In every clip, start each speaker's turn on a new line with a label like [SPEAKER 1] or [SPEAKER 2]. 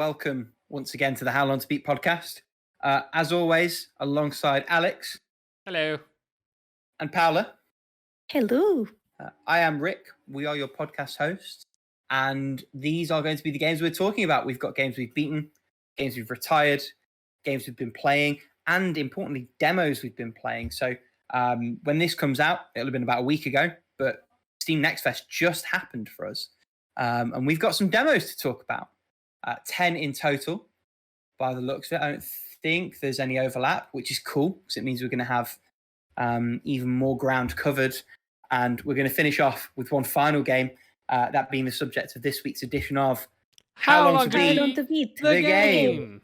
[SPEAKER 1] welcome once again to the How Long to Beat podcast. As always, alongside Alex.
[SPEAKER 2] Hello.
[SPEAKER 1] And Paula.
[SPEAKER 3] Hello.
[SPEAKER 1] I am Rick. We are your podcast hosts. And these are going to be the games we're talking about. We've got games we've beaten, games we've retired, games we've been playing, and importantly, demos we've been playing. So when this comes out, it'll have been about a week ago, but Steam Next Fest just happened for us. And we've got some demos to talk about. 10 in total, by the looks of it. I don't think there's any overlap, which is cool, because it means we're going to have even more ground covered. And we're going to finish off with one final game, that being the subject of this week's edition of
[SPEAKER 2] How Long to Beat the Game.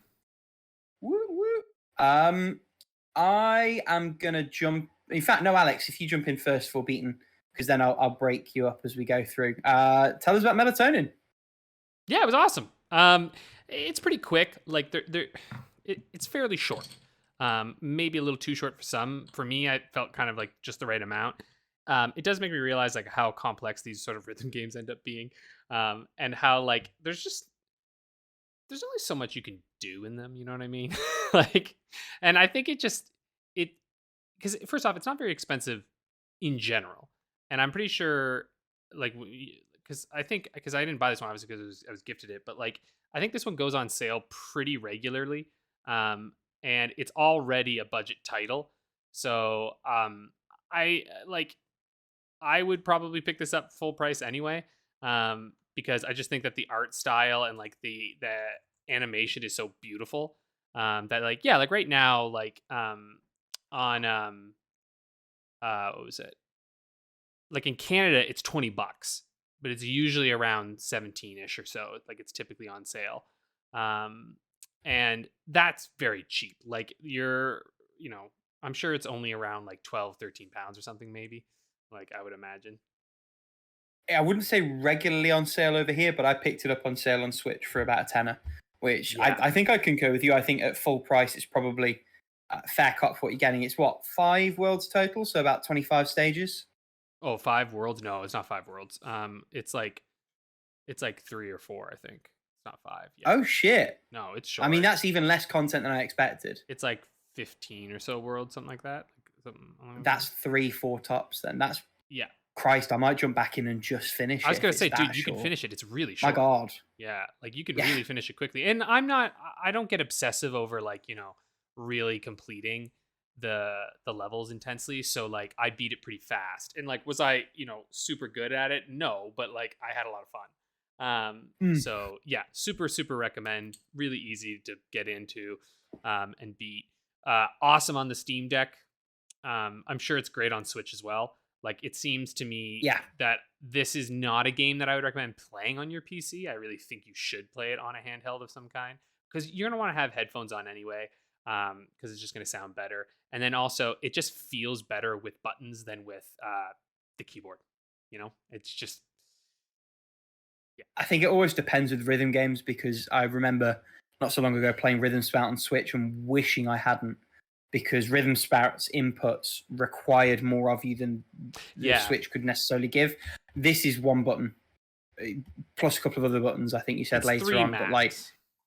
[SPEAKER 1] Woo, woo. I am going to jump... In fact, no, Alex, if you jump in first for beaten, because then I'll break you up as we go through. Tell us about Melatonin.
[SPEAKER 2] Yeah, it was awesome. It's pretty quick. Like it's fairly short. Maybe a little too short for some. For me, I felt kind of like just the right amount. It does make me realize like how complex these sort of rhythm games end up being, and how like there's only so much you can do in them. You know what I mean? And I think because first off, it's not very expensive in general, and I'm pretty sure because I didn't buy this one obviously because I was gifted it, but like I think this one goes on sale pretty regularly, and it's already a budget title, so I would probably pick this up full price anyway, because I just think that the art style and like the animation is so beautiful, that like right now on what was it, like in Canada it's $20, but it's usually around 17-ish or so. Like it's typically on sale. And that's very cheap. Like I'm sure it's only around like 12, 13 pounds or something maybe. Like I would imagine.
[SPEAKER 1] I wouldn't say regularly on sale over here, but I picked it up on sale on Switch for about a tenner, which I think I concur with you. I think at full price it's probably a fair cut for what you're getting. It's 5 worlds total, so about 25 stages.
[SPEAKER 2] Oh, 5 worlds? No, it's not 5 worlds. It's like 3 or 4, I think. It's not 5. Yeah.
[SPEAKER 1] Oh shit.
[SPEAKER 2] No, it's short.
[SPEAKER 1] I mean, that's even less content than I expected.
[SPEAKER 2] It's like 15 or so worlds, something like that.
[SPEAKER 1] That's 3-4 tops then. That's Christ, I might jump back in and just finish it.
[SPEAKER 2] I was gonna say, dude, you can finish it. It's really short.
[SPEAKER 1] My God.
[SPEAKER 2] Yeah, like you could really finish it quickly. And I don't get obsessive over really completing the levels intensely, so like I beat it pretty fast. And like, was I super good at it? No, but like I had a lot of fun. So yeah, super recommend. Really easy to get into and beat. Awesome on the Steam Deck. I'm sure it's great on Switch as well. Like it seems to me that this is not a game that I would recommend playing on your PC. I really think you should play it on a handheld of some kind, because you're gonna want to have headphones on anyway. Because it's just going to sound better. And then also it just feels better with buttons than with the keyboard. It's just,
[SPEAKER 1] I think it always depends with rhythm games, because I remember not so long ago playing Rhythm Spout on Switch and wishing I hadn't, because Rhythm Spout's inputs required more of you than the Switch could necessarily give. This is one button plus a couple of other buttons, I think you said
[SPEAKER 2] it's
[SPEAKER 1] later on,
[SPEAKER 2] max.
[SPEAKER 1] But like,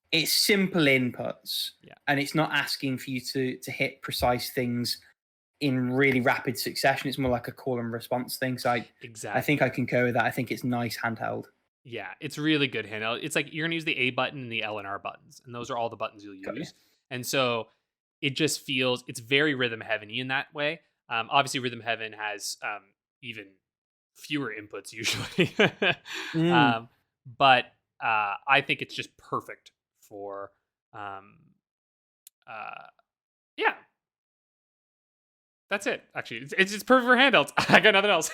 [SPEAKER 1] it's simple inputs, and it's not asking for you to hit precise things in really rapid succession. It's more like a call and response thing. So I think I concur with that. I think it's nice handheld.
[SPEAKER 2] Yeah, it's really good handheld. It's like you're going to use the A button and the L and R buttons, and those are all the buttons you'll use. And so it just feels, it's very rhythm heavy in that way. Obviously, Rhythm Heaven has even fewer inputs usually. But I think it's just perfect for that's it. Actually, it's perfect for handhelds. I got nothing else.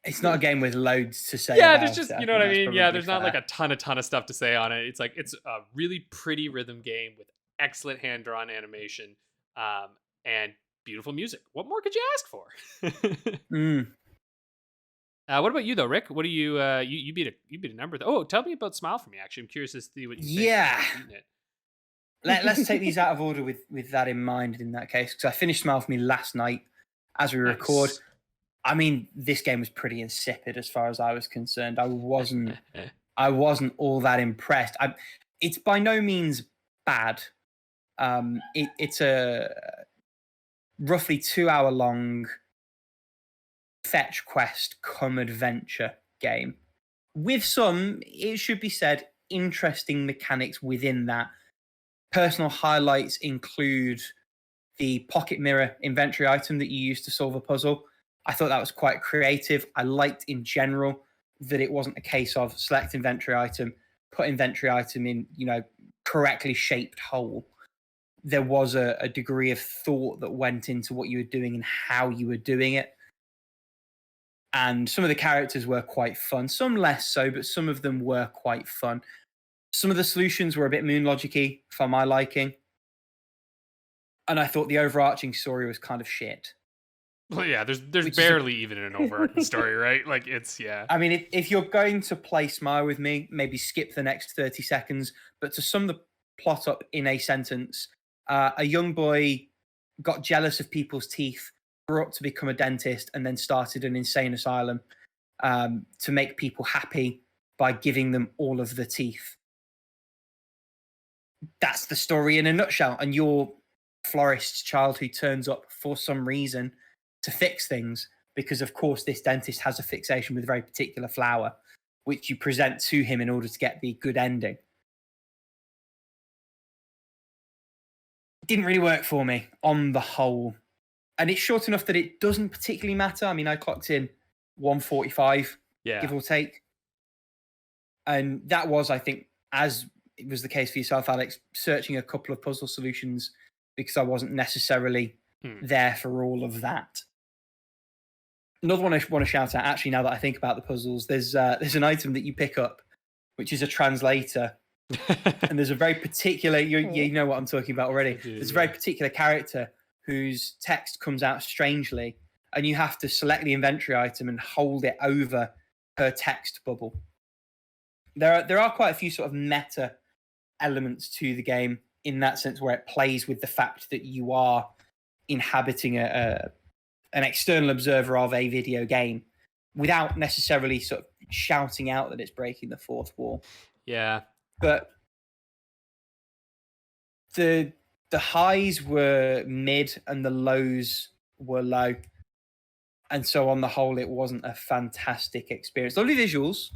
[SPEAKER 1] It's not a game with loads to say.
[SPEAKER 2] There's just, you know what I mean? Yeah, there's not like a ton of stuff to say on it. It's like it's a really pretty rhythm game with excellent hand drawn animation, and beautiful music. What more could you ask for? What about you though, Rick? What do you you beat a number? Oh, tell me about Smile for Me. Actually, I'm curious to see what you think.
[SPEAKER 1] Yeah. Let's take these out of order with that in mind. In that case, because I finished Smile for Me last night as we record. I mean, this game was pretty insipid as far as I was concerned. I I wasn't all that impressed. It's by no means bad. It's a roughly 2-hour long fetch quest come adventure game with some, it should be said, interesting mechanics within that. Personal highlights include the pocket mirror inventory item that you use to solve a puzzle. I thought that was quite creative. I liked in general that it wasn't a case of select inventory item, put inventory item in, correctly shaped hole. There was a degree of thought that went into what you were doing and how you were doing it. And some of the characters were quite fun, some less so, but some of them were quite fun. Some of the solutions were a bit Moonlogic-y for my liking. And I thought the overarching story was kind of shit.
[SPEAKER 2] Well, yeah, there's barely even an overarching story, right? Like, yeah.
[SPEAKER 1] I mean, if you're going to play Smile with me, maybe skip the next 30 seconds. But to sum the plot up in a sentence, a young boy got jealous of people's teeth, grew up to become a dentist, and then started an insane asylum to make people happy by giving them all of the teeth. That's the story in a nutshell. And your florist's child who turns up for some reason to fix things, because of course this dentist has a fixation with a very particular flower, which you present to him in order to get the good ending. It didn't really work for me on the whole. And it's short enough that it doesn't particularly matter. I mean, I clocked in 145, give or take. And that was, I think, as it was the case for yourself, Alex, searching a couple of puzzle solutions because I wasn't necessarily there for all of that. Another one I want to shout out, actually, now that I think about the puzzles, there's an item that you pick up, which is a translator. And there's a very particular, you know what I'm talking about already. There's a very particular character whose text comes out strangely, and you have to select the inventory item and hold it over her text bubble. There are quite a few sort of meta elements to the game in that sense, where it plays with the fact that you are inhabiting an external observer of a video game without necessarily sort of shouting out that it's breaking the fourth wall.
[SPEAKER 2] Yeah.
[SPEAKER 1] But the highs were mid and the lows were low. And so on the whole, it wasn't a fantastic experience. Lovely visuals,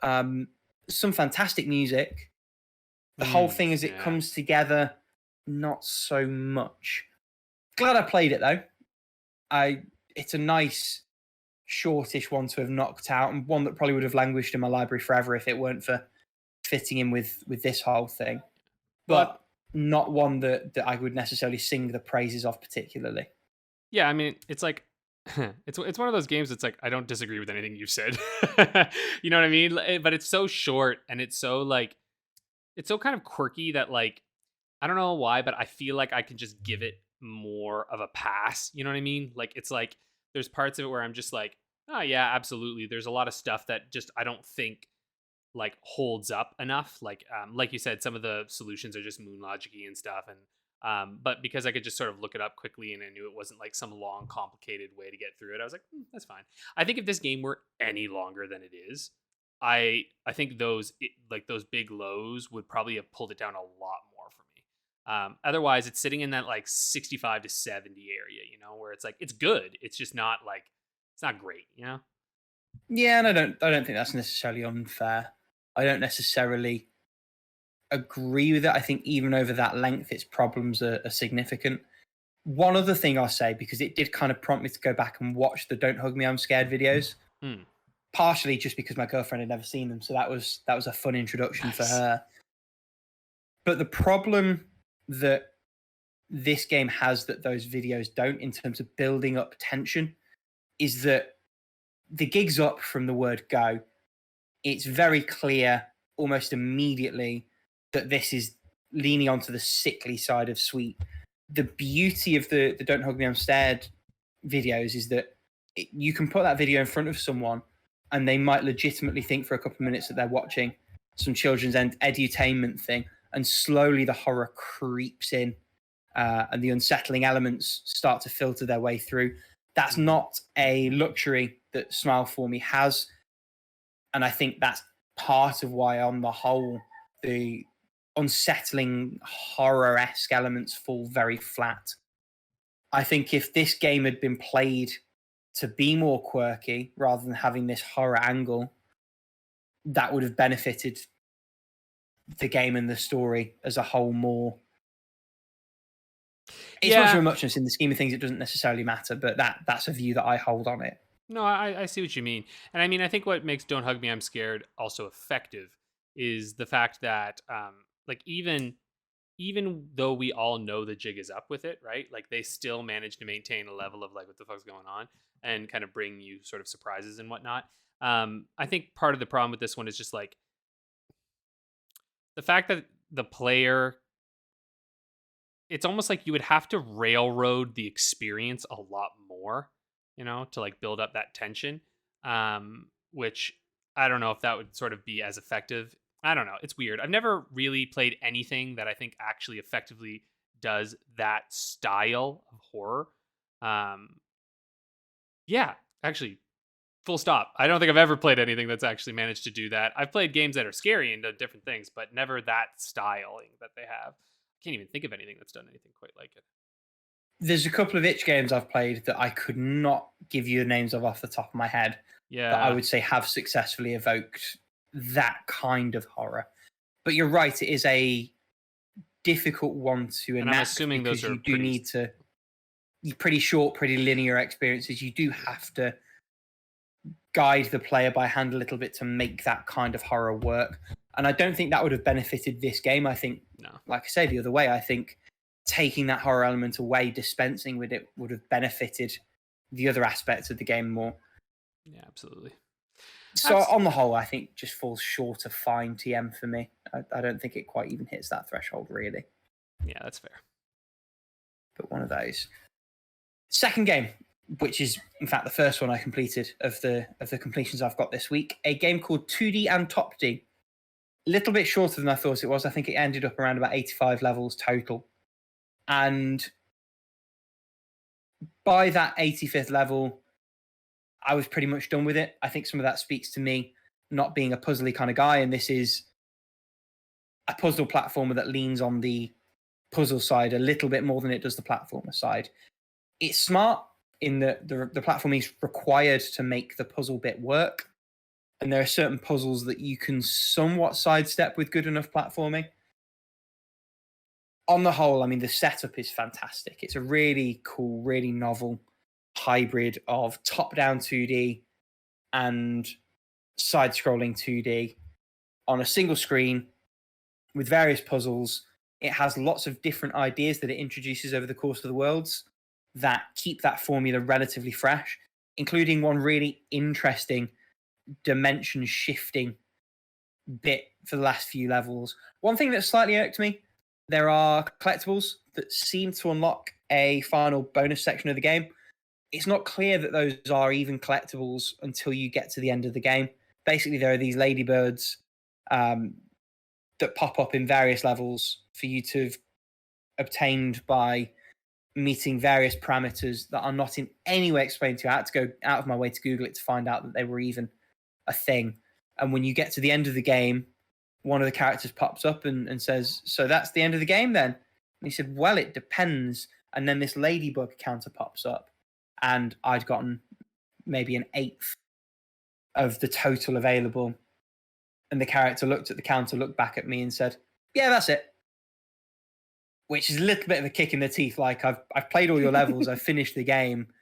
[SPEAKER 1] some fantastic music. The whole thing as it comes together, not so much. Glad I played it though. It's a nice, shortish one to have knocked out, and one that probably would have languished in my library forever if it weren't for fitting in with this whole thing. But not one that I would necessarily sing the praises of particularly.
[SPEAKER 2] Yeah, I mean, it's like it's one of those games that's like, I don't disagree with anything you've said. You know what I mean? But it's so short, and it's so kind of quirky that, like, I don't know why, but I feel like I can just give it more of a pass. You know what I mean? Like, it's like there's parts of it where I'm just like, oh yeah, absolutely. There's a lot of stuff that just I don't think like holds up enough. Like you said, some of the solutions are just Moonlogic-y and stuff, and but because I could just sort of look it up quickly and I knew it wasn't like some long, complicated way to get through it, I was like, that's fine. I think if this game were any longer than it is, I think those big lows would probably have pulled it down a lot more for me. Otherwise, it's sitting in that like 65 to 70 area, where it's like, it's good. It's just not like, it's not great,
[SPEAKER 1] Yeah, and I don't think that's necessarily unfair. I don't necessarily agree with it. I think even over that length, its problems are significant. One other thing I'll say, because it did kind of prompt me to go back and watch the Don't Hug Me, I'm Scared videos. Partially just because my girlfriend had never seen them. So that was a fun introduction for her. But the problem that this game has that those videos don't, in terms of building up tension, is that the gig's up from the word go. It's very clear almost immediately that this is leaning onto the sickly side of sweet. The beauty of the Don't Hug Me, I'm Scared videos is that you can put that video in front of someone and they might legitimately think for a couple of minutes that they're watching some children's edutainment thing, and slowly the horror creeps in and the unsettling elements start to filter their way through. That's not a luxury that Smile For Me has. And I think that's part of why, on the whole, the unsettling horror-esque elements fall very flat. I think if this game had been played to be more quirky rather than having this horror angle, that would have benefited the game and the story as a whole more. It's much of a muchness. In the scheme of things, it doesn't necessarily matter, but that's a view that I hold on it.
[SPEAKER 2] No, I see what you mean. And I mean, I think what makes Don't Hug Me, I'm Scared also effective is the fact that, like, even though we all know the jig is up with it, right? Like, they still manage to maintain a level of, like, what the fuck's going on and kind of bring you sort of surprises and whatnot. I think part of the problem with this one is just, like, the fact that the player, it's almost like you would have to railroad the experience a lot more, you know, to, like, build up that tension, which I don't know if that would sort of be as effective. I don't know. It's weird. I've never really played anything that I think actually effectively does that style of horror. Yeah, actually, full stop. I don't think I've ever played anything that's actually managed to do that. I've played games that are scary and do different things, but never that styling that they have. I can't even think of anything that's done anything quite like it.
[SPEAKER 1] There's a couple of itch games I've played that I could not give you the names of off the top of my head.
[SPEAKER 2] Yeah.
[SPEAKER 1] That I would say have successfully evoked that kind of horror. But you're right, it is a difficult one to enact.
[SPEAKER 2] And I'm assuming those are
[SPEAKER 1] you do need to pretty short, pretty linear experiences. You do have to guide the player by hand a little bit to make that kind of horror work. And I don't think that would have benefited this game. I think, like I say, the other way, I think taking that horror element away, dispensing with it, would have benefited the other aspects of the game more.
[SPEAKER 2] Yeah, absolutely.
[SPEAKER 1] So on the whole, I think just falls short of fine TM for me. I don't think it quite even hits that threshold, really.
[SPEAKER 2] Yeah, that's fair.
[SPEAKER 1] But one of those. Second game, which is in fact the first one I completed of the completions I've got this week, a game called Toodee and Topdee. A little bit shorter than I thought it was. I think it ended up around about 85 levels total. And by that 85th level, I was pretty much done with it. I think some of that speaks to me not being a puzzly kind of guy, and this is a puzzle platformer that leans on the puzzle side a little bit more than it does the platformer side. It's smart in that the platform is required to make the puzzle bit work, and there are certain puzzles that you can somewhat sidestep with good enough platforming. On the whole, I mean, the setup is fantastic. It's a really cool, really novel hybrid of top-down 2D and side-scrolling 2D on a single screen with various puzzles. It has lots of different ideas that it introduces over the course of the worlds that keep that formula relatively fresh, including one really interesting dimension-shifting bit for the last few levels. One thing that slightly irked me, there are collectibles that seem to unlock a final bonus section of the game. It's not clear that those are even collectibles until you get to the end of the game. Basically, there are these ladybirds that pop up in various levels for you to have obtained by meeting various parameters that are not in any way explained to you. I had to go out of my way to Google it to find out that they were even a thing. And when you get to the end of the game, one of the characters pops up and says, "So that's the end of the game then?" And he said, "Well, it depends." And then this ladybug counter pops up. And I'd gotten maybe an eighth of the total available. And the character looked at the counter, looked back at me and said, "Yeah, that's it." Which is a little bit of a kick in the teeth. Like, I've played all your levels, I've finished the game.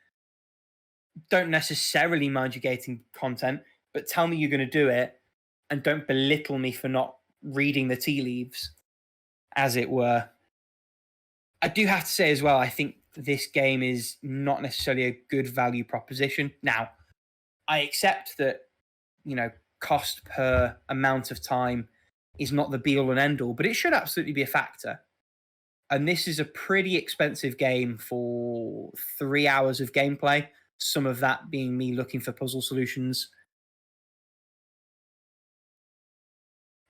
[SPEAKER 1] Don't necessarily mind you gating content, but tell me you're going to do it and don't belittle me for not reading the tea leaves, as it were. I do have to say as well, I think this game is not necessarily a good value proposition. Now, I accept that, you know, cost per amount of time is not the be-all and end-all, but it should absolutely be a factor. And this is a pretty expensive game for 3 hours of gameplay, some of that being me looking for puzzle solutions.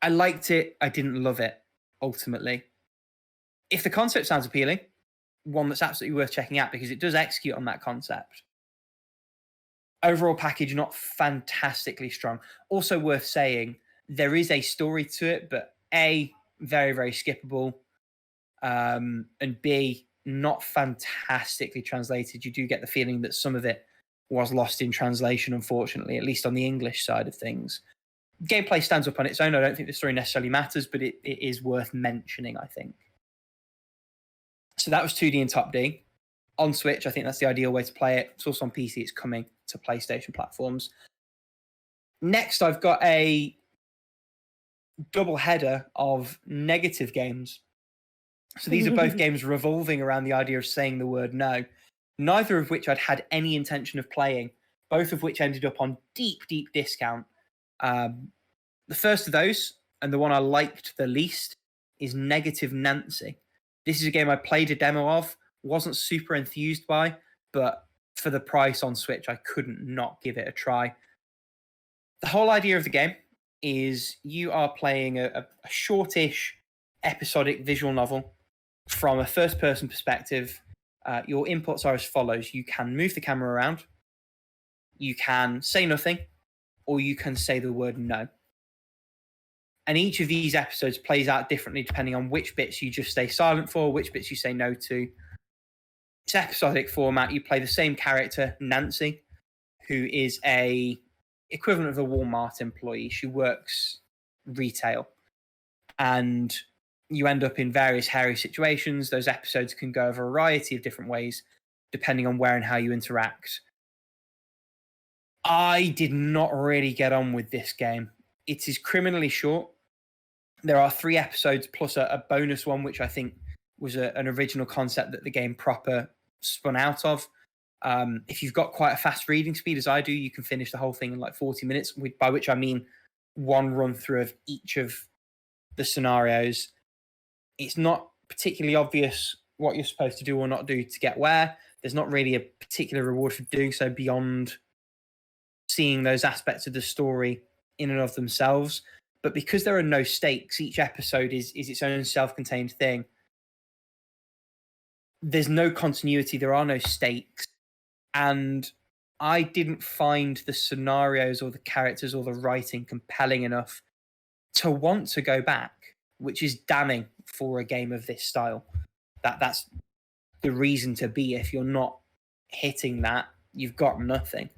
[SPEAKER 1] I liked it. I didn't love it, ultimately. If the concept sounds appealing, one that's absolutely worth checking out because it does execute on that concept. Overall package, not fantastically strong. Also worth saying, there is a story to it, but A, very, very skippable, and B, not fantastically translated. You do get the feeling that some of it was lost in translation, unfortunately, at least on the English side of things. Gameplay stands up on its own. I don't think the story necessarily matters, but it is worth mentioning, I think. So that was Toodee and Topdee. On Switch, I think that's the ideal way to play it. It's also on PC. It's coming to PlayStation platforms. Next, I've got a double header of negative games. So these are both games revolving around the idea of saying the word no, neither of which I'd had any intention of playing, both of which ended up on deep, deep discount. The first of those, and the one I liked the least, is Negative Nancy. This is a game I played a demo of, wasn't super enthused by, but for the price on Switch, I couldn't not give it a try. The whole idea of the game is you are playing a shortish, episodic visual novel from a first-person perspective. Your inputs are as follows. You can move the camera around, you can say nothing, or you can say the word no. And each of these episodes plays out differently depending on which bits you just stay silent for, which bits you say no to. It's episodic format. You play the same character, Nancy, who is a equivalent of a Walmart employee. She works retail. And you end up in various hairy situations. Those episodes can go a variety of different ways, depending on where and how you interact. I did not really get on with this game. It is criminally short. There are 3 episodes plus a bonus one, which I think was an original concept that the game proper spun out of. If you've got quite a fast reading speed, as I do, you can finish the whole thing in like 40 minutes, by which I mean one run through of each of the scenarios. It's not particularly obvious what you're supposed to do or not do to get where. There's not really a particular reward for doing so beyond seeing those aspects of the story in and of themselves. But because there are no stakes, each episode is its own self-contained thing. There's no continuity, there are no stakes. And I didn't find the scenarios or the characters or the writing compelling enough to want to go back, which is damning for a game of this style. That's the reason to be. If you're not hitting that, you've got nothing.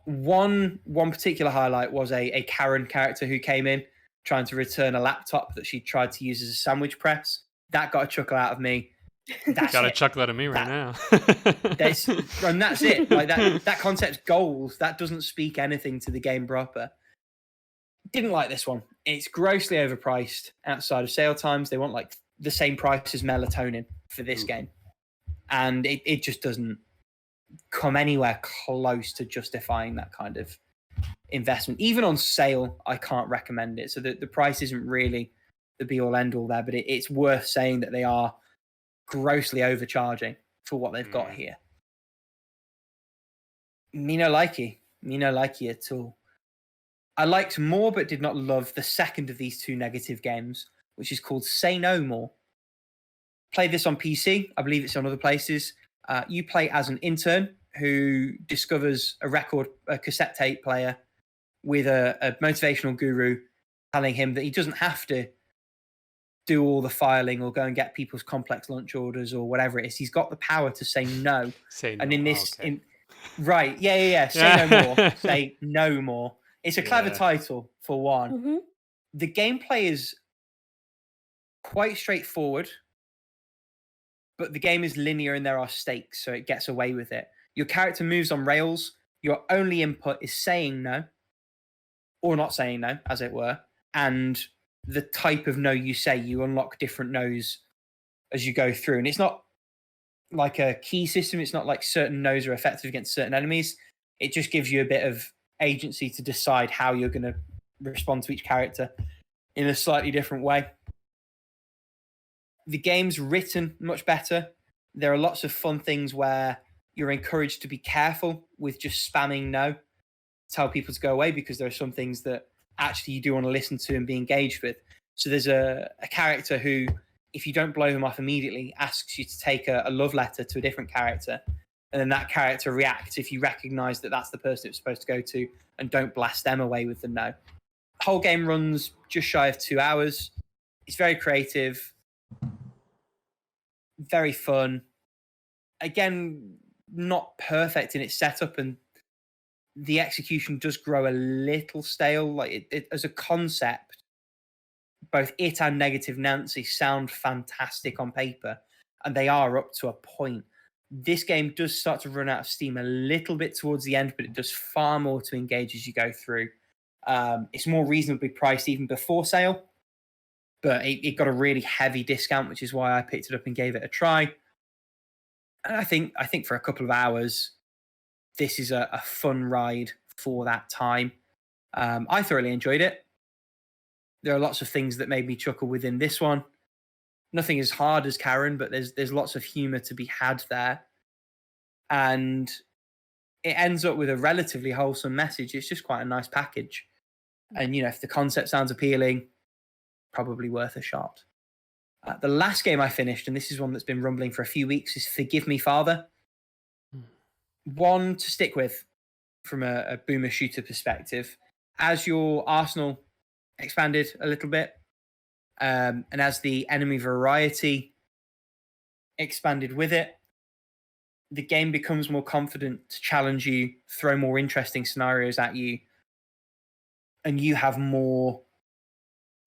[SPEAKER 1] One particular highlight was a Karen character who came in trying to return a laptop that she tried to use as a sandwich press. That got a chuckle out of me. That's
[SPEAKER 2] got a
[SPEAKER 1] it.
[SPEAKER 2] chuckle out of me right now.
[SPEAKER 1] And that's it. Like that concept's gold. That doesn't speak anything to the game proper. Didn't like this one. It's grossly overpriced outside of sale times. They want like the same price as Melatonin for this game. And it just doesn't come anywhere close to justifying that kind of investment. Even on sale, I can't recommend it. So the price isn't really the be-all, end-all there, but it's worth saying that they are grossly overcharging for what they've got here. Me no likey at all. I liked more but did not love the second of these 2 negative games, which is called Say No More. Played this on PC. I believe it's on other places. You play as an intern who discovers a cassette tape player with a motivational guru telling him that he doesn't have to do all the filing or go and get people's complex lunch orders or whatever it is. He's got the power to say no.
[SPEAKER 2] Say no.
[SPEAKER 1] And in this,
[SPEAKER 2] okay.
[SPEAKER 1] Right. Yeah. Say no more. Say no more. It's a clever title for one.
[SPEAKER 3] Mm-hmm.
[SPEAKER 1] The gameplay is quite straightforward, but the game is linear and there are stakes, so it gets away with it. Your character moves on rails. Your only input is saying no, or not saying no, as it were. And the type of no you say, you unlock different no's as you go through. And it's not like a key system. It's not like certain no's are effective against certain enemies. It just gives you a bit of agency to decide how you're going to respond to each character in a slightly different way. The game's written much better. There are lots of fun things where you're encouraged to be careful with just spamming no, tell people to go away, because there are some things that actually you do want to listen to and be engaged with. So there's a character who, if you don't blow him off immediately, asks you to take a love letter to a different character. and then that character reacts if you recognize that that's the person it's supposed to go to, and don't blast them away with the no. The whole game runs just shy of 2 hours. It's very creative, very fun. Again, not perfect in its setup, and the execution does grow a little stale. Like it as a concept, both it and Negative Nancy sound fantastic on paper, and they are up to a point. This game does start to run out of steam a little bit towards the end, but it does far more to engage as you go through. It's more reasonably priced even before sale, but it got a really heavy discount, which is why I picked it up and gave it a try. And I think for a couple of hours, this is a fun ride for that time. I thoroughly enjoyed it. There are lots of things that made me chuckle within this one. Nothing as hard as Karen, but there's lots of humor to be had there. And it ends up with a relatively wholesome message. It's just quite a nice package. And, if the concept sounds appealing, probably worth a shot. The last game I finished, and this is one that's been rumbling for a few weeks, is Forgive Me, Father. One to stick with from a boomer shooter perspective. As your arsenal expanded a little bit, and as the enemy variety expanded with it, the game becomes more confident to challenge you, throw more interesting scenarios at you, and you have more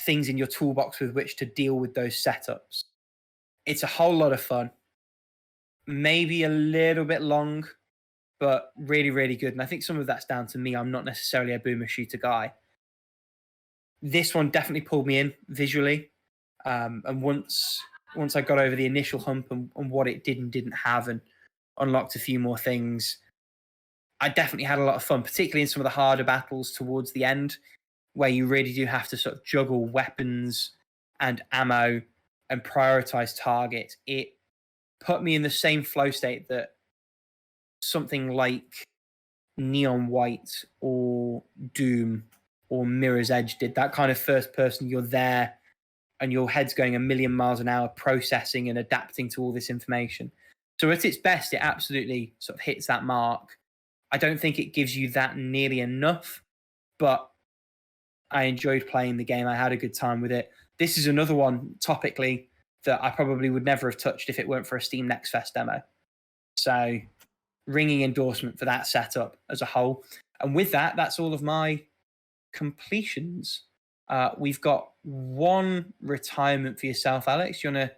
[SPEAKER 1] things in your toolbox with which to deal with those setups. It's a whole lot of fun. Maybe a little bit long, but really, really good. And I think some of that's down to me. I'm not necessarily a boomer shooter guy. This one definitely pulled me in visually. And once I got over the initial hump and what it did and didn't have, and unlocked a few more things, I definitely had a lot of fun, particularly in some of the harder battles towards the end, where you really do have to sort of juggle weapons and ammo and prioritize targets. It put me in the same flow state that something like Neon White or Doom or Mirror's Edge did. That kind of first person, you're there and your head's going a million miles an hour processing and adapting to all this information. So at its best, it absolutely sort of hits that mark. I don't think it gives you that nearly enough, but I enjoyed playing the game. I had a good time with it. This is another one, topically, that I probably would never have touched if it weren't for a Steam Next Fest demo. So, ringing endorsement for that setup as a whole. And with that, that's all of my completions. We've got one retirement for yourself, Alex. You want to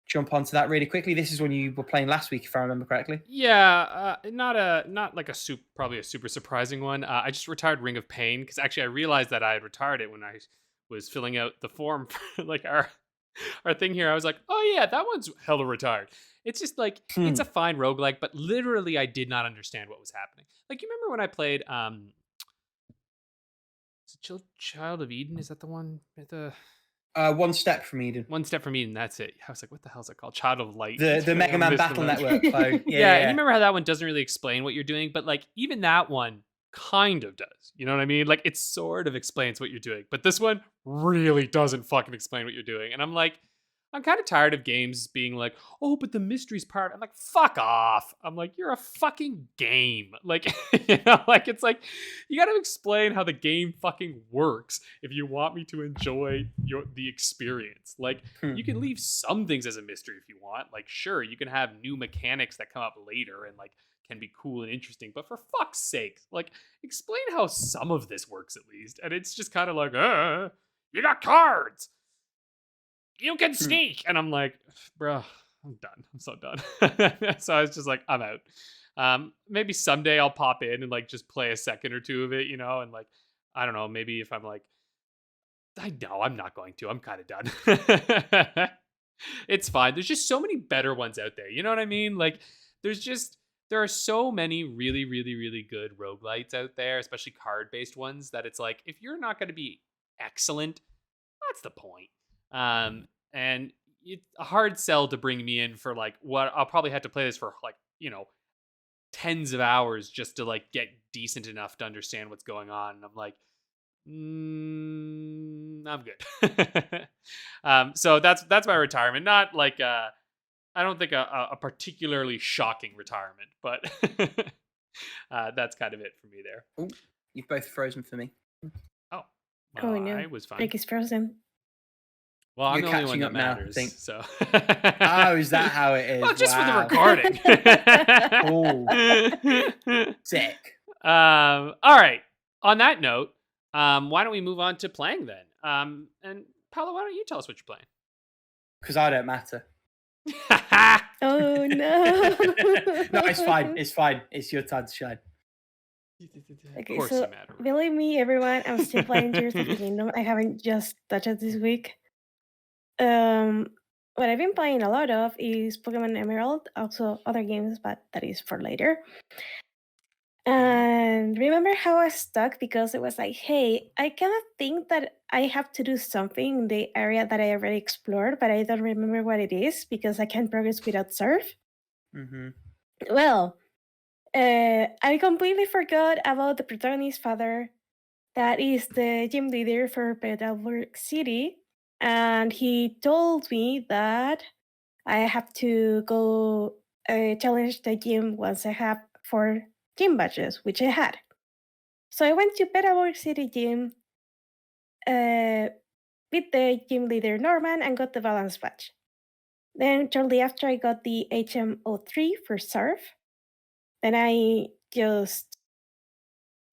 [SPEAKER 1] jump onto that really quickly? This is when you were playing last week, if I remember correctly.
[SPEAKER 2] Yeah, not like probably a super surprising one. I just retired Ring of Pain because actually I realized that I had retired it when I was filling out the form for like our thing here. I was like, oh yeah, that one's hella retired. It's just like it's a fine roguelike, but literally I did not understand what was happening. Like, you remember when I played is it Child of Eden? Is that the one with the
[SPEAKER 1] One Step from Eden.
[SPEAKER 2] One Step from Eden, that's it. I was like, what the hell is it called? Child of Light.
[SPEAKER 1] The Mega Man Battle Network. So,
[SPEAKER 2] yeah, and you remember how that one doesn't really explain what you're doing, but like even that one kind of does. You know what I mean? Like, it sort of explains what you're doing, but this one really doesn't fucking explain what you're doing. And I'm like, I'm kind of tired of games being like, oh, but the mystery's part. I'm like, fuck off. I'm like, you're a fucking game. Like, like, it's like, you got to explain how the game fucking works if you want me to enjoy the experience. Like, you can leave some things as a mystery if you want. Like, sure, you can have new mechanics that come up later and like can be cool and interesting, but for fuck's sake, like, explain how some of this works at least. And it's just kind of like, you got cards. You can sneak. And I'm like, bro, I'm done. I'm so done. So I was just like, I'm out. Maybe someday I'll pop in and like just play a second or two of it, and like, I don't know, maybe if I'm like, I know I'm not going to. I'm kind of done. It's fine. There's just so many better ones out there. You know what I mean? Like, there are so many really, really, really good roguelites out there, especially card-based ones, that it's like, if you're not going to be excellent, what's the point? And it's a hard sell to bring me in for like what I'll probably have to play this for like, tens of hours just to like get decent enough to understand what's going on. And I'm like, I'm good. So that's my retirement. Not like I don't think a particularly shocking retirement, but that's kind of it for me there.
[SPEAKER 1] Oh, you've both frozen for me.
[SPEAKER 2] Oh,
[SPEAKER 3] Oh
[SPEAKER 2] well,
[SPEAKER 3] no,
[SPEAKER 2] I was fine.
[SPEAKER 3] Rick is frozen.
[SPEAKER 2] Well, I'm
[SPEAKER 1] You're
[SPEAKER 2] the only one
[SPEAKER 1] catching
[SPEAKER 2] that
[SPEAKER 1] up now, I
[SPEAKER 2] matters.
[SPEAKER 1] think.
[SPEAKER 2] So.
[SPEAKER 1] Oh, is that how it is?
[SPEAKER 2] Well, just for the
[SPEAKER 1] Wow.
[SPEAKER 2] recording.
[SPEAKER 1] Sick.
[SPEAKER 2] All right. On that note, why don't we move on to playing then? And Paula, why don't you tell us what you're playing?
[SPEAKER 1] Because I don't matter.
[SPEAKER 3] Oh no.
[SPEAKER 1] No, it's fine. It's fine. It's your time to shine.
[SPEAKER 3] Okay,
[SPEAKER 2] Of course
[SPEAKER 3] so
[SPEAKER 2] you matter.
[SPEAKER 3] believe me, everyone, I'm still playing Tears of the Kingdom. I haven't just touched it this week. What I've been playing a lot of is Pokemon Emerald, also other games, but that is for later. And remember how I was stuck because it was like, hey, I kind of think that I have to do something in the area that I already explored, but I don't remember what it is because I can't progress without Surf.
[SPEAKER 1] Mm-hmm.
[SPEAKER 3] Well, I completely forgot about the protagonist's father, that is the gym leader for Petalburg City, and he told me that I have to go challenge the gym once I have 4 gym badges, which I had. So I went to Petalburg City Gym with the gym leader Norman and got the balance badge. Then shortly after, I got the HM03 for Surf. Then I just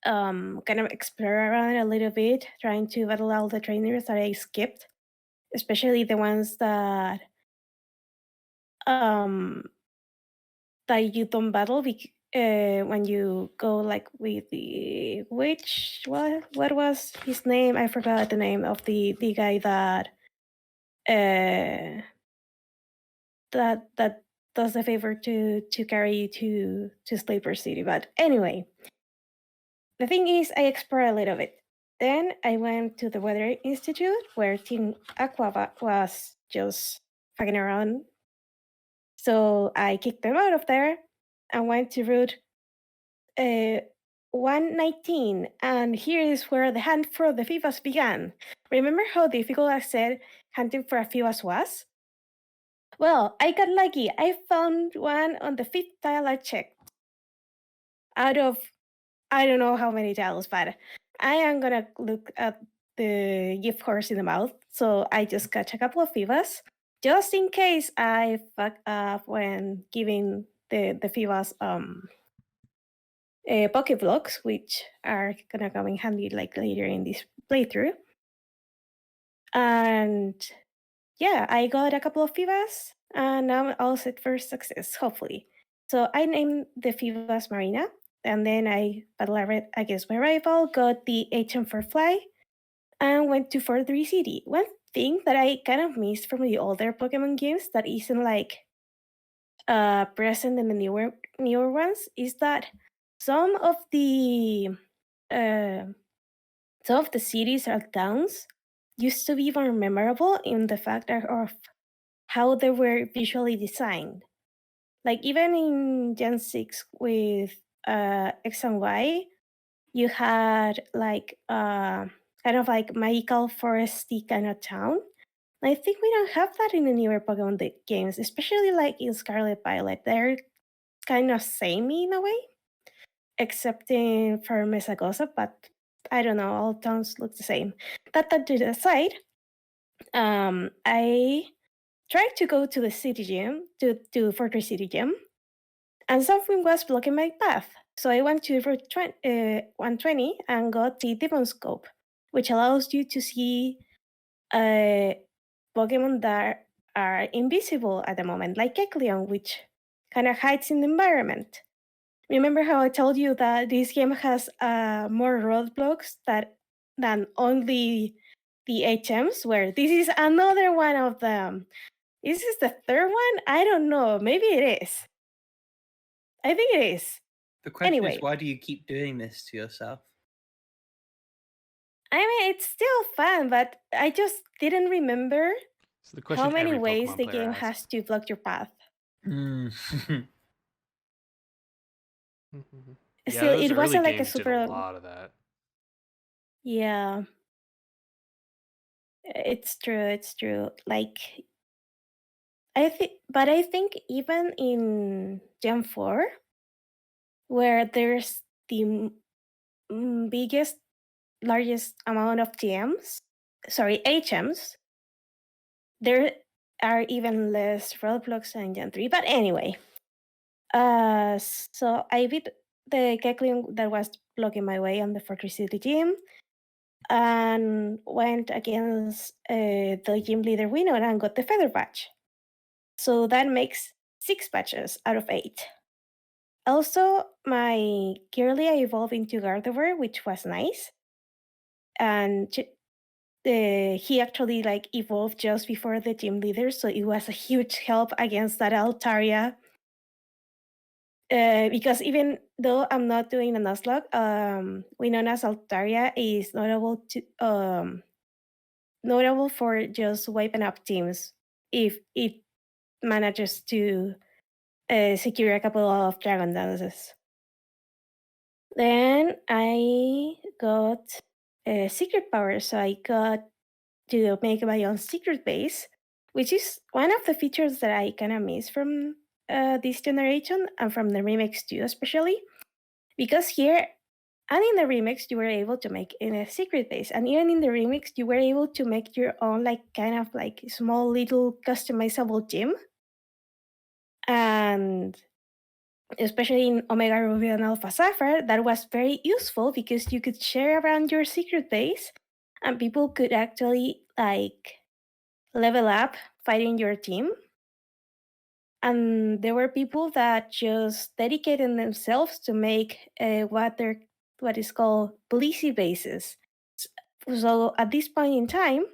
[SPEAKER 3] kind of explore around a little bit, trying to battle all the trainers that I skipped, especially the ones that you don't battle when you go like with the what was his name? I forgot the name of the guy that that does the favor to carry you to Sleeper City. But anyway, the thing is, I explored a little bit. Then I went to the Weather Institute where Team Aqua was just fucking around. So I kicked them out of there and went to Route 119. And here is where the hunt for the Fivas began. Remember how difficult I said hunting for a Fivas was? Well, I got lucky. I found one on the 5th tile I checked. Out of I don't know how many tiles, but I am gonna look at the gift horse in the mouth. So I just catch a couple of Fivas, just in case I fuck up when giving the Fivas Pokeblocks, which are gonna come in handy like later in this playthrough. And yeah, I got a couple of Fivas, and now I'm all set for success, hopefully. So I named the Fivas Marina, and then I battled against my rival, got the HM for Fly, and went to Fortree City. One thing that I kind of missed from the older Pokemon games that isn't like present in the newer ones is that some of the cities or towns used to be more memorable in the fact of how they were visually designed. Like even in Gen 6 with X and Y, you had like kind of like magical foresty kind of town. I think we don't have that in the newer Pokemon games, especially like in Scarlet Violet. They're kind of samey in a way, except for Mesagosa, but I don't know, all towns look the same. That to the side, I tried to go to the city gym, to Fortress City Gym, and something was blocking my path. So I went to Route 120 and got the Demon Scope, which allows you to see Pokemon that are invisible at the moment, like Kecleon, which kind of hides in the environment. Remember how I told you that this game has more roadblocks than only the HMs, where this is another one of them. Is this the third one? I don't know. Maybe it is. I think it is.
[SPEAKER 1] The question
[SPEAKER 3] Anyway.
[SPEAKER 1] is, why do you keep doing this to yourself?
[SPEAKER 3] I mean, it's still fun, but I just didn't remember
[SPEAKER 2] So the question
[SPEAKER 3] how many
[SPEAKER 2] every
[SPEAKER 3] ways
[SPEAKER 2] Pokemon
[SPEAKER 3] the
[SPEAKER 2] player
[SPEAKER 3] game
[SPEAKER 2] asks.
[SPEAKER 3] has to block your path.
[SPEAKER 1] Mm.
[SPEAKER 2] Yeah,
[SPEAKER 3] Still,
[SPEAKER 2] those
[SPEAKER 3] it wasn't
[SPEAKER 2] early
[SPEAKER 3] like a
[SPEAKER 2] games did
[SPEAKER 3] super.
[SPEAKER 2] a lot of that.
[SPEAKER 3] Yeah, it's true. It's true. Like, I think even in Gen 4, where there's the biggest, largest amount of HMs, there are even less roadblocks than Gen 3. But anyway, so I beat the Keclean that was blocking my way on the Fortress City gym and went against the gym leader Winona and got the Feather Badge. So that makes 6 badges out of 8. Also, my Kirlia evolved into Garde, which was nice. And he actually evolved just before the gym leader, so it was a huge help against that Altaria. Because even though I'm not doing a Nuzlocke, Winona's Altaria is notable for just wiping up teams if it manages to secure a couple of Dragon Dances. Then I got a secret power, so I got to make my own secret base, which is one of the features that I kind of miss from this generation and from the remakes too, especially because here and in the remakes you were able to make in a secret base, and even in the remix you were able to make your own kind of small little customizable gym. And especially in Omega Ruby and Alpha Sapphire, that was very useful because you could share around your secret base and people could actually level up fighting your team. And there were people that just dedicated themselves to make what is called Blissey bases. So at this point in time,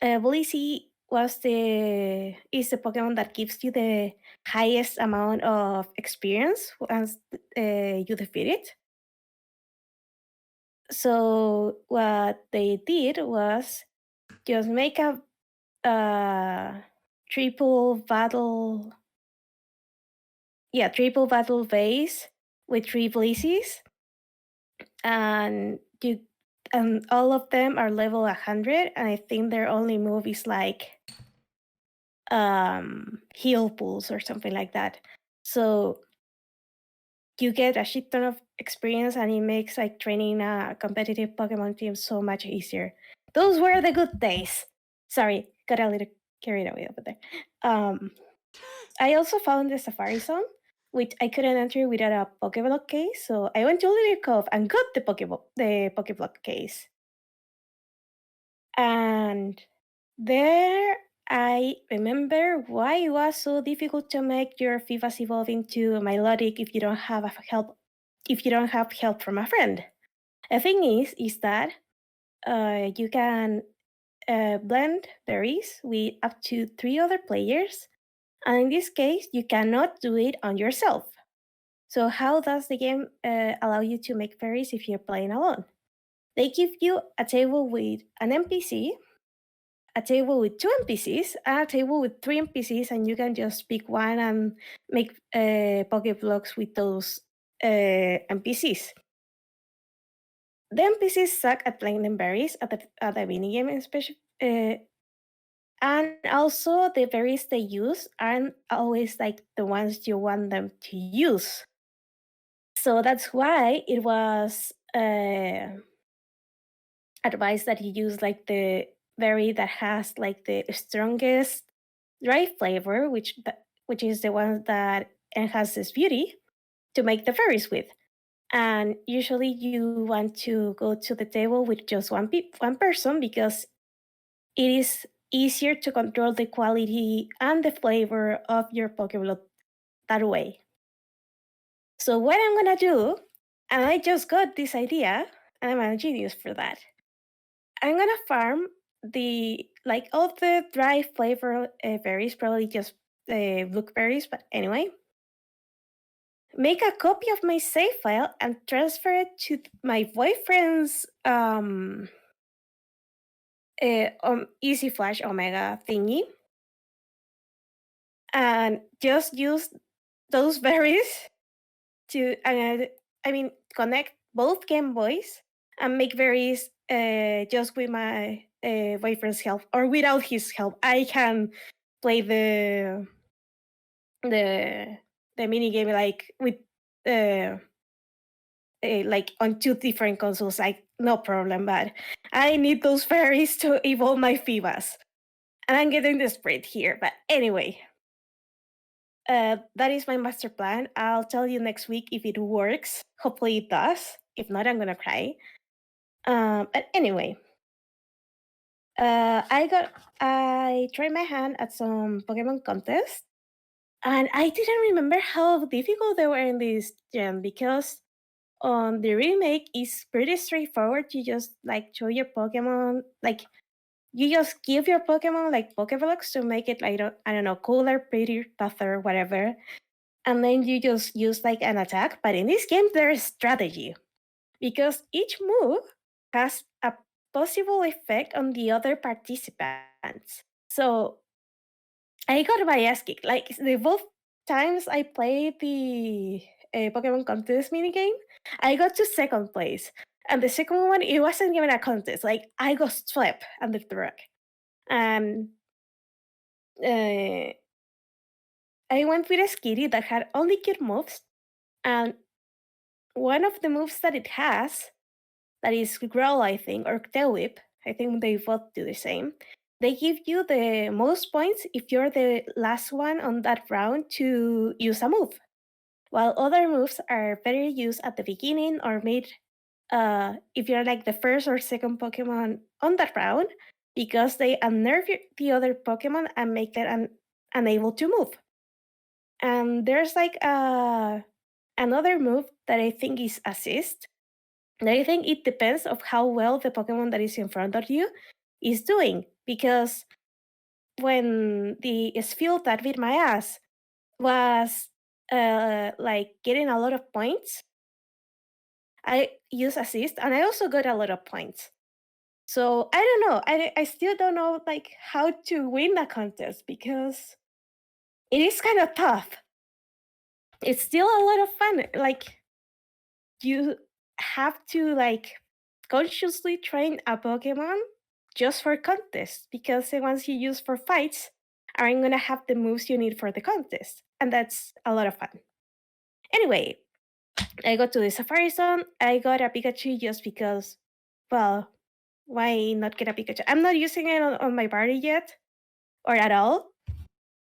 [SPEAKER 3] Blissey is the Pokemon that gives you the highest amount of experience once you defeat it. So what they did was just make a triple battle base with 3 Blissys, and all of them are level 100, and I think their only move is heal pools or something like that. So you get a shit ton of experience, and it makes training a competitive Pokemon team so much easier. Those were the good days. Sorry, got a little carried away over there. I also found the Safari Zone, which I couldn't enter without a Pokeblock case, so I went to Lily Cove and got the Pokeblock case. And there I remember why it was so difficult to make your Fivas evolve into Milotic if you don't have help from a friend. The thing is that you can blend berries with up to 3 other players, and in this case, you cannot do it on yourself. So how does the game allow you to make berries if you're playing alone? They give you a table with an NPC, a table with 2 NPCs, and a table with 3 NPCs, and you can just pick one and make Pokeblocks with those NPCs. The NPCs suck at blending berries at the minigame, especially. And also, the berries they use aren't always the ones you want them to use. So that's why it was advised that you use the berry that has the strongest dry flavor, which is the one that enhances beauty, to make the berries with. And usually you want to go to the table with just one person because it is easier to control the quality and the flavor of your Pokeblock that way. So what I'm gonna do, and I just got this idea, and I'm a genius for that. I'm gonna farm all the dry flavor berries, probably just blueberries, but anyway. Make a copy of my save file and transfer it to my boyfriend's Easy Flash Omega thingy, and just use those berries to connect both Game Boys and make berries just with my boyfriend's help or without his help. I can play the mini game like with like on 2 different consoles, like no problem. But I need those fairies to evolve my Fivas, and I'm getting desperate here. But anyway, that is my master plan. I'll tell you next week if it works. Hopefully it does. If not, I'm gonna cry. But anyway, I tried my hand at some Pokemon contests, and I didn't remember how difficult they were in this gen, because on the remake it's pretty straightforward. You just like show your Pokemon, like you just give your Pokemon like Pokeblocks to make it like I don't know, cooler, prettier, tougher, whatever. And then you just use like an attack. But in this game there's strategy, because each move has a possible effect on the other participants. So I got my ass kicked. Like the both times I played the Pokemon contest minigame, I got to second place. And the second one, it wasn't even a contest. Like I got swept under the rug. And uh, I went with a Skitty that had only cute moves. And one of the moves that it has, that is Growl, I think, or Tail Whip, I think they both do the same. They give you the most points if you're the last one on that round to use a move, while other moves are better used at the beginning or made if you're like the first or second Pokemon on that round, because they unnerve the other Pokemon and make them unable to move. And there's like another move that I think is Assist. And I think it depends of how well the Pokemon that is in front of you is doing. Because when the Spheal that beat my ass was like getting a lot of points, I used Assist and I also got a lot of points. So I don't know. I still don't know like how to win the contest, because it is kind of tough. It's still a lot of fun. Like you have to like consciously train a Pokemon just for contests, because the ones you use for fights aren't gonna have the moves you need for the contest, and that's a lot of fun. Anyway, I got to the Safari Zone. I got a Pikachu just because, well, why not get a Pikachu? I'm not using it on my party yet, or at all.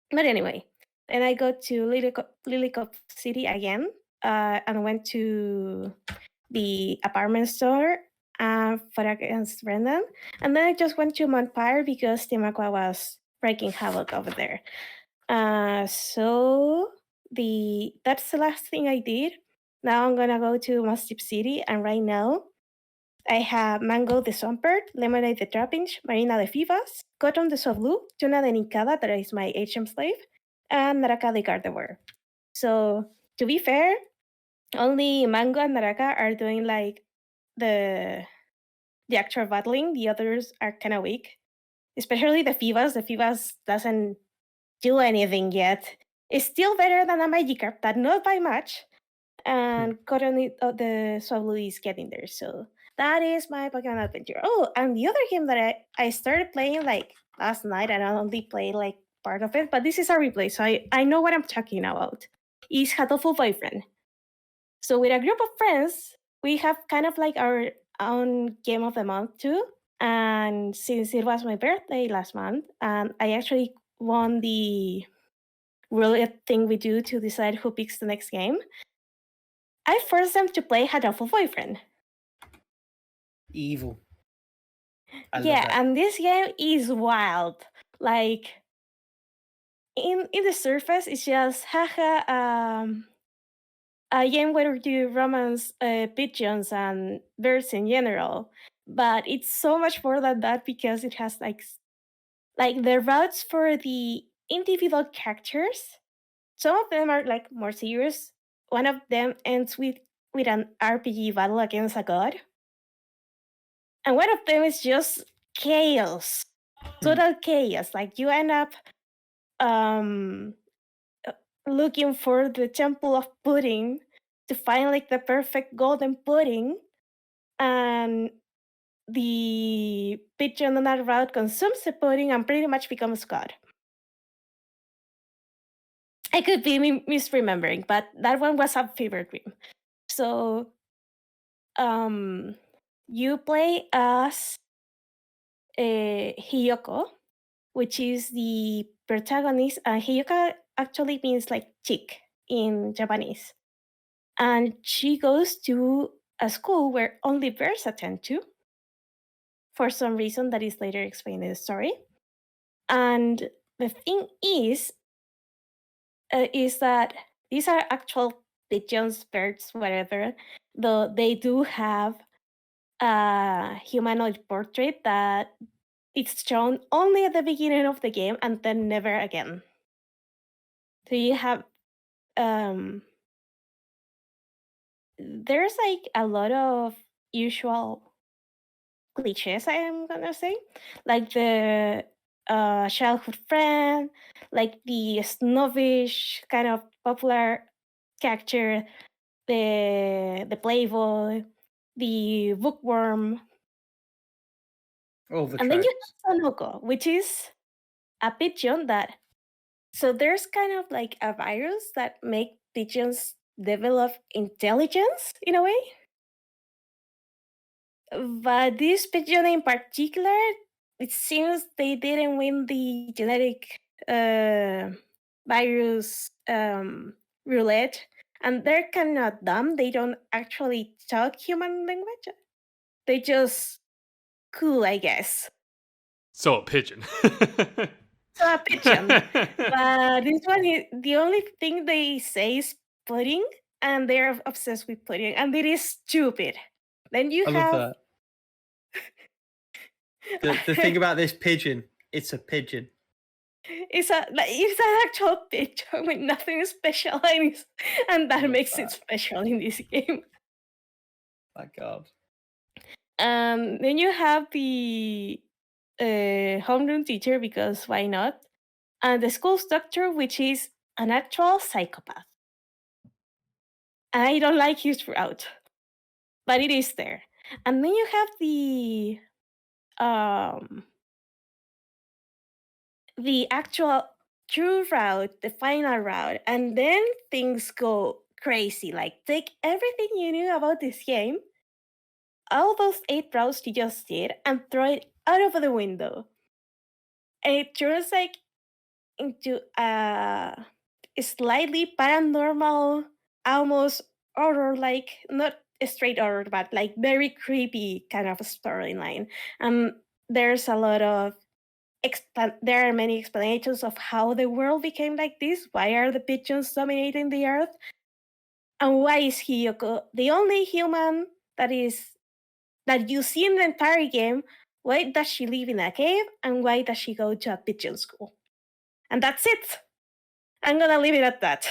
[SPEAKER 3] But anyway, then I go to Lilycop City again, and went to the apartment store for against Brendan. And then I just went to Montpire because Timakwa was wreaking havoc over there. So that's the last thing I did. Now I'm gonna go to Mustip City, and right now I have Mango the Swampert, Lemonade the Trapinch, Marina the Fivas, Cotton the Swablu, Tuna the Ninkada, that is my HM slave, and Naraka the Gardevoir. So to be fair, only Mango and Naraka are doing like the actual battling. The others are kind of weak, especially the Fivas. The Fivas doesn't do anything yet. It's still better than a Magikarp, but not by much. And Cotton the Swablu is getting there. So that is my Pokemon adventure. Oh, and the other game that I started playing like last night, and I only played like part of it, but this is a replay, so I know what I'm talking about. Is Hatoful Boyfriend. So with a group of friends, we have kind of like our own game of the month too. And since it was my birthday last month, and I actually won the roulette thing we do to decide who picks the next game, I forced them to play Hatoful Boyfriend.
[SPEAKER 1] Evil.
[SPEAKER 3] Yeah, and this game is wild. Like in the surface, it's just haha, a game where you romance pigeons and birds in general. But it's so much more than that, because it has like the routes for the individual characters. Some of them are like more serious. One of them ends with an RPG battle against a god. And one of them is just chaos. Total chaos. Like you end up looking for the Temple of Pudding to find like the perfect golden pudding, and the pigeon on that route consumes the pudding and pretty much becomes god. I could be misremembering, but that one was a favorite dream. So, you play as Hiyoko, which is the protagonist. Hiyoko actually means like chick in Japanese. And she goes to a school where only bears attend to for some reason that is later explained in the story. And the thing is that these are actual pigeons, birds, whatever, though they do have a humanoid portrait that it's shown only at the beginning of the game and then never again. So you have there's like a lot of usual cliches, I am gonna say, like the childhood friend, like the snobbish kind of popular character, the playboy, the bookworm,
[SPEAKER 1] All the
[SPEAKER 3] and then you
[SPEAKER 1] tropes.
[SPEAKER 3] have Sanoko, which is a pigeon that. So there's kind of like a virus that make pigeons develop intelligence in a way. But this pigeon in particular, it seems they didn't win the genetic virus roulette, and they're kind of dumb. They don't actually talk human language. They just cool, I guess.
[SPEAKER 2] So a pigeon.
[SPEAKER 3] So a pigeon. But this one is the only thing they say is pudding, and they're obsessed with pudding, and it is stupid. Then you
[SPEAKER 1] I
[SPEAKER 3] have
[SPEAKER 1] love that. The thing about this pigeon, it's a pigeon.
[SPEAKER 3] it's an actual pigeon with nothing special, and that makes it special in this game.
[SPEAKER 1] My God.
[SPEAKER 3] Then you have the homeroom teacher, because why not? And the school's doctor, which is an actual psychopath. And I don't like his route, but it is there. And then you have the actual true route, the final route, and then things go crazy. Like, take everything you knew about this game, all those 8 routes you just did, and throw it out of the window. And it turns like into a slightly paranormal, almost horror, like not a straight horror, but like very creepy kind of storyline. There's a lot of there are many explanations of how the world became like this. Why are the pigeons dominating the earth? And why is Hiyoko the only human that you see in the entire game? Why does she live in a cave? And why does she go to a pigeon school? And that's it. I'm gonna leave it at that.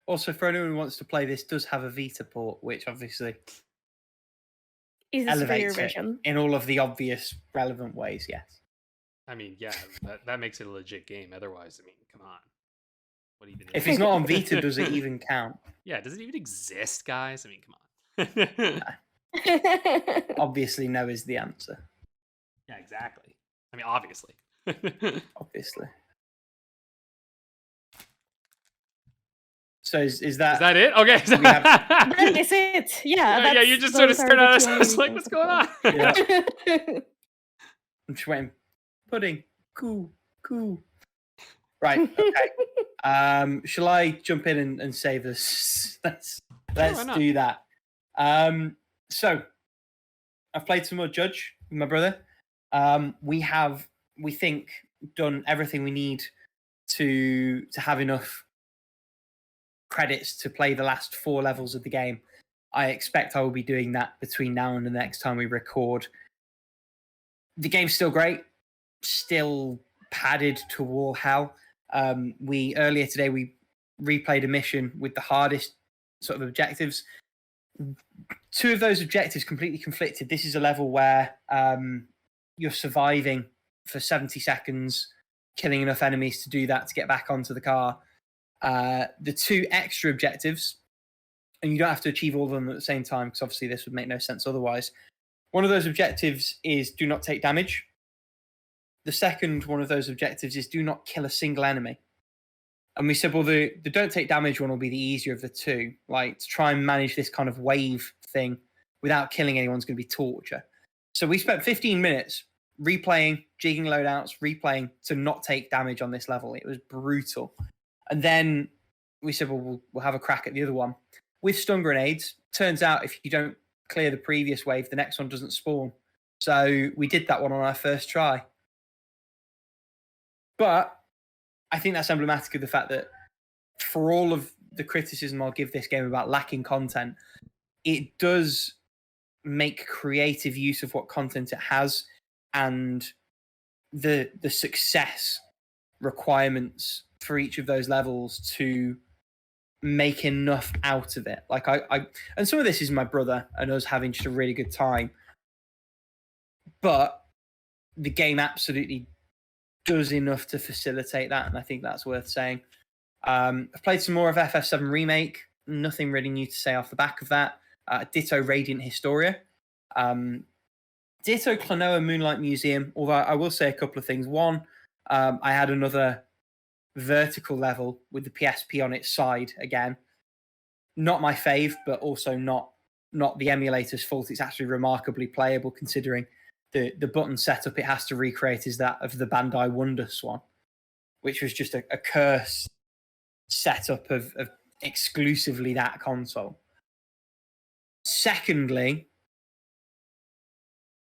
[SPEAKER 1] Also, for anyone who wants to play, this does have a Vita port, which obviously
[SPEAKER 3] Is this for your
[SPEAKER 1] elevates it
[SPEAKER 3] version?
[SPEAKER 1] in all of the obvious relevant ways, yes.
[SPEAKER 2] I mean, yeah, that makes it a legit game. Otherwise, I mean, come on. What even?
[SPEAKER 1] If it's not on Vita, does it even count?
[SPEAKER 2] Yeah, does it even exist, guys? I mean, come on.
[SPEAKER 1] Obviously, no is the answer.
[SPEAKER 2] Yeah, exactly. I mean, obviously.
[SPEAKER 1] Obviously. So is that
[SPEAKER 2] it? Okay.
[SPEAKER 3] That is it. Yeah.
[SPEAKER 2] Yeah, you just sort of stared at us. I was like, what's going on?
[SPEAKER 1] Yeah. I'm just waiting. Pudding. Cool. Right. Okay. Shall I jump in and save us? Let's do that. So I've played some more Judge with my brother. We think, done everything we need to have enough credits to play the last 4 levels of the game. I expect I will be doing that between now and the next time we record. The game's still great, still padded to wall hell. Earlier today we replayed a mission with the hardest sort of objectives. 2 of those objectives completely conflicted. This is a level where you're surviving for 70 seconds, killing enough enemies to do that to get back onto the car. The 2 extra objectives, and you don't have to achieve all of them at the same time, because obviously this would make no sense otherwise. One of those objectives is do not take damage. The second one of those objectives is do not kill a single enemy. And we said, well, the don't take damage one will be the easier of the two. Like, to try and manage this kind of wave thing without killing anyone's going to be torture. So we spent 15 minutes replaying, jigging loadouts, replaying to not take damage on this level. It was brutal. And then we said, well, we'll have a crack at the other one. With stun grenades, turns out if you don't clear the previous wave, the next one doesn't spawn. So we did that one on our first try. But I think that's emblematic of the fact that for all of the criticism I'll give this game about lacking content, it does make creative use of what content it has and the success requirements for each of those levels to make enough out of it. Like I and some of this is my brother and us having just a really good time, but the game absolutely does enough to facilitate that, and I think that's worth saying. I've played some more of FF7 Remake. Nothing really new to say off the back of that. Ditto Radiant Historia. Ditto Klonoa Moonlight Museum, although I will say a couple of things. One, I had another vertical level with the PSP on its side again. Not my fave, but also not the emulator's fault. It's actually remarkably playable considering the button setup it has to recreate is that of the Bandai WonderSwan, which was just a curse setup of exclusively that console. Secondly,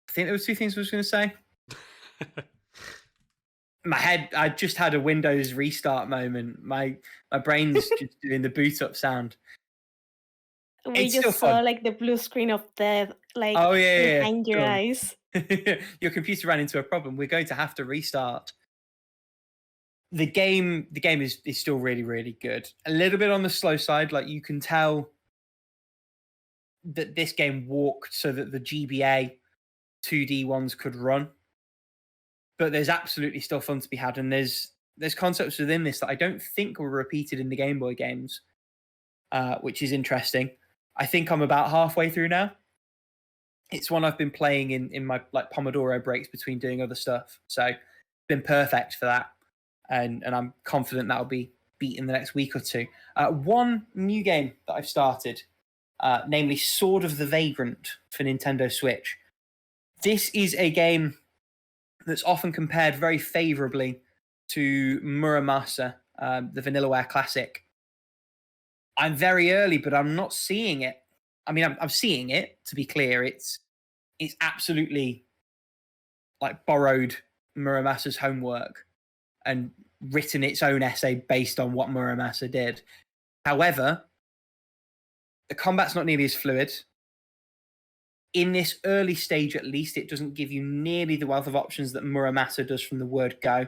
[SPEAKER 1] I think there was two things I was going to say. My head, I just had a Windows restart moment. My brain's just doing the boot up sound.
[SPEAKER 3] We
[SPEAKER 1] It's
[SPEAKER 3] just
[SPEAKER 1] still
[SPEAKER 3] saw
[SPEAKER 1] fun.
[SPEAKER 3] like the blue screen of death, like
[SPEAKER 1] Oh, yeah.
[SPEAKER 3] behind your
[SPEAKER 1] Done.
[SPEAKER 3] eyes.
[SPEAKER 1] Your computer ran into a problem. We're going to have to restart. The game is still really, really good. A little bit on the slow side. Like, you can tell that this game walked so that the GBA 2D ones could run. But there's absolutely still fun to be had. And there's concepts within this that I don't think were repeated in the Game Boy games, which is interesting. I think I'm about halfway through now. It's one I've been playing in my like Pomodoro breaks between doing other stuff. So it's been perfect for that. And I'm confident that'll be beat in the next week or two. One new game that I've started, namely Sword of the Vagrant for Nintendo Switch. This is a game that's often compared very favorably to Muramasa, the Vanillaware classic. I'm very early, but I'm not seeing it. I mean, I'm seeing it, to be clear. It's absolutely like borrowed Muramasa's homework and written its own essay based on what Muramasa did. However, the combat's not nearly as fluid. In this early stage, at least, it doesn't give you nearly the wealth of options that Muramasa does from the word go.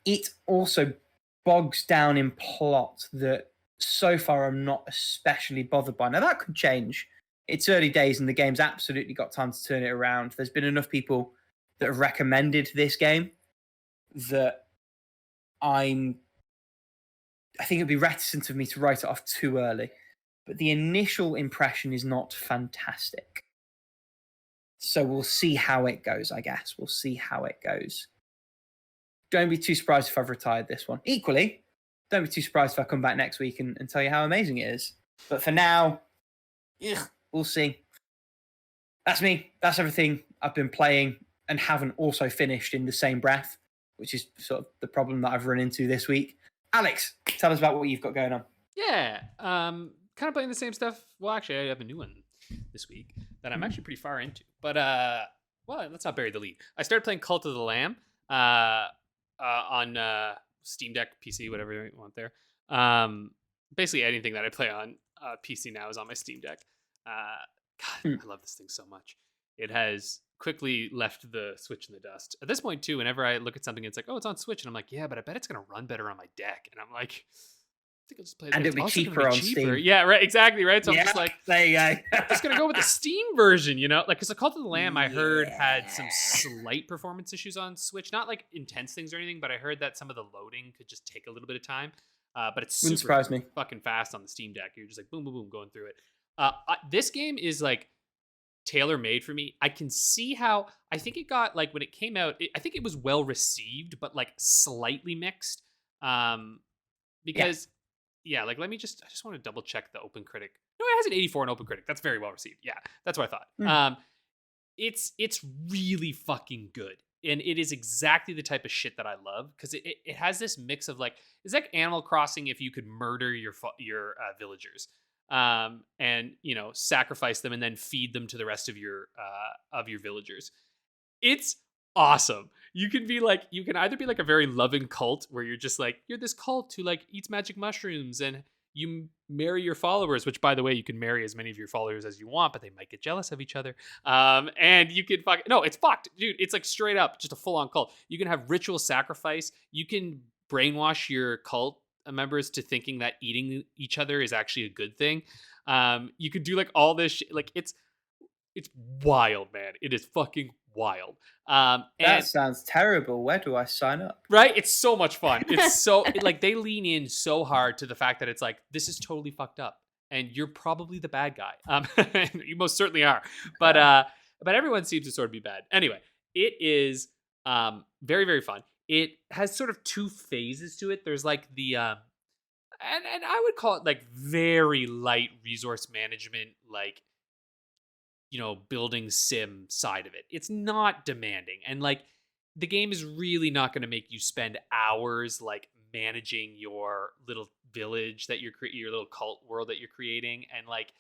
[SPEAKER 1] It also bogs down in plot that so far I'm not especially bothered by. Now, that could change. It's early days and the game's absolutely got time to turn it around. There's been enough people that have recommended this game that I think it'd be reticent of me to write it off too early. But the initial impression is not fantastic. So we'll see how it goes, I guess. We'll see how it goes. Don't be too surprised if I've retired this one. Equally, don't be too surprised if I come back next week and tell you how amazing it is. But for now, we'll see. That's me. That's everything I've been playing and haven't also finished in the same breath, which is sort of the problem that I've run into this week. Alex, tell us about what you've got going on.
[SPEAKER 2] Yeah, kind of playing the same stuff. Well, actually, I have a new one this week that I'm actually pretty far into. But, well, let's not bury the lead. I started playing Cult of the Lamb on Steam Deck, PC, whatever you want there. Basically, anything that I play on PC now is on my Steam Deck. God, I love this thing so much. It has quickly left the Switch in the dust. At this point, too, whenever I look at something, it's like, oh, it's on Switch. And I'm like, yeah, but I bet it's going to run better on my deck. And I'm like, I think I'll just play it.
[SPEAKER 1] And it'll be cheaper on Steam.
[SPEAKER 2] Yeah, right, exactly, right? So I'm just like,
[SPEAKER 1] there you go.
[SPEAKER 2] I'm just going to go with the Steam version, you know? Like, because the Cult of the Lamb, I heard, had some slight performance issues on Switch. Not like intense things or anything, but I heard that some of the loading could just take a little bit of time. But it's
[SPEAKER 1] Wouldn't
[SPEAKER 2] super
[SPEAKER 1] surprise me.
[SPEAKER 2] fucking fast on the Steam Deck. You're just like, boom, boom, boom, going through it. This game is like tailor-made for me. I can see how, I think it got, like, when it came out, I think it was well received, but like slightly mixed. because like I just want to double check the Open Critic. No, it has an 84 in Open Critic. That's very well received. Yeah, that's what I thought. It's really fucking good. And it is exactly the type of shit that I love, because it has this mix of like, it's like Animal Crossing if you could murder your villagers, and sacrifice them and then feed them to the rest of your villagers. It's awesome. You can either be like a very loving cult where you're just like, you're this cult who like eats magic mushrooms and you marry your followers, which by the way, you can marry as many of your followers as you want, but they might get jealous of each other. And you can it's fucked, dude. It's like straight up just a full on cult. You can have ritual sacrifice. You can brainwash your cult members to thinking that eating each other is actually a good thing. You could do like all this shit. Like it's wild, man. It is fucking wild.
[SPEAKER 1] That sounds terrible. Where do I sign up?
[SPEAKER 2] Right? It's so much fun. It's so like they lean in so hard to the fact that it's like, this is totally fucked up and you're probably the bad guy. You most certainly are. But everyone seems to sort of be bad. Anyway, it is very, very fun. It has sort of two phases to it. There's like the and I would call it like very light resource management, like building sim side of it. It's not demanding. And like the game is really not going to make you spend hours like managing your little village that your little cult world that you're creating. And like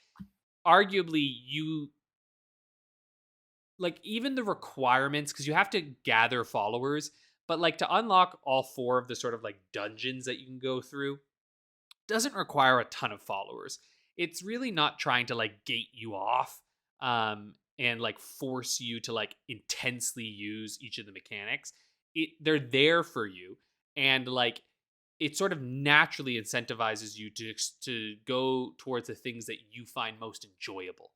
[SPEAKER 2] arguably you like even the requirements, because you have to gather followers, but like to unlock all 4 of the sort of like dungeons that you can go through doesn't require a ton of followers. It's really not trying to like gate you off and like force you to like intensely use each of the mechanics. They're there for you, and like it sort of naturally incentivizes you to go towards the things that you find most enjoyable.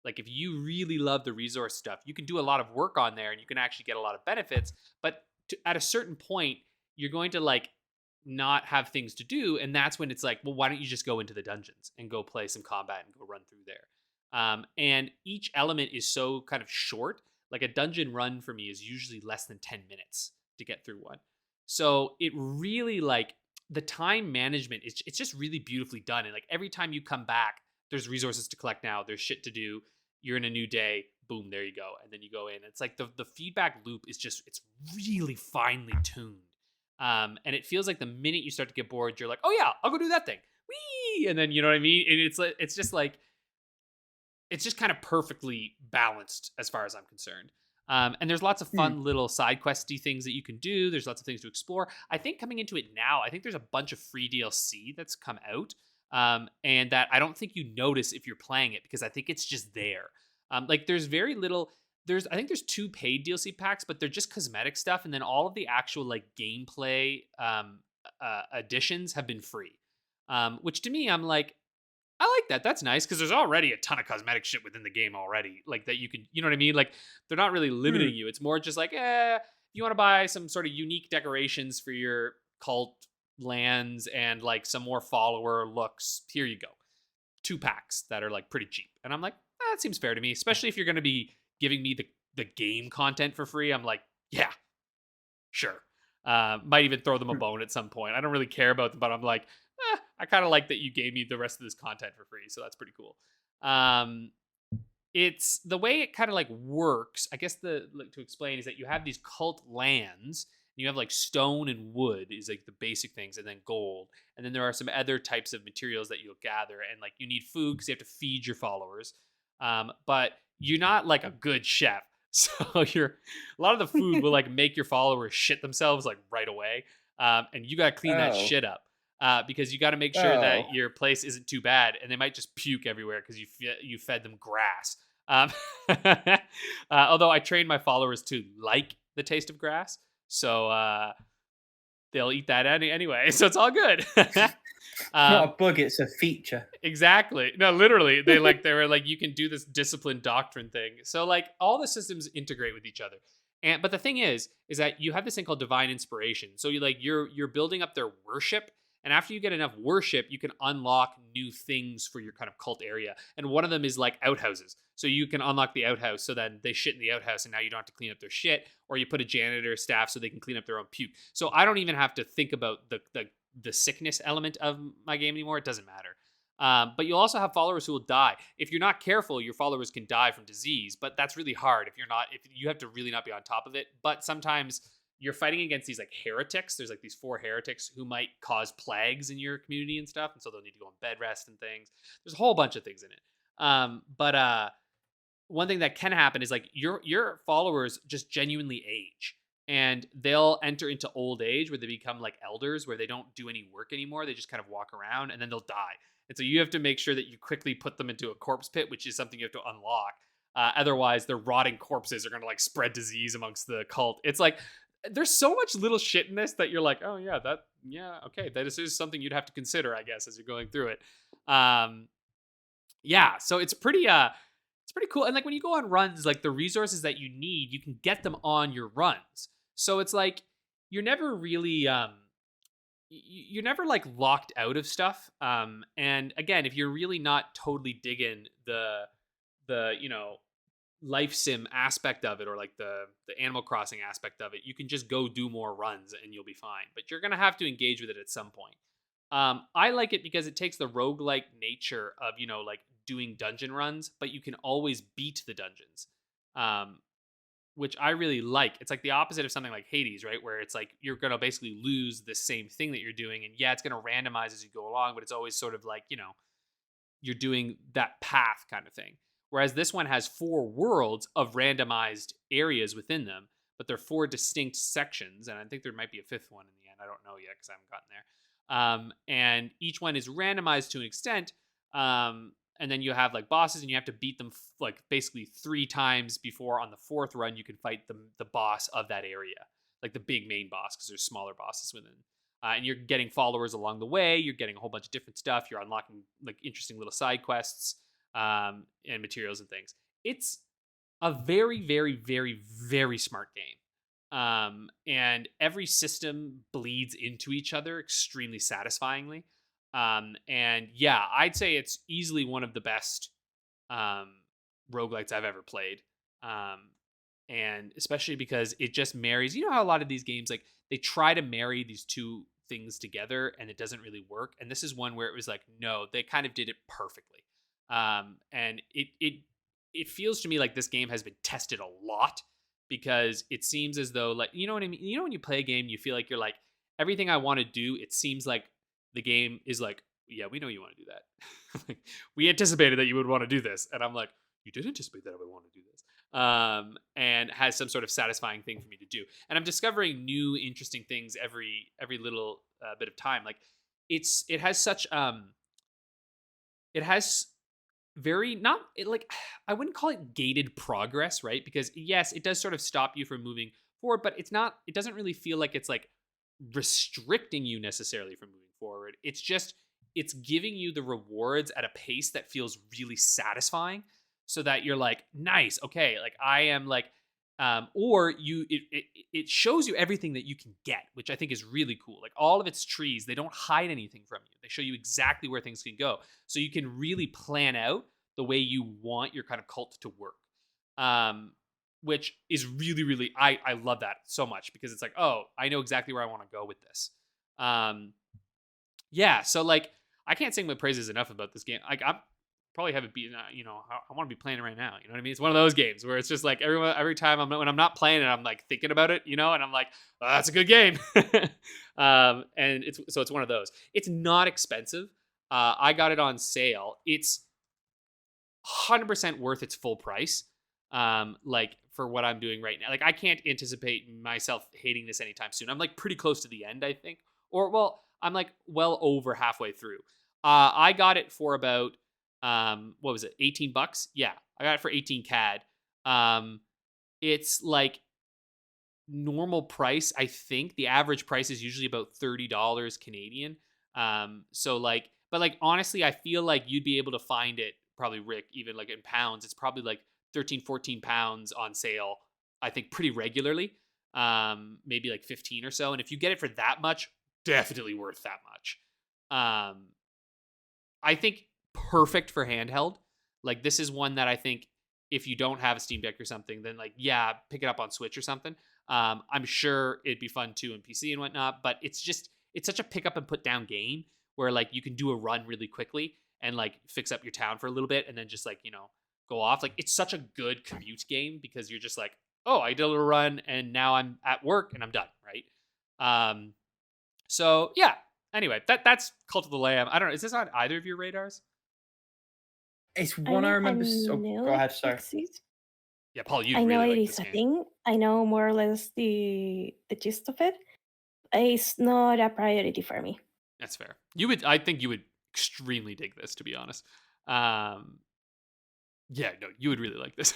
[SPEAKER 2] Like if you really love the resource stuff, you can do a lot of work on there and you can actually get a lot of benefits, but at a certain point you're going to like not have things to do, and that's when it's like, well, why don't you just go into the dungeons and go play some combat and go run through there. And each element is so kind of short. Like a dungeon run for me is usually less than 10 minutes to get through one. So it really like the time management is, it's just really beautifully done. And like every time you come back, there's resources to collect now. There's shit to do. You're in a new day. Boom, there you go. And then you go in. It's like the feedback loop is just, it's really finely tuned. And it feels like the minute you start to get bored, you're like, oh yeah, I'll go do that thing. Whee! And then, you know what I mean? And it's just like, it's just kind of perfectly balanced as far as I'm concerned. And there's lots of fun little side questy things that you can do. There's lots of things to explore. I think coming into it now, I think there's a bunch of free DLC that's come out. And that I don't think you notice if you're playing it, because I think it's just there. Like there's very little, I think there's 2 paid DLC packs, but they're just cosmetic stuff. And then all of the actual like gameplay additions have been free. Which to me, I'm like, I like that. That's nice, because there's already a ton of cosmetic shit within the game already. Like that you can, you know what I mean? Like they're not really limiting you. It's more just like, you want to buy some sort of unique decorations for your cult lands and like some more follower looks. Here you go. 2 packs that are like pretty cheap. And I'm like, that seems fair to me, especially if you're going to be giving me the game content for free. I'm like, yeah, sure. Might even throw them a bone at some point. I don't really care about them, but I'm like, I kind of like that you gave me the rest of this content for free. So that's pretty cool. It's the way it kind of like works. I guess to explain is that you have these cult lands. You have like stone and wood is like the basic things, and then gold. And then there are some other types of materials that you'll gather. And like you need food because you have to feed your followers. But you're not like a good chef. So a lot of the food will like make your followers shit themselves like right away. And you got to clean that shit up. Because you got to make sure that your place isn't too bad, and they might just puke everywhere because you fed them grass. Although I trained my followers to like the taste of grass, so they'll eat that anyway. So it's all good.
[SPEAKER 1] Not a bug; it's a feature.
[SPEAKER 2] Exactly. No, literally, they were like, you can do this discipline doctrine thing. So like all the systems integrate with each other. But the thing is that you have this thing called divine inspiration. So you're building up their worship. And after you get enough worship, you can unlock new things for your kind of cult area. And one of them is like outhouses. So you can unlock the outhouse so that they shit in the outhouse and now you don't have to clean up their shit. Or you put a janitor staff so they can clean up their own puke. So I don't even have to think about the the sickness element of my game anymore. It doesn't matter. But you'll also have followers who will die. If you're not careful, your followers can die from disease, but that's really hard if you have to really not be on top of it. But sometimes you're fighting against these like heretics. There's like these 4 heretics who might cause plagues in your community and stuff. And so they'll need to go on bed rest and things. There's a whole bunch of things in it. But one thing that can happen is like your followers just genuinely age. And they'll enter into old age where they become like elders, where they don't do any work anymore. They just kind of walk around and then they'll die. And so you have to make sure that you quickly put them into a corpse pit, which is something you have to unlock. Otherwise, their rotting corpses are going to like spread disease amongst the cult. It's like, there's so much little shit in this that you're like, oh yeah, okay. That is something you'd have to consider, I guess, as you're going through it. Yeah, so it's pretty cool. And like when you go on runs, like the resources that you need, you can get them on your runs. So it's like you're never really you're never like locked out of stuff. And again, if you're really not totally digging the life sim aspect of it, or like the Animal Crossing aspect of it, you can just go do more runs and you'll be fine. But you're gonna have to engage with it at some point. I like it because it takes the roguelike nature of, like doing dungeon runs, but you can always beat the dungeons. Which I really like. It's like the opposite of something like Hades, right? Where it's like you're going to basically lose the same thing that you're doing. And yeah, it's going to randomize as you go along, but it's always sort of like, you're doing that path kind of thing. Whereas this one has 4 worlds of randomized areas within them, but they're 4 distinct sections. And I think there might be a 5th one in the end. I don't know yet because I haven't gotten there. And each one is randomized to an extent. And then you have like bosses, and you have to beat them like basically 3 times before on the 4th run you can fight the boss of that area, like the big main boss, because there's smaller bosses within. And you're getting followers along the way. You're getting a whole bunch of different stuff. You're unlocking like interesting little side quests and materials and things. It's a very, very, very, very smart game. And every system bleeds into each other extremely satisfyingly. And yeah, I'd say it's easily one of the best roguelites I've ever played. And especially because it just marries, how a lot of these games, like they try to marry these 2 things together and it doesn't really work. And this is one where it was like, no, they kind of did it perfectly. And it feels to me like this game has been tested a lot, because it seems as though, like, you know what I mean? When you play a game, you feel like you're like, everything I want to do, it seems like the game is like, yeah, we know you want to do that. Like, we anticipated that you would want to do this. And I'm like, you did anticipate that I would want to do this. And has some sort of satisfying thing for me to do. And I'm discovering new interesting things every little bit of time. Like it has such it has very not it, like I wouldn't call it gated progress, right? Because yes, it does sort of stop you from moving forward, but it doesn't really feel like it's like restricting you necessarily from moving forward. It's giving you the rewards at a pace that feels really satisfying, so that you're like, nice, okay, like I am like, or it shows you everything that you can get, which I think is really cool. Like all of its trees, they don't hide anything from you. They show you exactly where things can go, so you can really plan out the way you want your kind of cult to work. Which is really, really, I love that so much, because it's like, oh, I know exactly where I want to go with this. Yeah, so like, I can't sing my praises enough about this game. Like, I probably haven't beaten, I want to be playing it right now. You know what I mean? It's one of those games where it's just like every time when I'm not playing it, I'm like thinking about it, and I'm like, oh, that's a good game. And it's one of those. It's not expensive. I got it on sale. It's 100% worth its full price. Like for what I'm doing right now. Like I can't anticipate myself hating this anytime soon. I'm like pretty close to the end, I think. I'm like well over halfway through. I got it for about what was it, $18? Yeah, I got it for 18 CAD. It's like normal price. I think the average price is usually about $30 Canadian. So like, but like honestly, I feel like you'd be able to find it, probably Rick, even like in pounds. It's probably like 13-14 pounds on sale, I think, pretty regularly. Maybe like 15 or so. And if you get it for that much, definitely worth that much. I think perfect for handheld. Like this is one that I think if you don't have a Steam Deck or something, then like, pick it up on Switch or something. I'm sure it'd be fun too on PC and whatnot, but it's it's such a pick up and put down game where like you can do a run really quickly and like fix up your town for a little bit and then just like, you know, go off. Like it's such a good commute game because you're just like, oh, I did a little run and now I'm at work and I'm done, right? So yeah. Anyway, that's Cult of the Lamb. I don't know. Is this on either of your radars?
[SPEAKER 1] It's one I remember. Go ahead, sorry.
[SPEAKER 2] Yeah, Paul, you
[SPEAKER 3] I know
[SPEAKER 2] really
[SPEAKER 3] it
[SPEAKER 2] like
[SPEAKER 3] is
[SPEAKER 2] this
[SPEAKER 3] a
[SPEAKER 2] game.
[SPEAKER 3] thing. I know more or less the gist of it. It's not a priority for me.
[SPEAKER 2] That's fair. I think you would extremely dig this, to be honest. Yeah, no, you would really like this.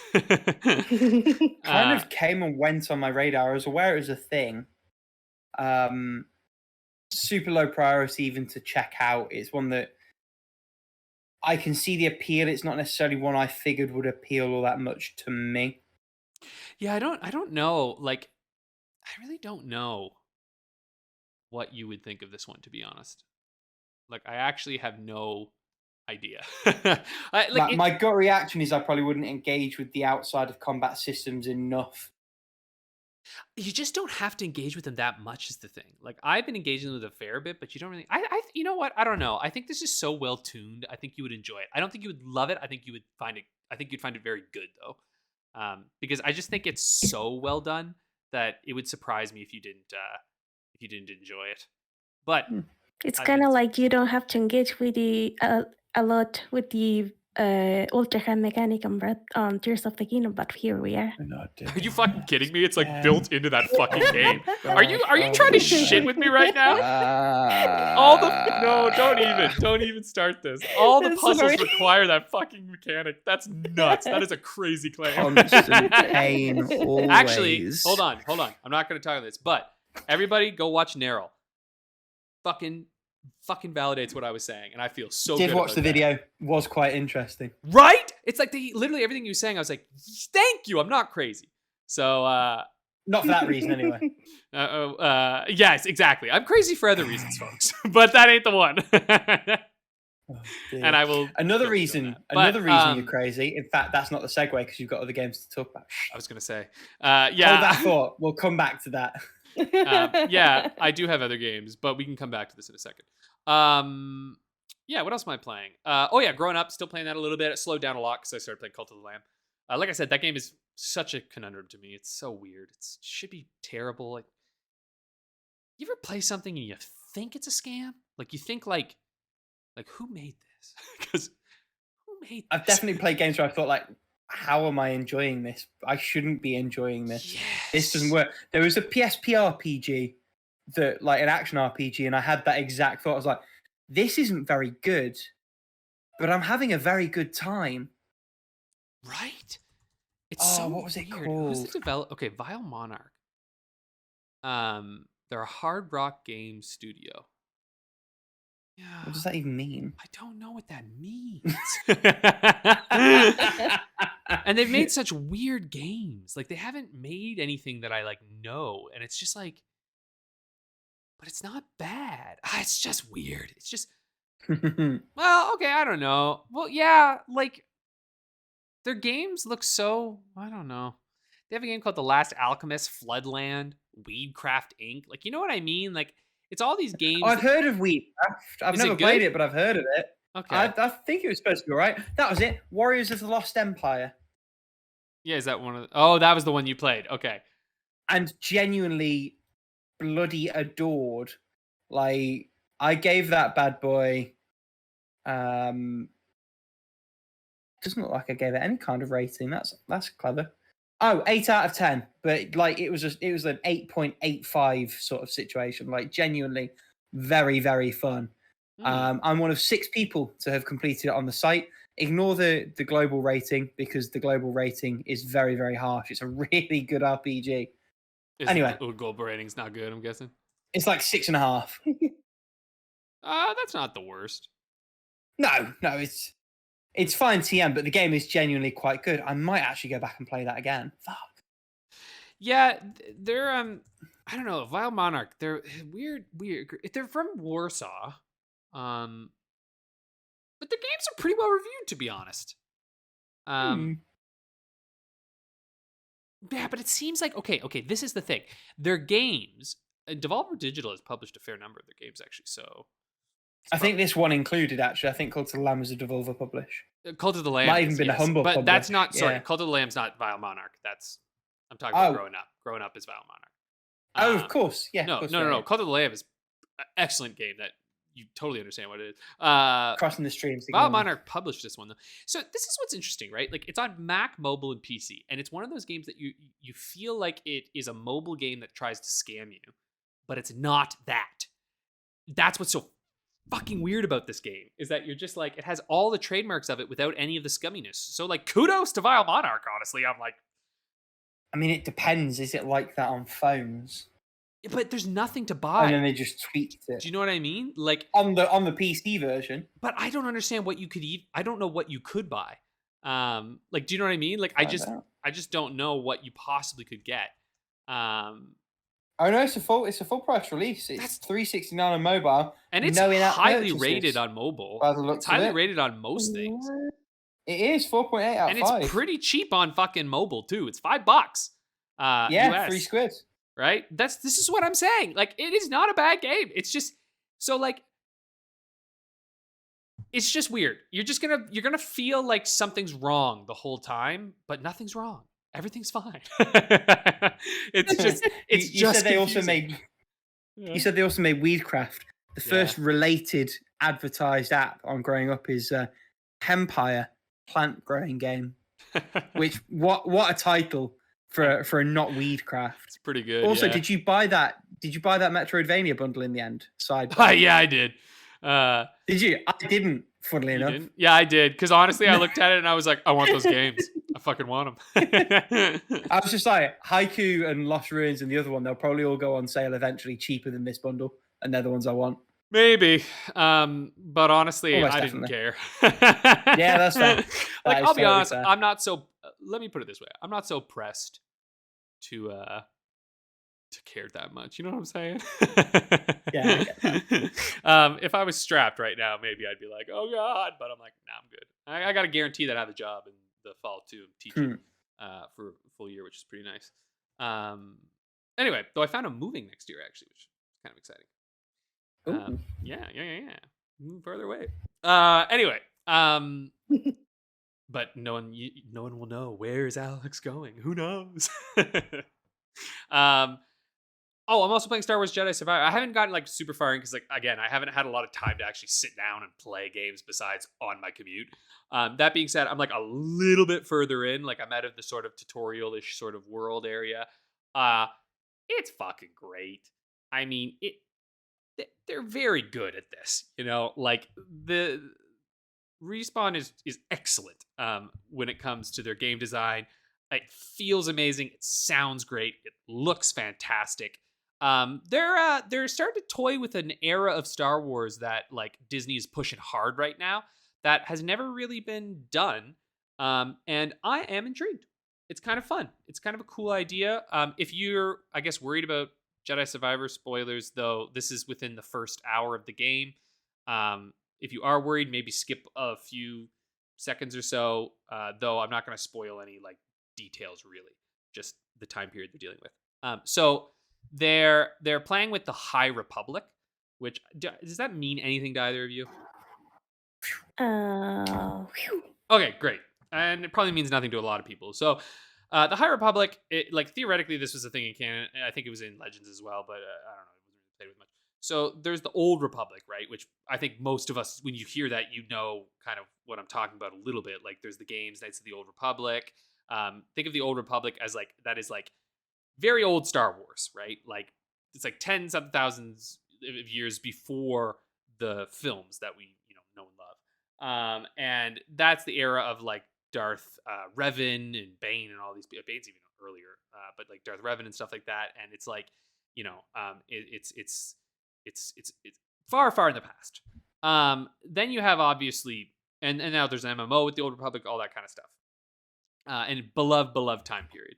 [SPEAKER 1] Kind of came and went on my radar. I was aware it was a thing. Super low priority even to check out. It's one that I can see the appeal. It's not necessarily one I figured would appeal all that much to me.
[SPEAKER 2] Yeah, I don't know. Like, I really don't know what you would think of this one, to be honest. Like, I actually have no idea.
[SPEAKER 1] My gut reaction is I probably wouldn't engage with the outside of combat systems enough.
[SPEAKER 2] You just don't have to engage with them that much is the thing. Like I've been engaging with a fair bit, but you don't really. You know what? I don't know. I think this is so well tuned. I think you would enjoy it. I don't think you would love it. I think you would find it. I think you'd find it very good though, because I just think it's so well done that it would surprise me if you didn't enjoy it. But
[SPEAKER 3] it's kind of like you don't have to engage with the a lot with the ultra hand mechanic on Tears of the Kingdom, but here we are.
[SPEAKER 2] Are you fucking kidding me? It's like built into that fucking game. Are you trying to shit with me right now? No, don't even start this. All the puzzles require that fucking mechanic. That's nuts. That is a crazy claim.
[SPEAKER 1] Constant pain, always.
[SPEAKER 2] Actually, hold on. I'm not going to talk about this, but everybody go watch Neryl. Fucking validates what I was saying, and I feel so good.
[SPEAKER 1] Did watch the video. Was quite interesting.
[SPEAKER 2] Right? It's like literally everything you were saying, I was like, thank you, I'm not crazy. So
[SPEAKER 1] not for that reason anyway.
[SPEAKER 2] Yes, exactly. I'm crazy for other reasons, folks. But that ain't the one. And I will
[SPEAKER 1] another reason you're crazy. In fact, that's not the segue because you've got other games to talk about.
[SPEAKER 2] I was gonna say.
[SPEAKER 1] Hold that thought. We'll come back to that.
[SPEAKER 2] Yeah, I do have other games, but we can come back to this in a second. Yeah, what else am I playing? Growing Up, still playing that a little bit. It slowed down a lot because I started playing Cult of the Lamb. Like I said, that game is such a conundrum to me. It's so weird. It should be terrible. Like, you ever play something and you think it's a scam? Like, you think like who made this? Because who made this?
[SPEAKER 1] I've definitely played games where I thought like, how am I enjoying this? I shouldn't be enjoying this.
[SPEAKER 2] Yes.
[SPEAKER 1] This doesn't work. There was a PSP RPG that, like an action RPG, and I had that exact thought. I was like, this isn't very good, but I'm having a very good time.
[SPEAKER 2] Right? It's so
[SPEAKER 1] what was
[SPEAKER 2] weird.
[SPEAKER 1] it called?
[SPEAKER 2] Who's the developer? Okay, Vile Monarch. They're a hard rock game studio. Yeah.
[SPEAKER 1] What does that even mean?
[SPEAKER 2] I don't know what that means. And they've made such weird games. Like, they haven't made anything that I like know, and it's just like, but it's not bad. It's just weird. It's just, well, okay, I don't know. Well, yeah, like, their games look so, I don't know. They have a game called The Last Alchemist, Floodland, Weedcraft Inc. Like, you know what I mean? Like, it's all these games.
[SPEAKER 1] I've heard of Weedcraft. I've never played it, but I've heard of it.
[SPEAKER 2] Okay.
[SPEAKER 1] I think it was supposed to be all right. That was it. Warriors of the Lost Empire.
[SPEAKER 2] Yeah, is that one of the... Oh, that was the one you played. Okay.
[SPEAKER 1] And genuinely bloody adored. Like, I gave that bad boy... doesn't look like I gave it any kind of rating. That's clever. Oh, 8 out of 10. But like it was an 8.85 sort of situation. Like genuinely very, very fun. I'm one of 6 people to have completed it on the site. Ignore the global rating because the global rating is very, very harsh. It's a really good RPG. Anyway,
[SPEAKER 2] the global rating's not good, I'm guessing.
[SPEAKER 1] It's like 6.5.
[SPEAKER 2] That's not the worst.
[SPEAKER 1] No, it's fine TM, but the game is genuinely quite good. I might actually go back and play that again. Fuck.
[SPEAKER 2] Yeah, they're I don't know, Vile Monarch. They're weird. They're from Warsaw. But the games are pretty well reviewed, to be honest. Yeah, but it seems like okay, this is the thing. Their games Devolver Digital has published a fair number of their games actually. So
[SPEAKER 1] I think this one included, actually. I think Cult of the Lamb was a Devolver publish.
[SPEAKER 2] Cult of the Lamb
[SPEAKER 1] Might even been a Humble
[SPEAKER 2] but
[SPEAKER 1] publish.
[SPEAKER 2] that's not. Sorry,
[SPEAKER 1] Yeah.
[SPEAKER 2] Cult of the Lamb's not Vile Monarch. I'm talking about Growing Up. Growing Up is Vile Monarch.
[SPEAKER 1] Oh, of course. Yeah.
[SPEAKER 2] No,
[SPEAKER 1] of course,
[SPEAKER 2] no. Cult of the Lamb is an excellent game that you totally understand what it is.
[SPEAKER 1] Crossing the streams.
[SPEAKER 2] Vile Monarch published this one though. So this is what's interesting, right? Like it's on Mac, mobile, and PC, and it's one of those games that you feel like it is a mobile game that tries to scam you, but it's not that. That's what's so fucking weird about this game, is that you're just like, it has all the trademarks of it without any of the scumminess. So like, kudos to Vile Monarch. Honestly, I'm like,
[SPEAKER 1] I mean, it depends. Is it like that on phones?
[SPEAKER 2] but there's nothing to buy.
[SPEAKER 1] And then they just tweaked it.
[SPEAKER 2] Do you know what I mean? Like
[SPEAKER 1] on the PC version.
[SPEAKER 2] But I don't understand what you could eat. I don't know what you could buy. Like, do you know what I mean? Like, I just don't know what you possibly could get.
[SPEAKER 1] Oh no, it's a full price release. It's $3.69 on mobile,
[SPEAKER 2] and it's highly rated on mobile. It's highly rated on most things.
[SPEAKER 1] It is 4.8 out of 5.
[SPEAKER 2] And it's pretty cheap on fucking mobile too. It's $5.
[SPEAKER 1] Yeah,
[SPEAKER 2] US,
[SPEAKER 1] £3.
[SPEAKER 2] Right? This is what I'm saying. Like, it is not a bad game. It's just so like, it's just weird. You're gonna feel like something's wrong the whole time, but nothing's wrong. Everything's fine. It's just
[SPEAKER 1] you said they also made. Yeah. You said they also made Weedcraft. The first related advertised app on Growing Up is Hempire plant growing game. Which what a title for a not Weedcraft. It's
[SPEAKER 2] pretty good.
[SPEAKER 1] Also, did you buy that Metroidvania bundle in the end?
[SPEAKER 2] Yeah, I did.
[SPEAKER 1] Did you? I didn't. Funnily enough.
[SPEAKER 2] Didn't? Yeah, I did. Because honestly, I looked at it and I was like, I want those games. I fucking want them.
[SPEAKER 1] I was just like, Haiku and Lost Ruins and the other one, they'll probably all go on sale eventually cheaper than this bundle. And they're the ones I want.
[SPEAKER 2] Maybe. But honestly, I didn't care.
[SPEAKER 1] Yeah, that's fair.
[SPEAKER 2] Like, I'll be honest, I'm not so, let me put it this way. I'm not so pressed to care that much. You know what I'm saying?
[SPEAKER 1] Yeah, I get that.
[SPEAKER 2] If I was strapped right now, maybe I'd be like, oh God, but I'm like, nah, I'm good. I got to guarantee that I have a job in the fall too, teaching for a full year, which is pretty nice. Anyway, though I found I'm moving next year actually, which is kind of exciting. Yeah. Move further away. Anyway, but no one will know, where is Alex going? Who knows? Oh, I'm also playing Star Wars Jedi Survivor. I haven't gotten like super far in because, like, again, I haven't had a lot of time to actually sit down and play games besides on my commute. That being said, I'm like a little bit further in. Like, I'm out of the sort of tutorial-ish sort of world area. It's fucking great. I mean, they're very good at this. You know, like the Respawn is excellent when it comes to their game design. It feels amazing. It sounds great. It looks fantastic. They're starting to toy with an era of Star Wars that like Disney is pushing hard right now that has never really been done. And I am intrigued. It's kind of fun. It's kind of a cool idea. If you're, I guess, worried about Jedi Survivor spoilers, though, this is within the first hour of the game. If you are worried, maybe skip a few seconds or so. Though I'm not going to spoil any like details really, just the time period they're dealing with. So they're playing with the High Republic, which does that mean anything to either of you? Okay, great. And it probably means nothing to a lot of people. So the High Republic, like theoretically, this was a thing in canon. I think it was in Legends as well, but I don't know. It wasn't really played with much. So there's the Old Republic, right? Which I think most of us, when you hear that, you know kind of what I'm talking about a little bit. Like there's the games, Knights of the Old Republic. Think of the Old Republic as like, that is like very old Star Wars, right? Like it's like tens of thousands of years before the films that we, know and love. And that's the era of like Darth Revan and Bane and all these people. Bane's even earlier, but like Darth Revan and stuff like that. And it's like, it's far, far in the past. Then you have obviously, and now there's an MMO with the Old Republic, all that kind of stuff. And beloved time period.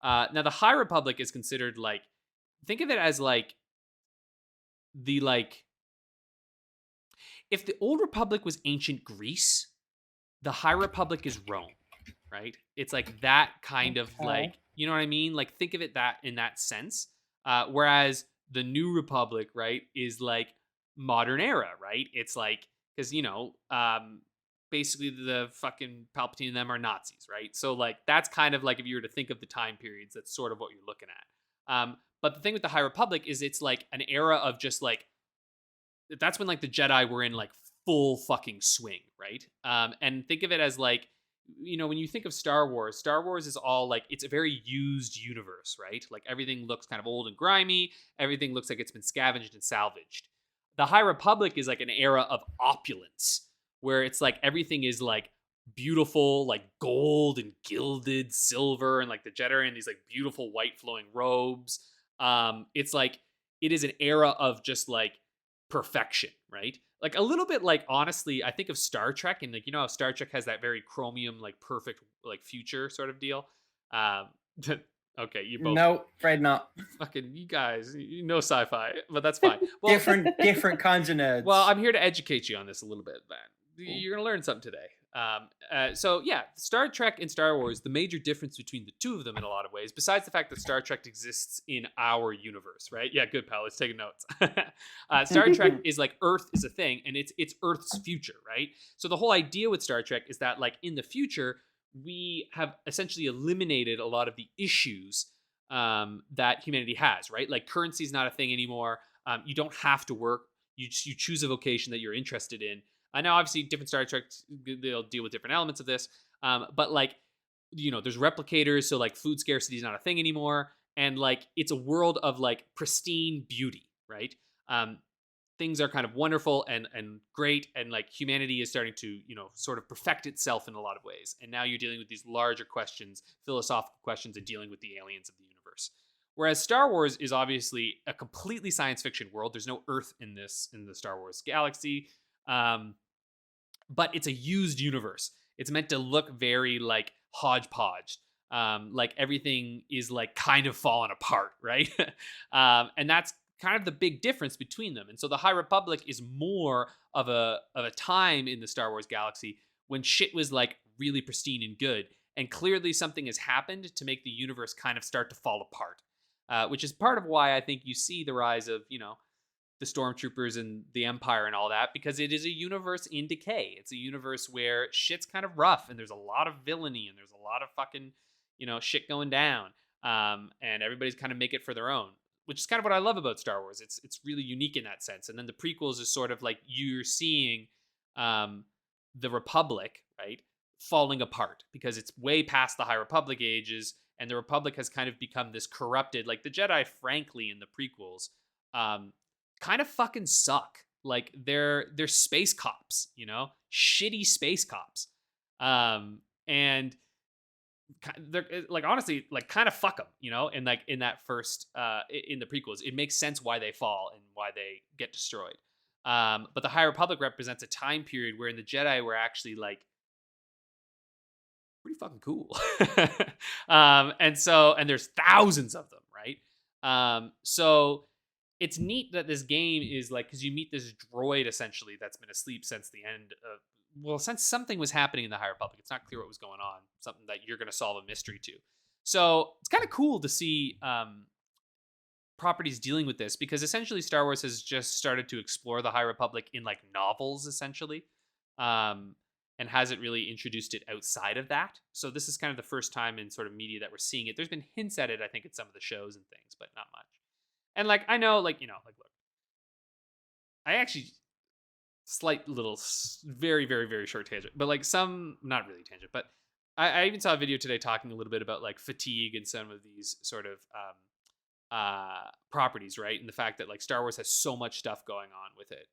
[SPEAKER 2] Now the High Republic is considered like, think of it as like the like, if the Old Republic was ancient Greece, the High Republic is Rome, right? It's like that kind of like, you know what I mean? Like think of it that in that sense. Whereas the New Republic, right, is like modern era, right? It's like, because, basically the fucking Palpatine and them are Nazis, right? So like that's kind of like, if you were to think of the time periods, that's sort of what you're looking at. But the thing with the High Republic is it's like an era of just like, that's when like the Jedi were in like full fucking swing, right? And think of it as like, when you think of Star Wars is all like, it's a very used universe, right? Like everything looks kind of old and grimy. Everything looks like it's been scavenged and salvaged. The High Republic is like an era of opulence, where it's like everything is like beautiful, like gold and gilded silver, and like the Jedi are in these like beautiful white flowing robes. It's like, it is an era of just like perfection, right? Like a little bit like, honestly, I think of Star Trek, and like, how Star Trek has that very chromium, like perfect, like future sort of deal. Okay, you both.
[SPEAKER 1] No, afraid not.
[SPEAKER 2] Fucking you guys, sci-fi, but that's fine. Well,
[SPEAKER 1] different kinds of nerds.
[SPEAKER 2] Well, I'm here to educate you on this a little bit, man. You're gonna learn something today. So yeah, Star Trek and Star Wars, the major difference between the two of them in a lot of ways, besides the fact that Star Trek exists in our universe, right? Yeah, good, pal. Let's take notes. Star Trek is like Earth is a thing, and it's Earth's future, right? So the whole idea with Star Trek is that like in the future, we have essentially eliminated a lot of the issues that humanity has, right? Like currency is not a thing anymore. You don't have to work. You choose a vocation that you're interested in. I know, obviously, different Star Treks, they'll deal with different elements of this. But like, there's replicators, so like food scarcity is not a thing anymore. And like, it's a world of like pristine beauty, right? Things are kind of wonderful and great. And like humanity is starting to, sort of perfect itself in a lot of ways. And now you're dealing with these larger questions, philosophical questions, and dealing with the aliens of the universe. Whereas Star Wars is obviously a completely science fiction world. There's no Earth in the Star Wars galaxy. But it's a used universe. It's meant to look very like hodgepodge. Like everything is like kind of falling apart, right? And that's kind of the big difference between them. And so the High Republic is more of a time in the Star Wars galaxy when shit was like really pristine and good. And clearly something has happened to make the universe kind of start to fall apart. Which is part of why I think you see the rise of, the stormtroopers and the Empire and all that, because it is a universe in decay. It's a universe where shit's kind of rough, and there's a lot of villainy, and there's a lot of fucking, shit going down. And everybody's kind of make it for their own, which is kind of what I love about Star Wars. It's really unique in that sense. And then the prequels is sort of like you're seeing the Republic, right, falling apart, because it's way past the High Republic ages, and the Republic has kind of become this corrupted, like the Jedi, frankly, in the prequels, kind of fucking suck. Like they're space cops, shitty space cops. And they're like, honestly, like kind of fuck them, and like in that first, in the prequels, it makes sense why they fall and why they get destroyed. But the High Republic represents a time period wherein the Jedi were actually like pretty fucking cool. And there's thousands of them, right? So it's neat that this game is like, because you meet this droid essentially that's been asleep since the end of, since something was happening in the High Republic. It's not clear what was going on, something that you're going to solve a mystery to. So it's kind of cool to see properties dealing with this, because essentially Star Wars has just started to explore the High Republic in like novels, essentially, and hasn't really introduced it outside of that. So this is kind of the first time in sort of media that we're seeing it. There's been hints at it, I think, in some of the shows and things, but not much. And like, I know, like, like, look, I actually, slight little, very, very, very short tangent, but like not really tangent, but I even saw a video today talking a little bit about like fatigue and some of these sort of properties, right? And the fact that like Star Wars has so much stuff going on with it,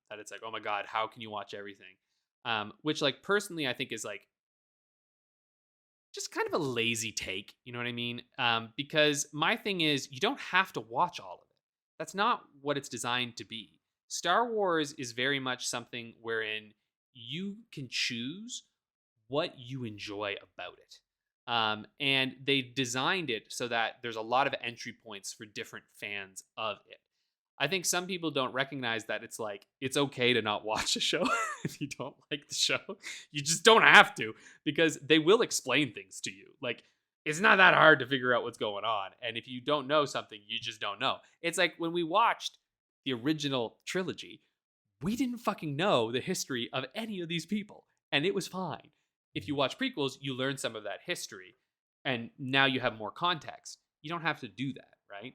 [SPEAKER 2] that it's like, oh my God, how can you watch everything? Which like personally I think is like just kind of a lazy take, you know what I mean? Because my thing is, you don't have to watch all of it. That's not what it's designed to be. Star Wars is very much something wherein you can choose what you enjoy about it. And they designed it so that there's a lot of entry points for different fans of it. I think some people don't recognize that it's like, it's okay to not watch a show if you don't like the show. You just don't have to, because they will explain things to you. Like it's not that hard to figure out what's going on. And if you don't know something, you just don't know. It's like when we watched the original trilogy, we didn't fucking know the history of any of these people, and it was fine. If you watch prequels, you learn some of that history, and now you have more context. You don't have to do that, right?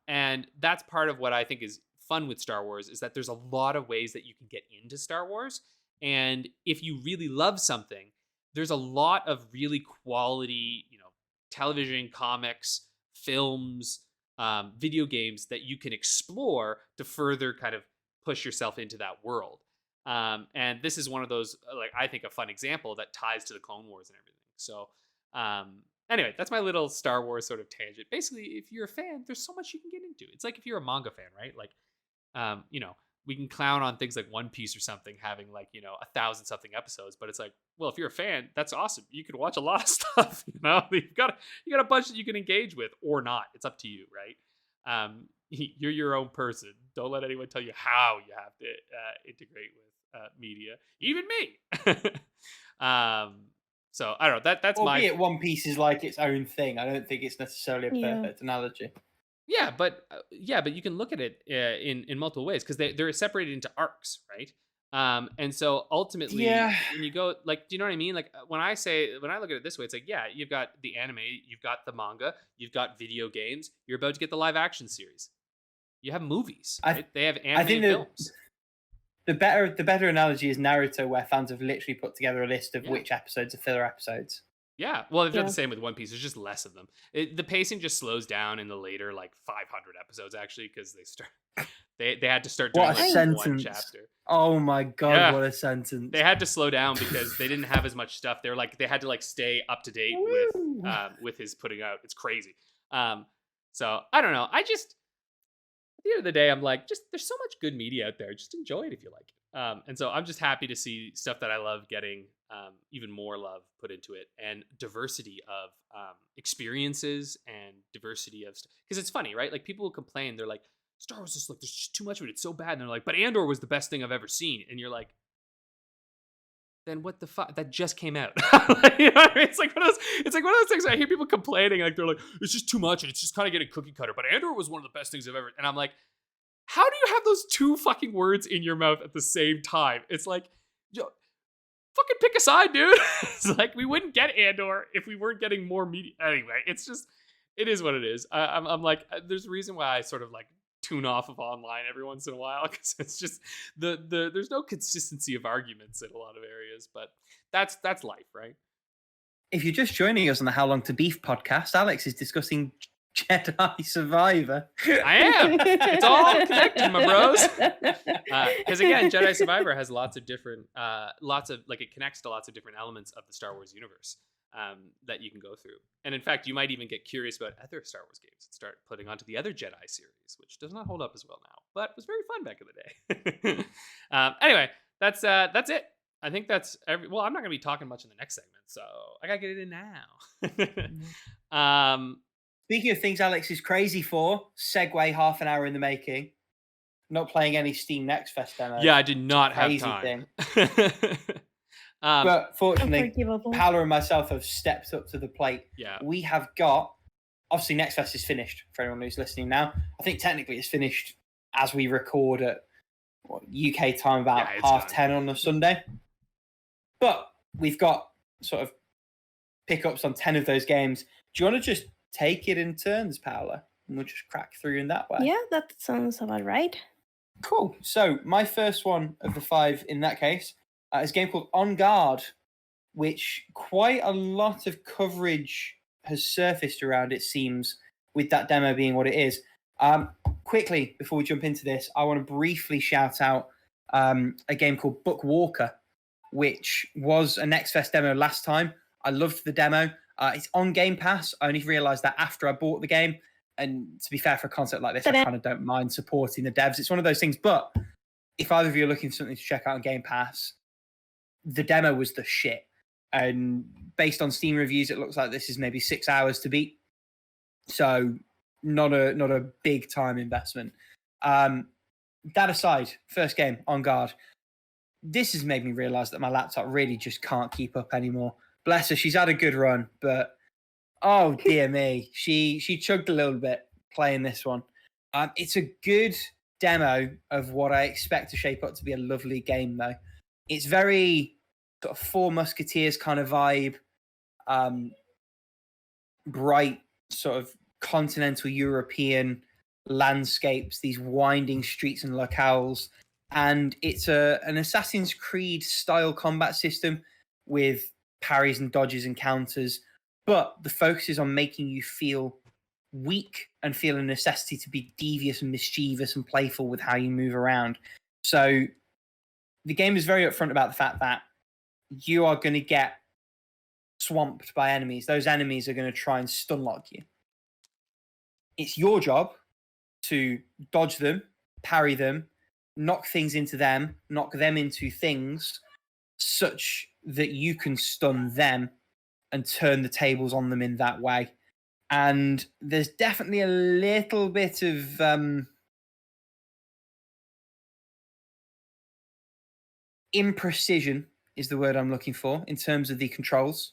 [SPEAKER 2] And that's part of what I think is fun with Star Wars, is that there's a lot of ways that you can get into Star Wars. And if you really love something, there's a lot of really quality, television, comics, films, video games that you can explore to further kind of push yourself into that world. And this is one of those, I think, a fun example that ties to the Clone Wars and everything. So anyway, that's my little Star Wars sort of tangent. Basically, if you're a fan, there's so much you can get into. It's like if you're a manga fan, right? Like, we can clown on things like One Piece or something having 1,000 something episodes, but it's like, well, if you're a fan, that's awesome. You can watch a lot of stuff. You've got a bunch that you can engage with or not. It's up to you, right? You're your own person. Don't let anyone tell you how you have to integrate with media, even me. So I don't know. That's my.
[SPEAKER 1] Albeit One Piece is like its own thing. I don't think it's necessarily a perfect analogy.
[SPEAKER 2] Yeah, but you can look at it in multiple ways, because they're separated into arcs, right? And so ultimately, when you go, do you know what I mean? Like when I look at it this way, it's like, yeah, you've got the anime, you've got the manga, you've got video games, you're about to get the live action series, you have movies, right? They have animated films.
[SPEAKER 1] The better analogy is Naruto, where fans have literally put together a list of which episodes are filler episodes.
[SPEAKER 2] Yeah, well, they've done the same with One Piece. There's just less of them. The pacing just slows down in the later 500 episodes, actually, because they had to start doing one chapter.
[SPEAKER 1] Oh my god, what a sentence!
[SPEAKER 2] They had to slow down because they didn't have as much stuff. They're they had to stay up to date with his putting out. It's crazy. So I don't know. At the end of the day, I'm there's so much good media out there. Just enjoy it if you like it. And so I'm just happy to see stuff that I love getting even more love put into it, and diversity of experiences and diversity of stuff. Because it's funny, right? Like, people will complain. They're like, Star Wars is there's just too much of it. It's so bad. And they're like, but Andor was the best thing I've ever seen. And you're like, then what the fuck? That just came out. You know what I mean? It's like one of those things. I hear people complaining, they're like, it's just too much and it's just kind of getting cookie cutter. But Andor was one of the best things I've ever. And I'm like, how do you have those two fucking words in your mouth at the same time? It's like, yo, fucking pick a side, dude. It's like, we wouldn't get Andor if we weren't getting more media. Anyway, it's just, it is what it is. I'm like, there's a reason why I sort of tune off of online every once in a while, because it's just there's no consistency of arguments in a lot of areas, but that's life, right?
[SPEAKER 1] If you're just joining us on the How Long to Beef podcast, Alex is discussing Jedi Survivor.
[SPEAKER 2] I am. It's all connected, my bros. Because again, Jedi Survivor has lots of different, it connects to lots of different elements of the Star Wars universe that you can go through. And in fact, you might even get curious about other Star Wars games and start putting onto the other Jedi series, which does not hold up as well now, but was very fun back in the day. Anyway, that's it. I think that's well, I'm not going to be talking much in the next segment, so I got to get it in now.
[SPEAKER 1] Speaking of things Alex is crazy for, segue half an hour in the making. Not playing any Steam Next Fest demo.
[SPEAKER 2] Yeah, I did not have time.
[SPEAKER 1] But fortunately, Paula and myself have stepped up to the plate.
[SPEAKER 2] Yeah.
[SPEAKER 1] We have got, obviously Next Fest is finished for anyone who's listening now. I think technically it's finished as we record at UK time about 10:30 on a Sunday. But we've got sort of pickups on 10 of those games. Do you want to just take it in turns, Paula? And we'll just crack through in that way.
[SPEAKER 3] Yeah, that sounds about right.
[SPEAKER 1] Cool. So my first one of the 5 in that case is a game called On Garde, which quite a lot of coverage has surfaced around, it seems, with that demo being what it is. Quickly, before we jump into this, I want to briefly shout out a game called Book Walker, which was a Next Fest demo last time. I loved the demo. It's on Game Pass. I only realised that after I bought the game. And to be fair, for a concept like this, I kind of don't mind supporting the devs. It's one of those things. But if either of you are looking for something to check out on Game Pass, the demo was the shit. And based on Steam reviews, it looks like this is maybe 6 hours to beat. So not a big time investment. That aside, first game, On Garde. This has made me realise that my laptop really just can't keep up anymore. Bless her, she's had a good run, but Oh dear me, she chugged a little bit playing this one. It's a good demo of what I expect to shape up to be a lovely game, though. It's very sort of Four Musketeers kind of vibe, bright sort of continental European landscapes, these winding streets and locales, and it's an Assassin's Creed style combat system with parries and dodges and counters, but the focus is on making you feel weak and feel a necessity to be devious and mischievous and playful with how you move around. So the game is very upfront about the fact that you are going to get swamped by enemies. Those enemies are going to try and stun lock you. It's your job to dodge them, parry them, knock things into them, knock them into things, such that you can stun them and turn the tables on them in that way. And there's definitely a little bit of imprecision is the word I'm looking for in terms of the controls.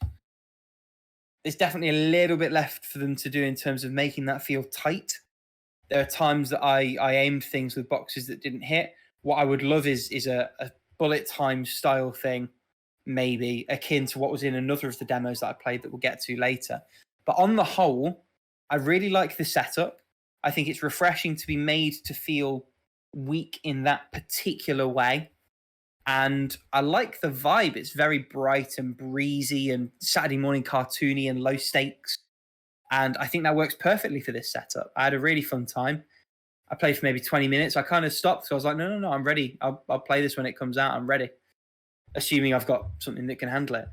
[SPEAKER 1] There's definitely a little bit left for them to do in terms of making that feel tight. There are times that I aimed things with boxes that didn't hit. What I would love is a bullet time style thing, maybe akin to what was in another of the demos that I played that we'll get to later. But on the whole, I really like the setup. I think it's refreshing to be made to feel weak in that particular way. And I like the vibe. It's very bright and breezy and Saturday morning cartoony and low stakes. And I think that works perfectly for this setup. I had a really fun time. I played for maybe 20 minutes. I kind of stopped. So I was like, no, I'm ready. I'll play this when it comes out. I'm ready. Assuming I've got something that can handle it.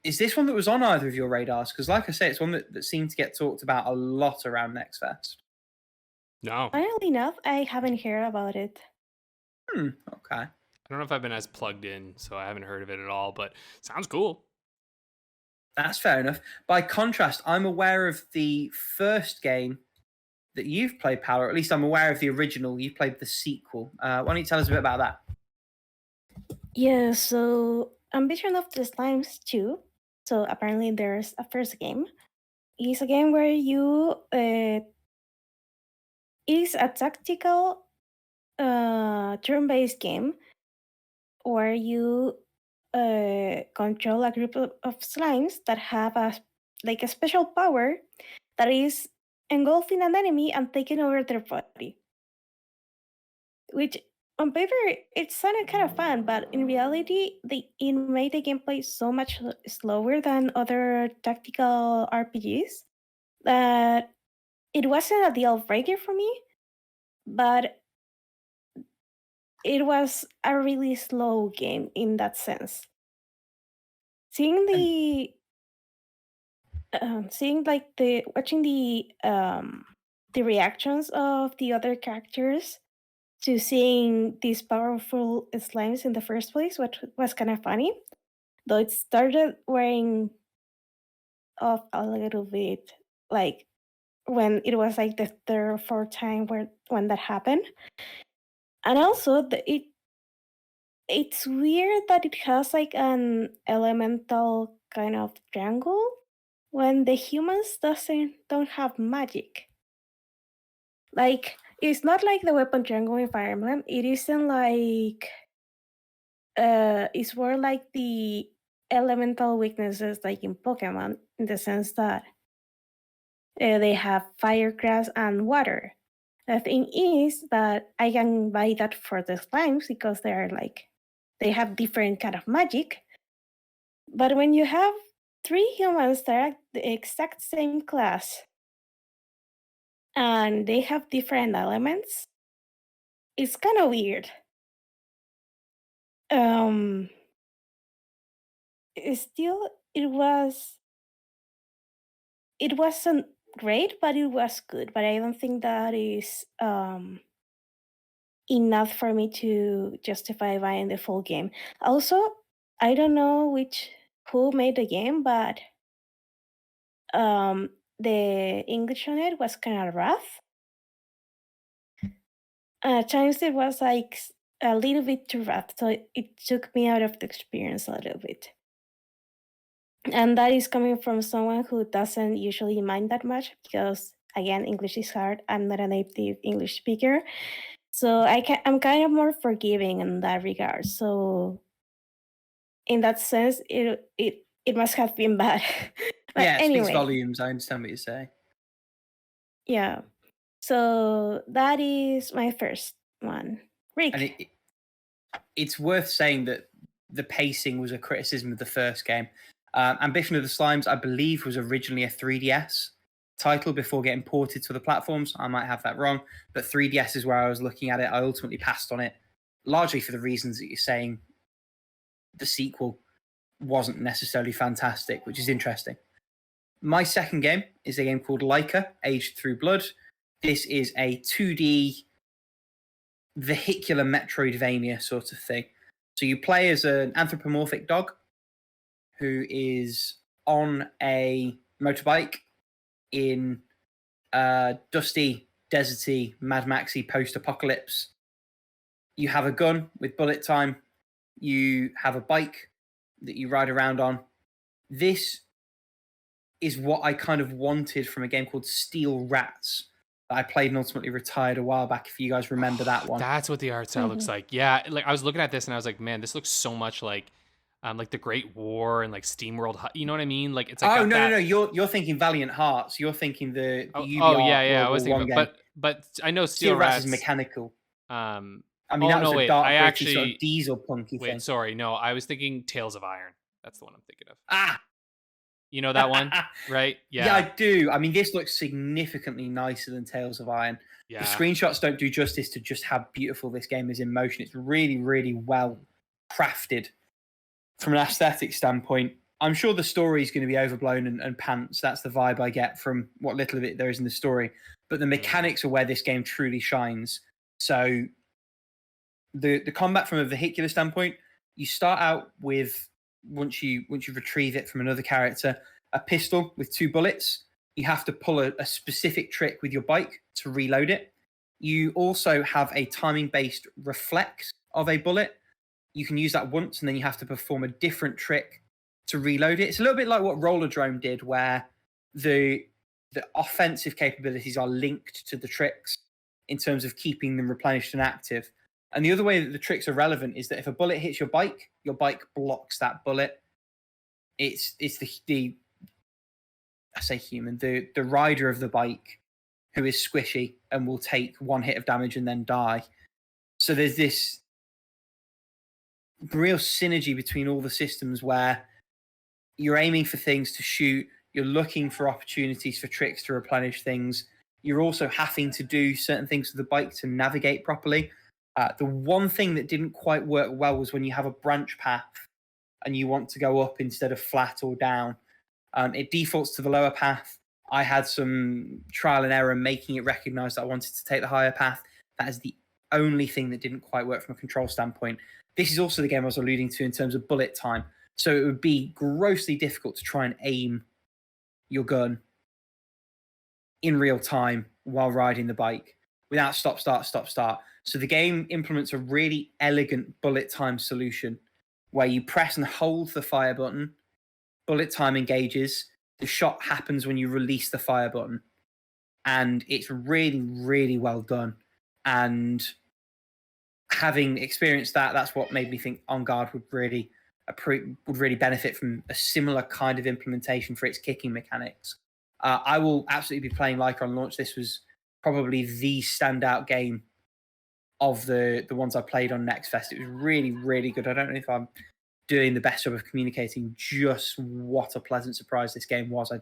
[SPEAKER 1] Is this one that was on either of your radars? Because like I say, it's one that seemed to get talked about a lot around Next Fest.
[SPEAKER 2] No.
[SPEAKER 3] Funnily enough, I haven't heard about it.
[SPEAKER 1] Okay.
[SPEAKER 2] I don't know if I've been as plugged in, so I haven't heard of it at all, but sounds cool.
[SPEAKER 1] That's fair enough. By contrast, I'm aware of the first game that you've played, Paula, or at least I'm aware of the original. You've played the sequel. Why don't you tell us a bit about that?
[SPEAKER 3] Yeah, so Ambition of the Slimes 2. So apparently there's a first game. It's a game where you it's a tactical turn-based game where you control a group of slimes that have a special power that is engulfing an enemy and taking over their body. Which on paper it sounded kind of fun, but in reality it made the gameplay so much slower than other tactical RPGs that it wasn't a deal breaker for me, but it was a really slow game in that sense. Seeing watching the reactions of the other characters to seeing these powerful slimes in the first place, what was kind of funny, though it started wearing off a little bit, like when it was like the third or fourth time when that happened. And also it's weird that it has like an elemental kind of triangle when the humans don't have magic. Like it's not like the weapon triangle in Fire Emblem. It isn't like it's more like the elemental weaknesses like in Pokemon, in the sense that they have fire, grass, and water. The thing is that I can buy that for the slimes because they have different kind of magic. But when you have 3 humans that are the exact same class and they have different elements, it's kind of weird. It wasn't great, but it was good. But I don't think that is enough for me to justify buying the full game. Also, I don't know who made the game, but the English on it was kind of rough. At times it was like a little bit too rough, so it took me out of the experience a little bit. And that is coming from someone who doesn't usually mind that much because, again, English is hard. I'm not a native English speaker. So I'm kind of more forgiving in that regard. So in that sense, it must have been bad. But
[SPEAKER 1] Yeah, it speaks
[SPEAKER 3] anyway,
[SPEAKER 1] volumes. I understand what you say.
[SPEAKER 3] yeah. So that is my first one. Rick.
[SPEAKER 1] And it's worth saying that the pacing was a criticism of the first game. Ambition of the Slimes, I believe, was originally a 3DS title before getting ported to the platforms. I might have that wrong, but 3DS is where I was looking at it. I ultimately passed on it, largely for the reasons that you're saying. The sequel wasn't necessarily fantastic, which is interesting. My second game is a game called Laika, Aged Through Blood. This is a 2D vehicular Metroidvania sort of thing. So you play as an anthropomorphic dog who is on a motorbike in dusty, deserty, Mad Maxy post-apocalypse. You have a gun with bullet time. You have a bike that you ride around on. This is what I kind of wanted from a game called Steel Rats that I played and ultimately retired a while back, if you guys remember that one.
[SPEAKER 2] That's what the art style looks like. Yeah, like I was looking at this and I was like, man, this looks so much like the Great War and like SteamWorld. You know what I mean? Like it's like
[SPEAKER 1] no. You're thinking Valiant Hearts. You're thinking the
[SPEAKER 2] yeah. I was thinking, but I know Steel Rats
[SPEAKER 1] is mechanical.
[SPEAKER 2] I
[SPEAKER 1] mean, that was a dark, gritty sort of diesel punky thing.
[SPEAKER 2] Sorry, no, I was thinking Tales of Iron. That's the one I'm thinking of.
[SPEAKER 1] Ah,
[SPEAKER 2] you know that one, right?
[SPEAKER 1] Yeah, I do. I mean, this looks significantly nicer than Tales of Iron.
[SPEAKER 2] Yeah.
[SPEAKER 1] The screenshots don't do justice to just how beautiful this game is in motion. It's really, really well crafted from an aesthetic standpoint. I'm sure the story is going to be overblown and pants. That's the vibe I get from what little of it there is in the story. But the mechanics are where this game truly shines. So the combat from a vehicular standpoint, you start out with, once you retrieve it from another character, a pistol with 2 bullets. You have to pull a specific trick with your bike to reload it. You also have a timing-based reflex of a bullet. You can use that once, and then you have to perform a different trick to reload it. It's a little bit like what Rollerdrome did, where the offensive capabilities are linked to the tricks in terms of keeping them replenished and active. And the other way that the tricks are relevant is that if a bullet hits your bike blocks that bullet. It's the I say human, the rider of the bike who is squishy and will take 1 hit of damage and then die. So there's this real synergy between all the systems where you're aiming for things to shoot, you're looking for opportunities for tricks to replenish things. You're also having to do certain things with the bike to navigate properly. The one thing that didn't quite work well was when you have a branch path and you want to go up instead of flat or down. It defaults to the lower path. I had some trial and error making it recognize that I wanted to take the higher path. That is the only thing that didn't quite work from a control standpoint. This is also the game I was alluding to in terms of bullet time. So it would be grossly difficult to try and aim your gun in real time while riding the bike without stop, start. So the game implements a really elegant bullet time solution where you press and hold the fire button, bullet time engages, the shot happens when you release the fire button. And it's really, really well done. And having experienced that, that's what made me think On Guard would really benefit from a similar kind of implementation for its kicking mechanics. I will absolutely be playing Laika on launch. This was probably the standout game of the ones I played on Next Fest. It was really, really good. I don't know if I'm doing the best job of communicating just what a pleasant surprise this game was. I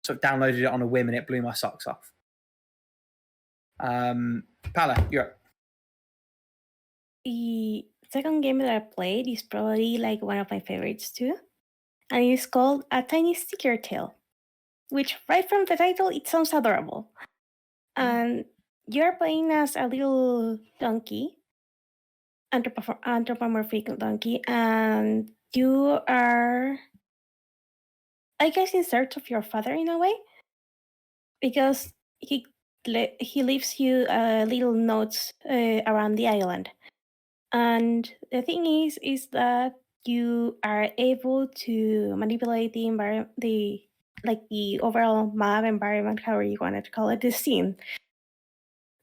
[SPEAKER 1] sort of downloaded it on a whim and it blew my socks off. Paula, you're up.
[SPEAKER 3] The second game that I played is probably like one of my favorites too. And it's called A Tiny Sticker Tale, which right from the title, it sounds adorable. And you're playing as a little donkey, anthropomorphic donkey, and you are, I guess, in search of your father in a way, because he leaves you little notes around the island. And the thing is that you are able to manipulate the environment, the overall map environment, however you wanted to call it, the scene.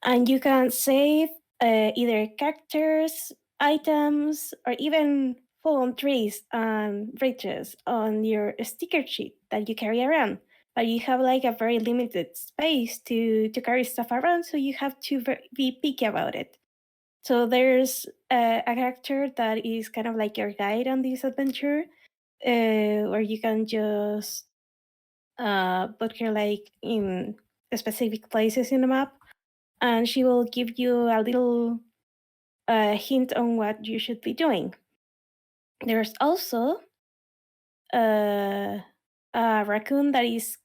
[SPEAKER 3] And you can save either characters, items, or even full-on trees and bridges on your sticker sheet that you carry around. But you have like a very limited space to carry stuff around, so you have to be picky about it. So there's a character that is kind of like your guide on this adventure, where you can just put her like in specific places in the map, and she will give you a little hint on what you should be doing. There's also a raccoon that is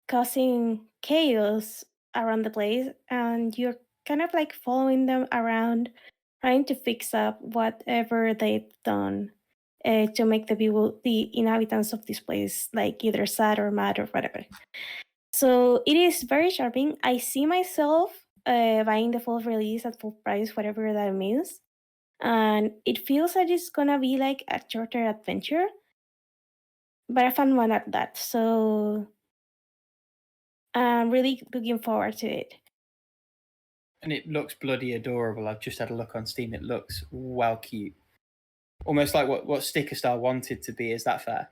[SPEAKER 3] causing chaos around the place, and you're kind of like following them around, trying to fix up whatever they've done to make the inhabitants of this place like either sad or mad or whatever. So it is very charming. I see myself buying the full release at full price, whatever that means. And it feels like it's gonna be like a shorter adventure, but a fun one at that. So I'm really looking forward to it.
[SPEAKER 1] And it looks bloody adorable. I've just had a look on Steam. It looks well cute. Almost like what Sticker Star wanted to be. Is that fair?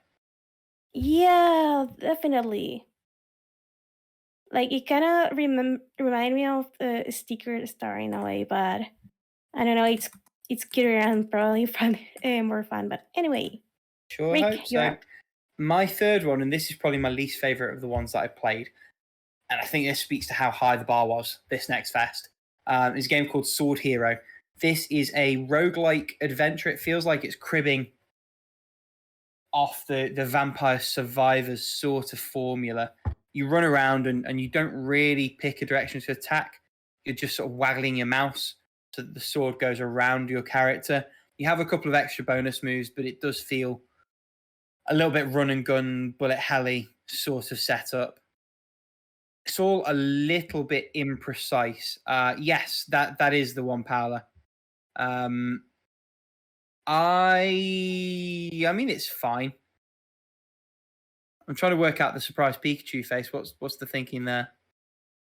[SPEAKER 3] Yeah, definitely. Like it kind of remind me of the Sticker Star in a way, but I don't know. It's cuter and probably fun, more fun. But anyway,
[SPEAKER 1] Sure,
[SPEAKER 3] Rick,
[SPEAKER 1] hope
[SPEAKER 3] you're
[SPEAKER 1] so.
[SPEAKER 3] up.
[SPEAKER 1] My third one, and this is probably my least favorite of the ones that I played, and I think this speaks to how high the bar was this next fest, is a game called Sword Hero. This is a roguelike adventure. It feels like it's cribbing off the Vampire Survivors sort of formula. You run around and you don't really pick a direction to attack. You're just sort of waggling your mouse so that the sword goes around your character. You have a couple of extra bonus moves, but it does feel a little bit run and gun, bullet helly sort of setup. It's all a little bit imprecise. Yes, that is the one, Paula. I mean, it's fine. I'm trying to work out the surprise Pikachu face. What's the thinking there?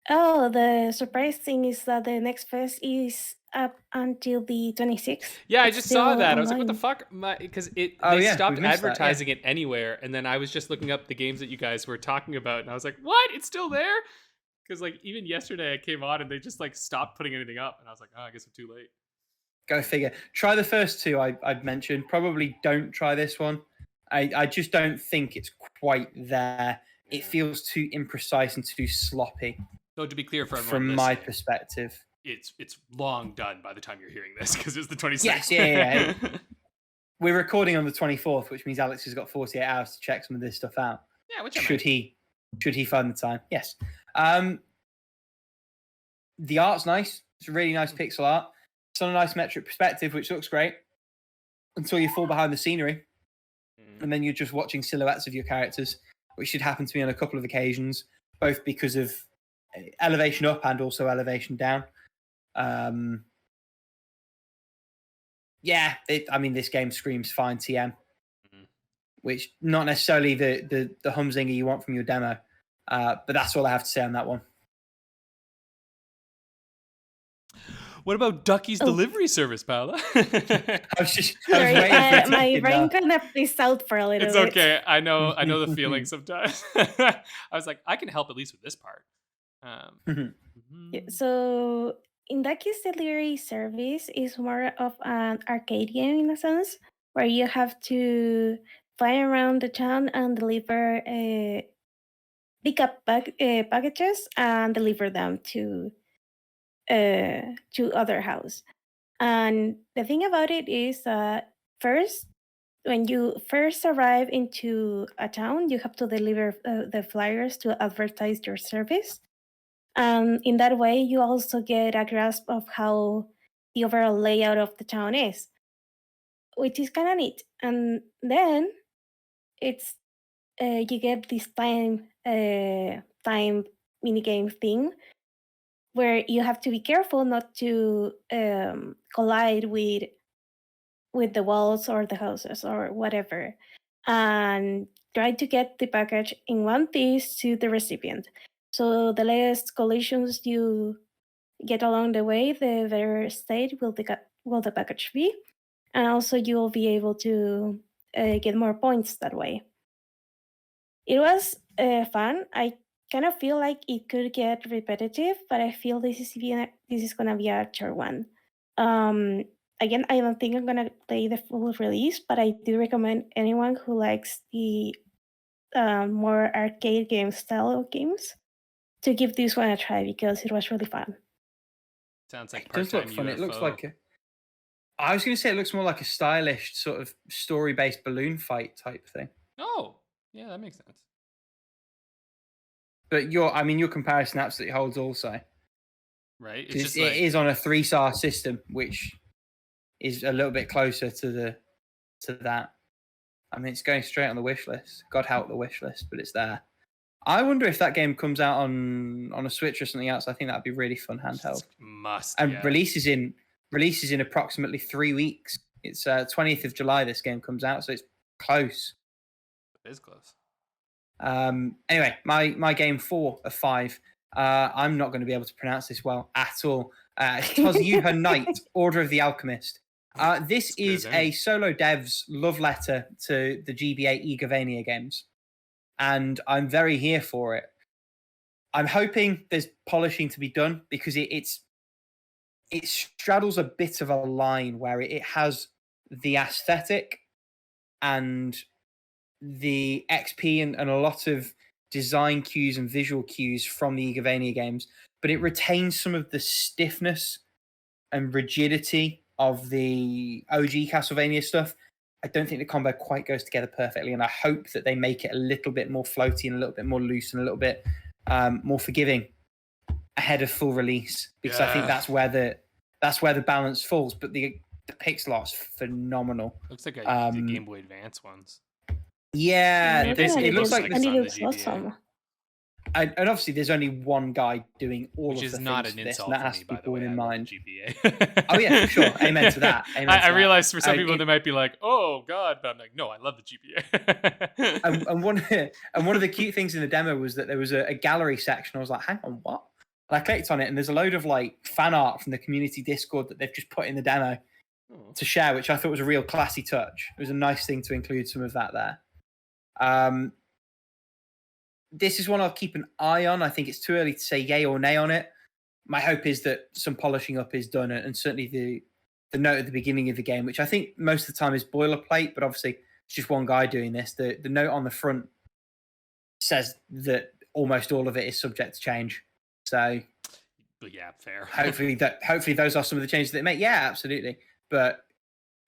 [SPEAKER 3] Oh, the surprise thing is that the next fest is up until the 26th.
[SPEAKER 2] Yeah, I
[SPEAKER 3] It's
[SPEAKER 2] just saw
[SPEAKER 3] still
[SPEAKER 2] that. I was like, what the
[SPEAKER 3] online.
[SPEAKER 2] fuck? Because
[SPEAKER 1] Oh,
[SPEAKER 2] they
[SPEAKER 1] yeah,
[SPEAKER 2] stopped
[SPEAKER 1] we've missed that, yeah.
[SPEAKER 2] advertising it anywhere, and then I was just looking up the games that you guys were talking about, and I was like, what? It's still there? Because like even yesterday I came on and they just like stopped putting anything up, and I was like, oh, I guess I'm too late.
[SPEAKER 1] Go figure. Try the first two I've mentioned. Probably don't try this one. I just don't think it's quite there. It feels too imprecise and too sloppy.
[SPEAKER 2] So to be clear for everyone
[SPEAKER 1] from
[SPEAKER 2] listening,
[SPEAKER 1] my perspective,
[SPEAKER 2] it's long done by the time you're hearing this because it's the 26th.
[SPEAKER 1] Yes, yeah. We're recording on the 24th, which means Alex has got 48 hours to check some of this stuff out.
[SPEAKER 2] Yeah, which
[SPEAKER 1] should he find the time? Yes. The art's nice. It's a really nice pixel art. It's on a nice metric perspective, which looks great until you fall behind the scenery, and then you're just watching silhouettes of your characters, which should happen to me on a couple of occasions, both because of elevation up and also elevation down. This game screams fine TM, which not necessarily the humzinger you want from your demo, but that's all I have to say on that one.
[SPEAKER 2] What about Ducky's delivery service, Paula?
[SPEAKER 3] My brain kind of fizzed out for a little bit.
[SPEAKER 2] It's okay. I know the feeling sometimes. I was like, I can help at least with this part.
[SPEAKER 3] So in Ducky's delivery service is more of an arcade game in a sense, where you have to fly around the town and deliver pick up packages and deliver them to other house. And the thing about it is first, when you first arrive into a town, you have to deliver the flyers to advertise your service. And in that way, you also get a grasp of how the overall layout of the town is, which is kind of neat. And then it's you get this time minigame thing where you have to be careful not to collide with with the walls or the houses or whatever, and try to get the package in one piece to the recipient. So the less collisions you get along the way, the better state will the package be, and also you will be able to get more points that way. It was fun. I kind of feel like it could get repetitive, but I feel this is gonna be a short one. Again, I don't think I'm gonna play the full release, but I do recommend anyone who likes the more arcade game style of games to give this one a try because it was really fun.
[SPEAKER 2] Sounds like
[SPEAKER 1] It does look
[SPEAKER 2] part-time
[SPEAKER 1] fun.
[SPEAKER 2] UFO.
[SPEAKER 1] It looks like I was going to say it looks more like a stylish sort of story-based balloon fight type thing.
[SPEAKER 2] Oh, yeah, that makes sense.
[SPEAKER 1] But your comparison absolutely holds also.
[SPEAKER 2] Right? It's
[SPEAKER 1] 'Cause
[SPEAKER 2] just
[SPEAKER 1] it is on a 3-star system, which is a little bit closer to that. I mean, it's going straight on the wish list. God help the wish list, but it's there. I wonder if that game comes out on a Switch or something else. I think that'd be really fun handheld. And releases in approximately 3 weeks. It's 20th of July. This game comes out, so it's close.
[SPEAKER 2] It is close.
[SPEAKER 1] Anyway, my game 4 of 5. I'm not going to be able to pronounce this well at all. Toziuha Knight, Order of the Alchemist. This is a solo dev's love letter to the GBA Igavania games, and I'm very here for it. I'm hoping there's polishing to be done because it straddles a bit of a line where it has the aesthetic and the XP and a lot of design cues and visual cues from the Igavania games, but it retains some of the stiffness and rigidity of the OG Castlevania stuff. I don't think the combo quite goes together perfectly, and I hope that they make it a little bit more floaty and a little bit more loose and a little bit more forgiving ahead of full release, because I think that's where the balance falls. But the pixel art's phenomenal.
[SPEAKER 2] Looks like the Game Boy Advance ones.
[SPEAKER 1] Yeah, it looks like
[SPEAKER 3] and it looks awesome.
[SPEAKER 1] And obviously, there's only one guy doing all
[SPEAKER 2] Which
[SPEAKER 1] of the
[SPEAKER 2] is not
[SPEAKER 1] things
[SPEAKER 2] an
[SPEAKER 1] for this,
[SPEAKER 2] insult
[SPEAKER 1] and that
[SPEAKER 2] for
[SPEAKER 1] has
[SPEAKER 2] me,
[SPEAKER 1] to be
[SPEAKER 2] by the way.
[SPEAKER 1] borne in mind.
[SPEAKER 2] GBA.
[SPEAKER 1] Oh yeah, for sure. Amen to that.
[SPEAKER 2] I realize for some people they might be like, "Oh God," but I'm like, "No, I love the GBA."
[SPEAKER 1] and one of the cute things in the demo was that there was a gallery section. I was like, "Hang on, what?" And I clicked on it, and there's a load of like fan art from the community Discord that they've just put in the demo to share, which I thought was a real classy touch. It was a nice thing to include some of that there. This is one I'll keep an eye on. I think it's too early to say yay or nay on it. My hope is that some polishing up is done, and certainly the note at the beginning of the game, which I think most of the time is boilerplate, but obviously it's just one guy doing this. The note on the front says that almost all of it is subject to change. So,
[SPEAKER 2] but yeah, fair.
[SPEAKER 1] hopefully those are some of the changes that they make. Yeah, absolutely. But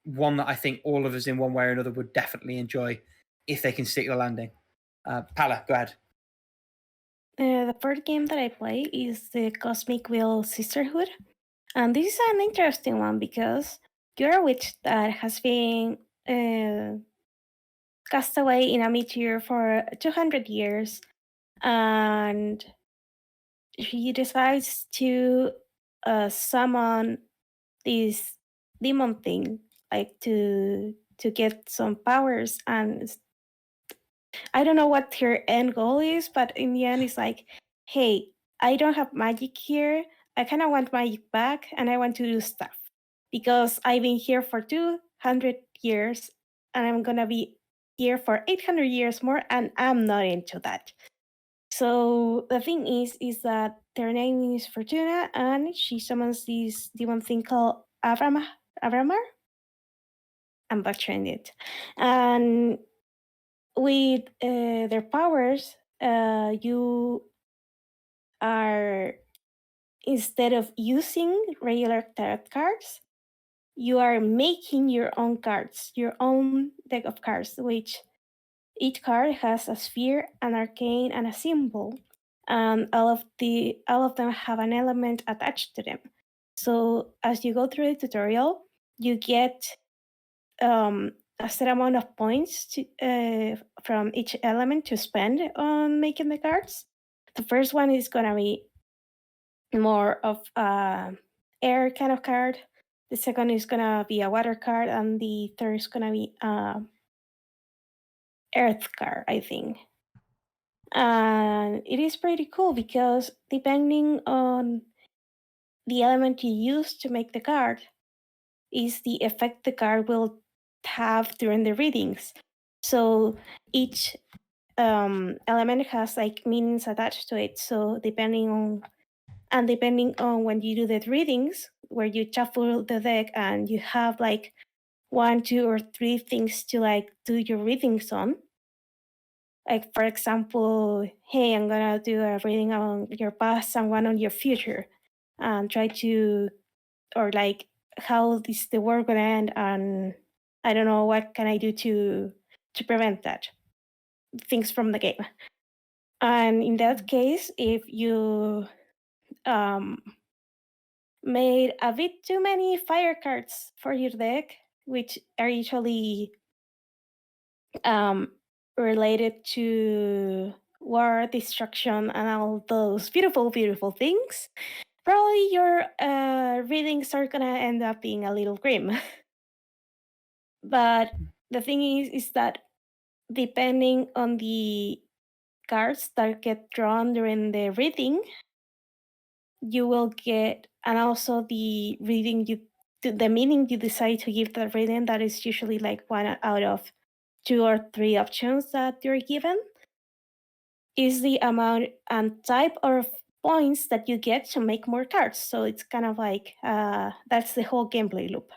[SPEAKER 1] one that I think all of us in one way or another would definitely enjoy if they can stick the landing. Paula, go ahead.
[SPEAKER 3] The first game that I play is the Cosmic Wheel Sisterhood. And this is an interesting one because you're a witch that has been cast away in a meteor for 200 years. And she decides to summon this demon thing, like to get some powers. And I don't know what her end goal is, but in the end, it's like, hey, I don't have magic here. I kind of want magic back, and I want to do stuff because I've been here for 200 years, and I'm gonna be here for 800 years more, and I'm not into that. So the thing is that their name is Fortuna, and she summons this demon thing called Avramar. I'm butchering it, and with their powers, you are, instead of using regular tarot cards, you are making your own cards, your own deck of cards, which each card has a sphere, an arcane, and a symbol. And all of them have an element attached to them. So as you go through the tutorial, you get a set amount of points from each element to spend on making the cards. The first one is gonna be more of air kind of card. The second is gonna be a water card, and the third is gonna be earth card, I think. And it is pretty cool because depending on the element you use to make the card is the effect the card will have during the readings. So each element has like meanings attached to it. So depending on when you do the readings, where you shuffle the deck and you have like 1, 2, or 3 things to like do your readings on. Like for example, hey, I'm gonna do a reading on your past and one on your future, and try to, or like how is the world gonna end, and I don't know what can I do to prevent that things from the game. And in that case, if you made a bit too many fire cards for your deck, which are usually related to war, destruction, and all those beautiful, beautiful things, probably your readings are gonna end up being a little grim. But the thing is that depending on the cards that get drawn during the reading, you will get, and also the the meaning you decide to give that reading, that is usually like 1 out of 2 or 3 options that you're given, is the amount and type of points that you get to make more cards. So it's kind of like that's the whole gameplay loop.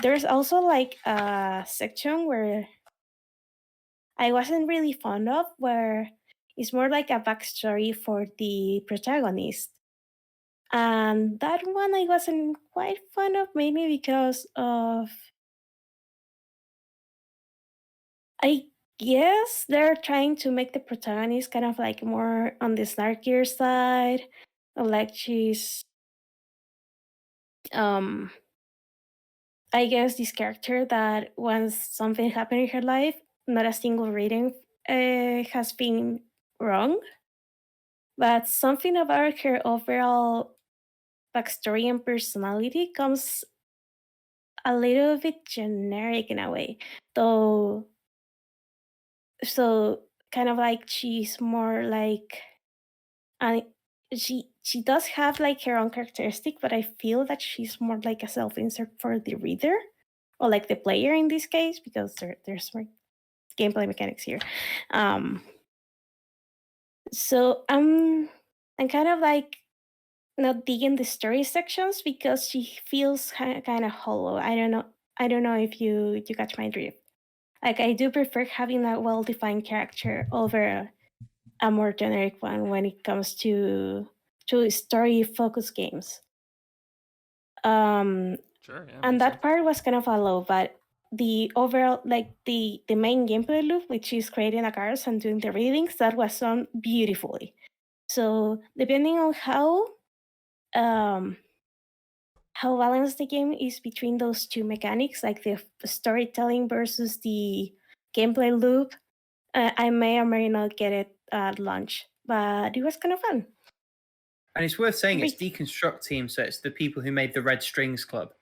[SPEAKER 3] There's also like a section where I wasn't really fond of, where it's more like a backstory for the protagonist. And that one I wasn't quite fond of, maybe because of, I guess they're trying to make the protagonist kind of like more on the snarkier side, of like she's I guess this character that once something happened in her life, not a single reading has been wrong, but something about her overall backstory and personality comes a little bit generic in a way, though. So kind of like she's more like, and she does have like her own characteristic, but I feel that she's more like a self-insert for the reader, or like the player in this case, because there's more gameplay mechanics here. So I'm kind of like not digging the story sections because she feels kind of hollow. I don't know if you catch my drift. Like I do prefer having a well-defined character over a more generic one when it comes to story-focused games.
[SPEAKER 2] Sure, yeah.
[SPEAKER 3] And that part was kind of a low, but the overall, like the main gameplay loop, which is creating the cards and doing the readings, that was done beautifully. So depending on how balanced the game is between those two mechanics, like the storytelling versus the gameplay loop, I may or may not get it at launch, but it was kind of fun.
[SPEAKER 1] And it's worth saying it's Deconstruct Team, so it's the people who made the Red Strings Club,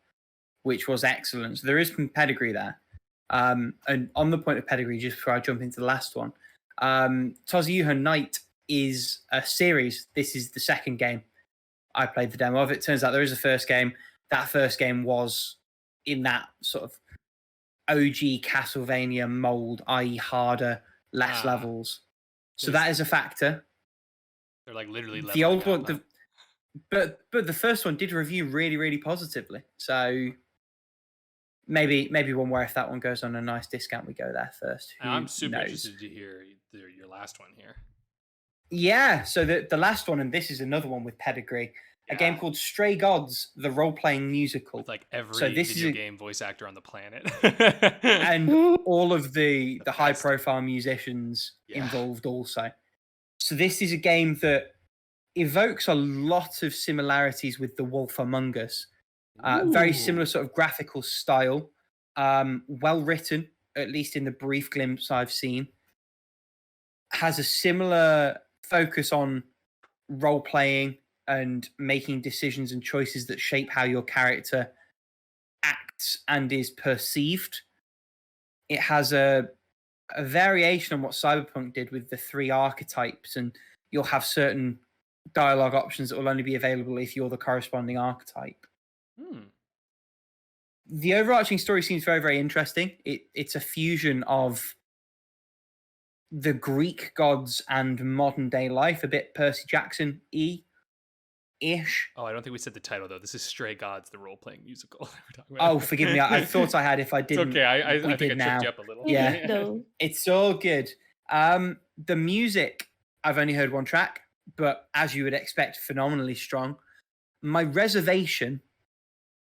[SPEAKER 1] which was excellent. So there is some pedigree there. And on the point of pedigree, just before I jump into the last one, Toziuha Night is a series. This is the second game. I played the demo of it. Turns out there is a first game. That first game was in that sort of OG Castlevania mold, i.e. harder, less levels. So that is a factor.
[SPEAKER 2] They're like literally
[SPEAKER 1] the old one, but the first one did review really, really positively. So maybe one where if that one goes on a nice discount, we go there first.
[SPEAKER 2] I'm super interested to hear your last one here.
[SPEAKER 1] Yeah, so the last one, and this is another one with pedigree, a game called Stray Gods, the role-playing musical.
[SPEAKER 2] With like every video game voice actor on the planet.
[SPEAKER 1] And all of the high-profile musicians involved also. So this is a game that evokes a lot of similarities with The Wolf Among Us. Very similar sort of graphical style. Well written, at least in the brief glimpse I've seen. Has a similar focus on role-playing and making decisions and choices that shape how your character acts and is perceived. It has a variation on what Cyberpunk did with the 3 archetypes, and you'll have certain dialogue options that will only be available if you're the corresponding archetype. The overarching story seems very, very interesting. It's a fusion of the Greek gods and modern day life, a bit Percy Jackson-y ish.
[SPEAKER 2] Oh, I don't think we said the title though. This is Stray Gods, the role-playing musical that we're talking about.
[SPEAKER 1] Oh, forgive me. I thought I had. If I didn't,
[SPEAKER 2] It's okay. I think I tripped
[SPEAKER 1] now.
[SPEAKER 2] you up a little.
[SPEAKER 1] Yeah.
[SPEAKER 3] No.
[SPEAKER 1] It's all good. The music, I've only heard one track, but as you would expect, phenomenally strong. My reservation,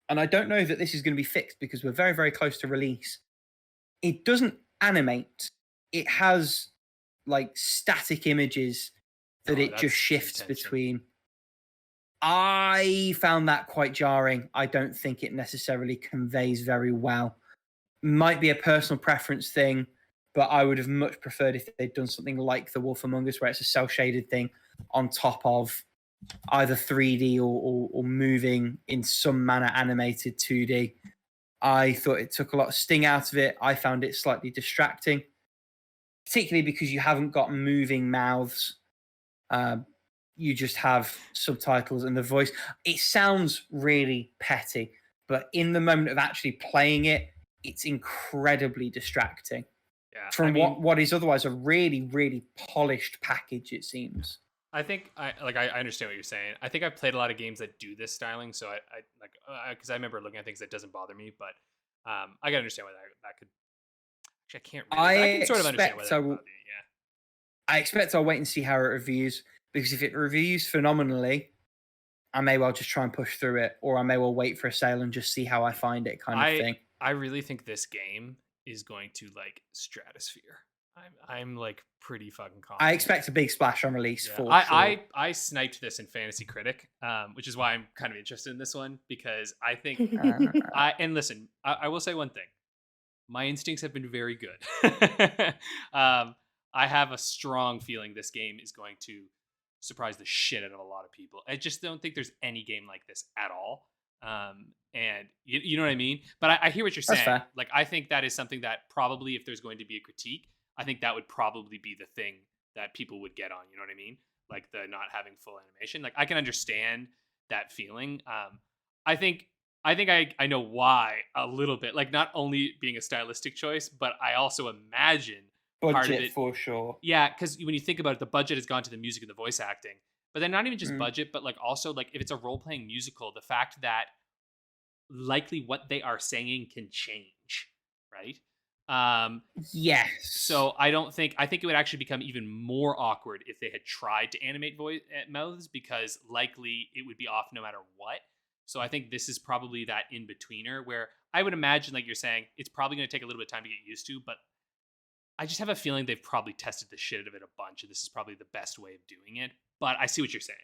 [SPEAKER 1] and I don't know that this is going to be fixed because we're very, very close to release. It doesn't animate. It has like static images that it just shifts between. I found that quite jarring. I don't think it necessarily conveys very well. Might be a personal preference thing, but I would have much preferred if they'd done something like The Wolf Among Us, where it's a cel-shaded thing on top of either 3D or moving in some manner animated 2D. I thought it took a lot of sting out of it. I found it slightly distracting, particularly because you haven't got moving mouths. You just have subtitles and the voice. It sounds really petty, but in the moment of actually playing it, it's incredibly distracting.
[SPEAKER 2] Yeah,
[SPEAKER 1] from what is otherwise a really, really polished package, it seems.
[SPEAKER 2] I think I understand what you're saying. I think I've played a lot of games that do this styling, so I like because I remember looking at things that doesn't bother me, but I can understand why that could. Actually, I can't. Really, I can sort of understand why that would bother you. Yeah.
[SPEAKER 1] I expect I'll wait and see how it reviews, because if it reviews phenomenally, I may well just try and push through it, or I may well wait for a sale and just see how I find it, kind of thing.
[SPEAKER 2] I really think this game is going to like stratosphere. I'm like pretty fucking confident.
[SPEAKER 1] I expect a big splash on release for sure.
[SPEAKER 2] I sniped this in Fantasy Critic, which is why I'm kind of interested in this one, because I think and listen, I will say one thing. My instincts have been very good. I have a strong feeling this game is going to surprise the shit out of a lot of people. I just don't think there's any game like this at all. And you know what I mean? But I hear what you're saying.
[SPEAKER 1] That's fair.
[SPEAKER 2] Like, I think that is something that probably, if there's going to be a critique, I think that would probably be the thing that people would get on. You know what I mean? Like the not having full animation. Like, I can understand that feeling. I think I know why a little bit. Like, not only being a stylistic choice, but I also imagine part of
[SPEAKER 1] budget
[SPEAKER 2] it,
[SPEAKER 1] for sure.
[SPEAKER 2] Yeah, because when you think about it, the budget has gone to the music and the voice acting. But then not even just budget, but like also like if it's a role-playing musical, the fact that likely what they are saying can change, right?
[SPEAKER 1] Yes.
[SPEAKER 2] So I think it would actually become even more awkward if they had tried to animate voice mouths, because likely it would be off no matter what. So I think this is probably that in-betweener where I would imagine, like you're saying, it's probably going to take a little bit of time to get used to, but I just have a feeling they've probably tested the shit out of it a bunch, and this is probably the best way of doing it. But I see what you're saying.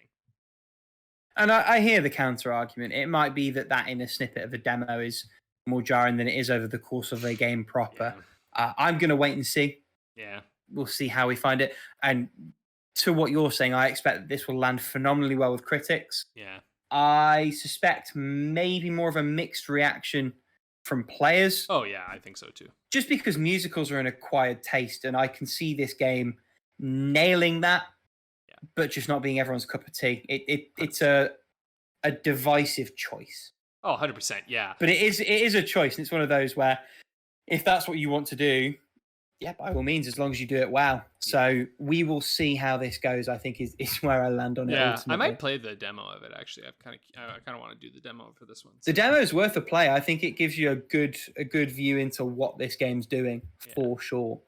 [SPEAKER 1] And I hear the counter argument. It might be that in a snippet of a demo is more jarring than it is over the course of a game proper. Yeah. I'm going to wait and see.
[SPEAKER 2] Yeah.
[SPEAKER 1] We'll see how we find it. And to what you're saying, I expect that this will land phenomenally well with critics.
[SPEAKER 2] Yeah.
[SPEAKER 1] I suspect maybe more of a mixed reaction from players.
[SPEAKER 2] Oh, yeah, I think so too.
[SPEAKER 1] Just because musicals are an acquired taste, and I can see this game nailing that, but just not being everyone's cup of tea. It's a divisive choice.
[SPEAKER 2] Oh, 100%, yeah.
[SPEAKER 1] But it is a choice, and it's one of those where if that's what you want to do, yeah, by all means, as long as you do it well. So we will see how this goes, I think is where I land on it.
[SPEAKER 2] Yeah,
[SPEAKER 1] ultimately.
[SPEAKER 2] I might play the demo of it, actually. I kind of want to do the demo for this one.
[SPEAKER 1] So. The demo is worth a play. I think it gives you a good view into what this game's doing, for sure.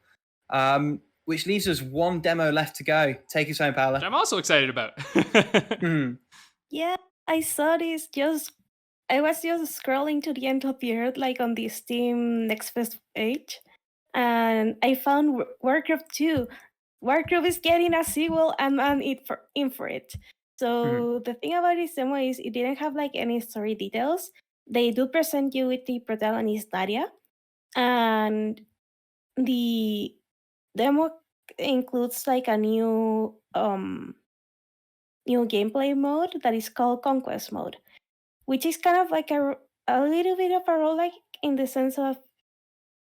[SPEAKER 1] Which leaves us one demo left to go. Take us home, Paula.
[SPEAKER 2] Which I'm also excited about.
[SPEAKER 3] Yeah, I saw this I was just scrolling to the end of the earth, like on the Steam Next Fest page, and I found Wargroove 2. Wargroove is getting a sequel, and I'm in for it. So the thing about this demo is it didn't have like any story details. They do present you with the protagonist Daria, and the demo includes like a new gameplay mode that is called Conquest mode, which is kind of like a little bit of a in the sense of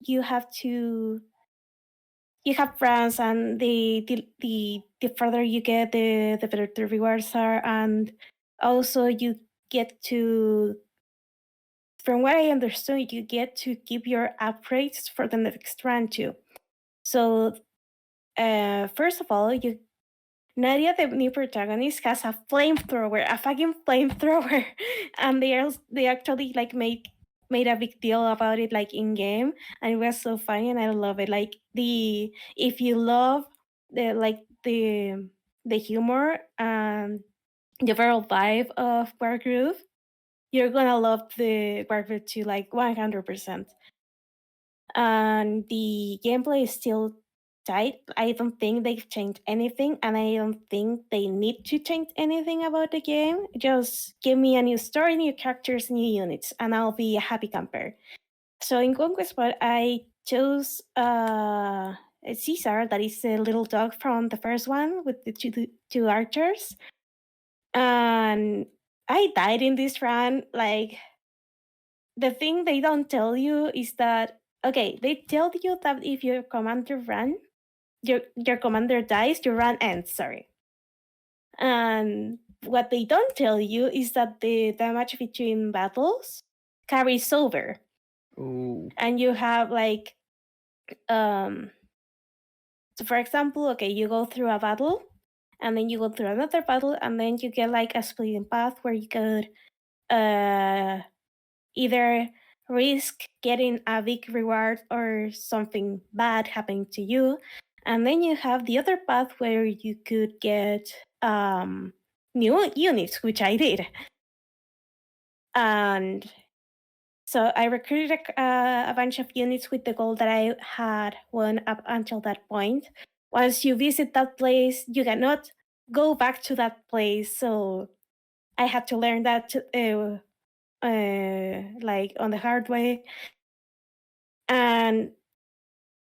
[SPEAKER 3] you have friends, and the further you get, the better the rewards are, and also you get to, from what I understood, you get to keep your upgrades for the next run too. So first of all, Nadia, the new protagonist, has a flamethrower, a fucking flamethrower, and they actually like made a big deal about it like in game, and it was so funny, and I love it. Like if you love the humor and the overall vibe of Wargroove, you're gonna love the Wargroove too, like 100%. And the gameplay is still tight. I don't think they've changed anything, and I don't think they need to change anything about the game. Just give me a new story, new characters, new units, and I'll be a happy camper. So in Conquest Pod, I chose Caesar, that is the little dog from the first one with the two archers. And I died in this run. Like, the thing they don't tell you is that, okay, they tell you that if your commander your commander dies, your run ends, sorry. And what they don't tell you is that the damage between battles carries over.
[SPEAKER 1] Ooh.
[SPEAKER 3] And you have like, so for example, okay, you go through a battle, and then you go through another battle, and then you get like a splitting path where you could either risk getting a big reward or something bad happening to you. And then you have the other path where you could get new units, which I did. And so I recruited a bunch of units with the goal that I had won up until that point. Once you visit that place, you cannot go back to that place. So I had to learn that like on the hard way. And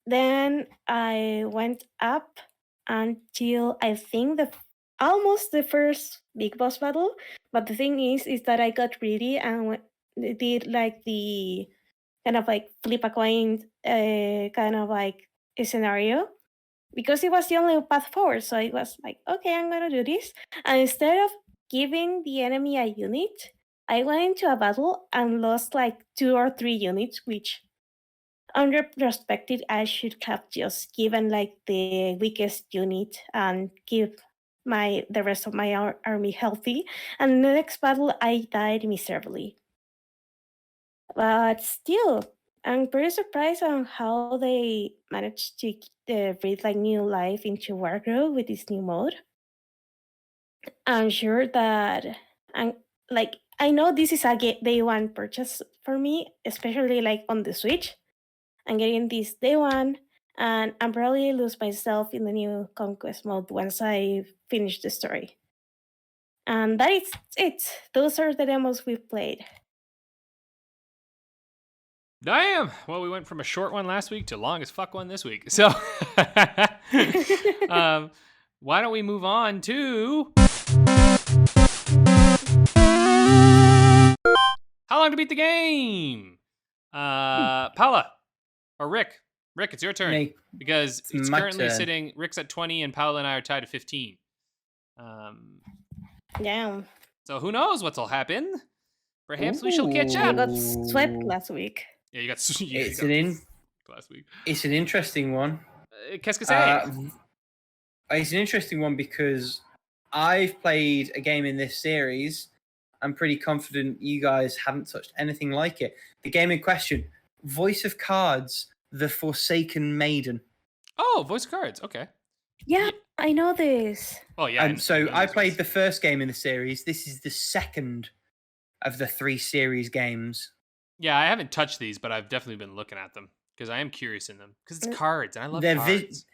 [SPEAKER 3] then I went up until I think almost the first big boss battle. But the thing is that I got greedy and did like the kind of like flip a coin kind of like a scenario, because it was the only path forward. So I was like, okay, I'm gonna do this. And instead of giving the enemy a unit, I went into a battle and lost like 2 or 3 units, which on retrospective, I should have just given like the weakest unit and keep the rest of my army healthy. And the next battle, I died miserably. But still, I'm pretty surprised on how they managed to breathe like new life into Wargroove with this new mode. I'm sure that I know this is a day one purchase for me, especially like on the Switch. I'm getting this day one, and I'm probably lose myself in the new conquest mode once I finish the story. And that is it. Those are the demos we've played.
[SPEAKER 2] Damn! Well, we went from a short one last week to long as fuck one this week. So, why don't we move on to how long to beat the game? Paula or Rick? Rick, it's your turn.
[SPEAKER 1] Me.
[SPEAKER 2] Because it's currently
[SPEAKER 1] turn.
[SPEAKER 2] sitting. Rick's at 20, and Paula and I are tied at 15.
[SPEAKER 3] Yeah.
[SPEAKER 2] So who knows what'll happen? Perhaps we shall catch
[SPEAKER 3] I
[SPEAKER 2] up.
[SPEAKER 3] got swept last week.
[SPEAKER 2] Yeah, you got
[SPEAKER 1] It's
[SPEAKER 2] last week.
[SPEAKER 1] It's an interesting one.
[SPEAKER 2] Qu'est-ce que c'est?
[SPEAKER 1] It's an interesting one because I've played a game in this series. I'm pretty confident you guys haven't touched anything like it. The game in question, Voice of Cards, The Forsaken Maiden.
[SPEAKER 2] Oh, Voice of Cards. Okay.
[SPEAKER 3] Yeah, I know this.
[SPEAKER 2] Oh, yeah.
[SPEAKER 1] So I played the first game in the series. This is the second of the 3 series games.
[SPEAKER 2] Yeah, I haven't touched these, but I've definitely been looking at them because I am curious in them. Because it's cards, and I love cards.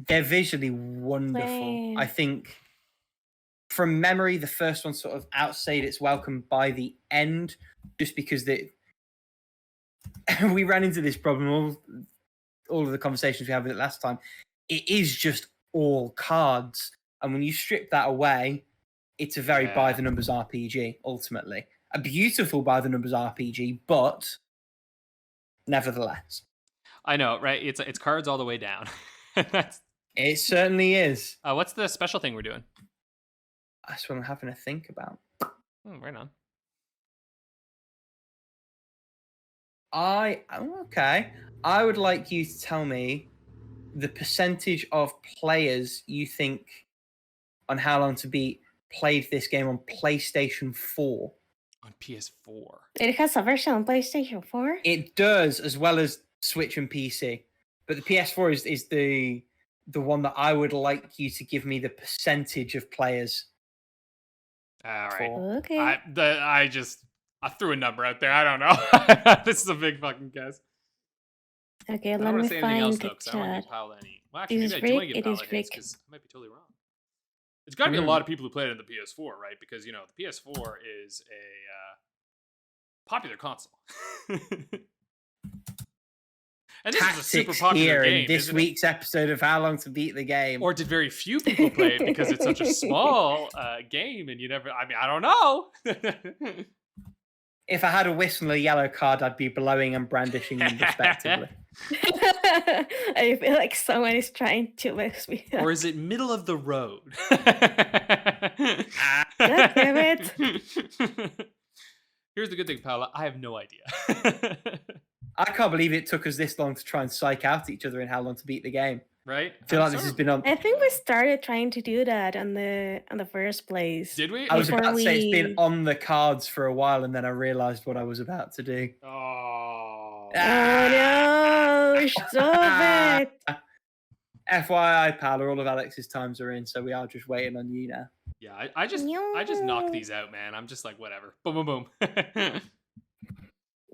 [SPEAKER 1] They're visually wonderful.
[SPEAKER 3] Same.
[SPEAKER 1] I think from memory, the first one sort of outstayed its welcome by the end, just because we ran into this problem all of the conversations we had with it last time. It is just all cards, and when you strip that away, it's a very by the numbers RPG. Ultimately, a beautiful by the numbers RPG, but nevertheless.
[SPEAKER 2] I know, right? It's cards all the way down. That's
[SPEAKER 1] It certainly is.
[SPEAKER 2] what's the special thing we're doing?
[SPEAKER 1] That's what I'm having to think about.
[SPEAKER 2] Right on.
[SPEAKER 1] Okay. I would like you to tell me the percentage of players you think on How Long to Beat played this game on PlayStation 4.
[SPEAKER 2] On PS4.
[SPEAKER 3] It has a version on PlayStation 4?
[SPEAKER 1] It does, as well as Switch and PC. But the PS4 is the one that I would like you to give me the percentage of players.
[SPEAKER 2] All right.
[SPEAKER 3] Okay.
[SPEAKER 2] I threw a number out there. I don't know. This is a big fucking guess.
[SPEAKER 3] Okay,
[SPEAKER 2] I don't
[SPEAKER 3] let
[SPEAKER 2] want
[SPEAKER 3] me
[SPEAKER 2] to say anything else
[SPEAKER 3] find
[SPEAKER 2] though,
[SPEAKER 3] the
[SPEAKER 2] because I don't want to
[SPEAKER 3] chat.
[SPEAKER 2] give Paula any. Well, actually,
[SPEAKER 3] Is
[SPEAKER 2] maybe I do want to
[SPEAKER 3] Rick?
[SPEAKER 2] give
[SPEAKER 3] It
[SPEAKER 2] Paula
[SPEAKER 3] is
[SPEAKER 2] hints
[SPEAKER 3] Rick.
[SPEAKER 2] because I might be totally wrong. It's got to be a lot of people who played it on the PS4, right? Because the PS4 is a popular console. And this is a super
[SPEAKER 1] Tactics
[SPEAKER 2] popular
[SPEAKER 1] here
[SPEAKER 2] game.
[SPEAKER 1] in this
[SPEAKER 2] isn't
[SPEAKER 1] week's episode of How Long to Beat the Game.
[SPEAKER 2] Or did very few people play it because it's such a small game and you never. I mean, I don't know.
[SPEAKER 1] If I had a whistle and a yellow card, I'd be blowing and brandishing them respectively.
[SPEAKER 3] I feel like someone is trying to mess me up.
[SPEAKER 2] Or is it middle of the road?
[SPEAKER 3] God damn it.
[SPEAKER 2] Here's the good thing, Paula. I have no idea.
[SPEAKER 1] I can't believe it took us this long to try and psych out each other in How Long to Beat the Game.
[SPEAKER 2] Right?
[SPEAKER 1] I feel like this has been on.
[SPEAKER 3] I think we started trying to do that on the first place.
[SPEAKER 2] Did we?
[SPEAKER 1] I was
[SPEAKER 3] before
[SPEAKER 1] about to say it's been
[SPEAKER 3] we-
[SPEAKER 1] on the cards for a while, and then I realised what I was about to do.
[SPEAKER 2] Oh.
[SPEAKER 3] Oh no! Stop it!
[SPEAKER 1] FYI, Paula, all of Alex's times are in, so we are just waiting on you now.
[SPEAKER 2] Yeah, I just knock these out, man. I'm just like, whatever. Boom, boom, boom.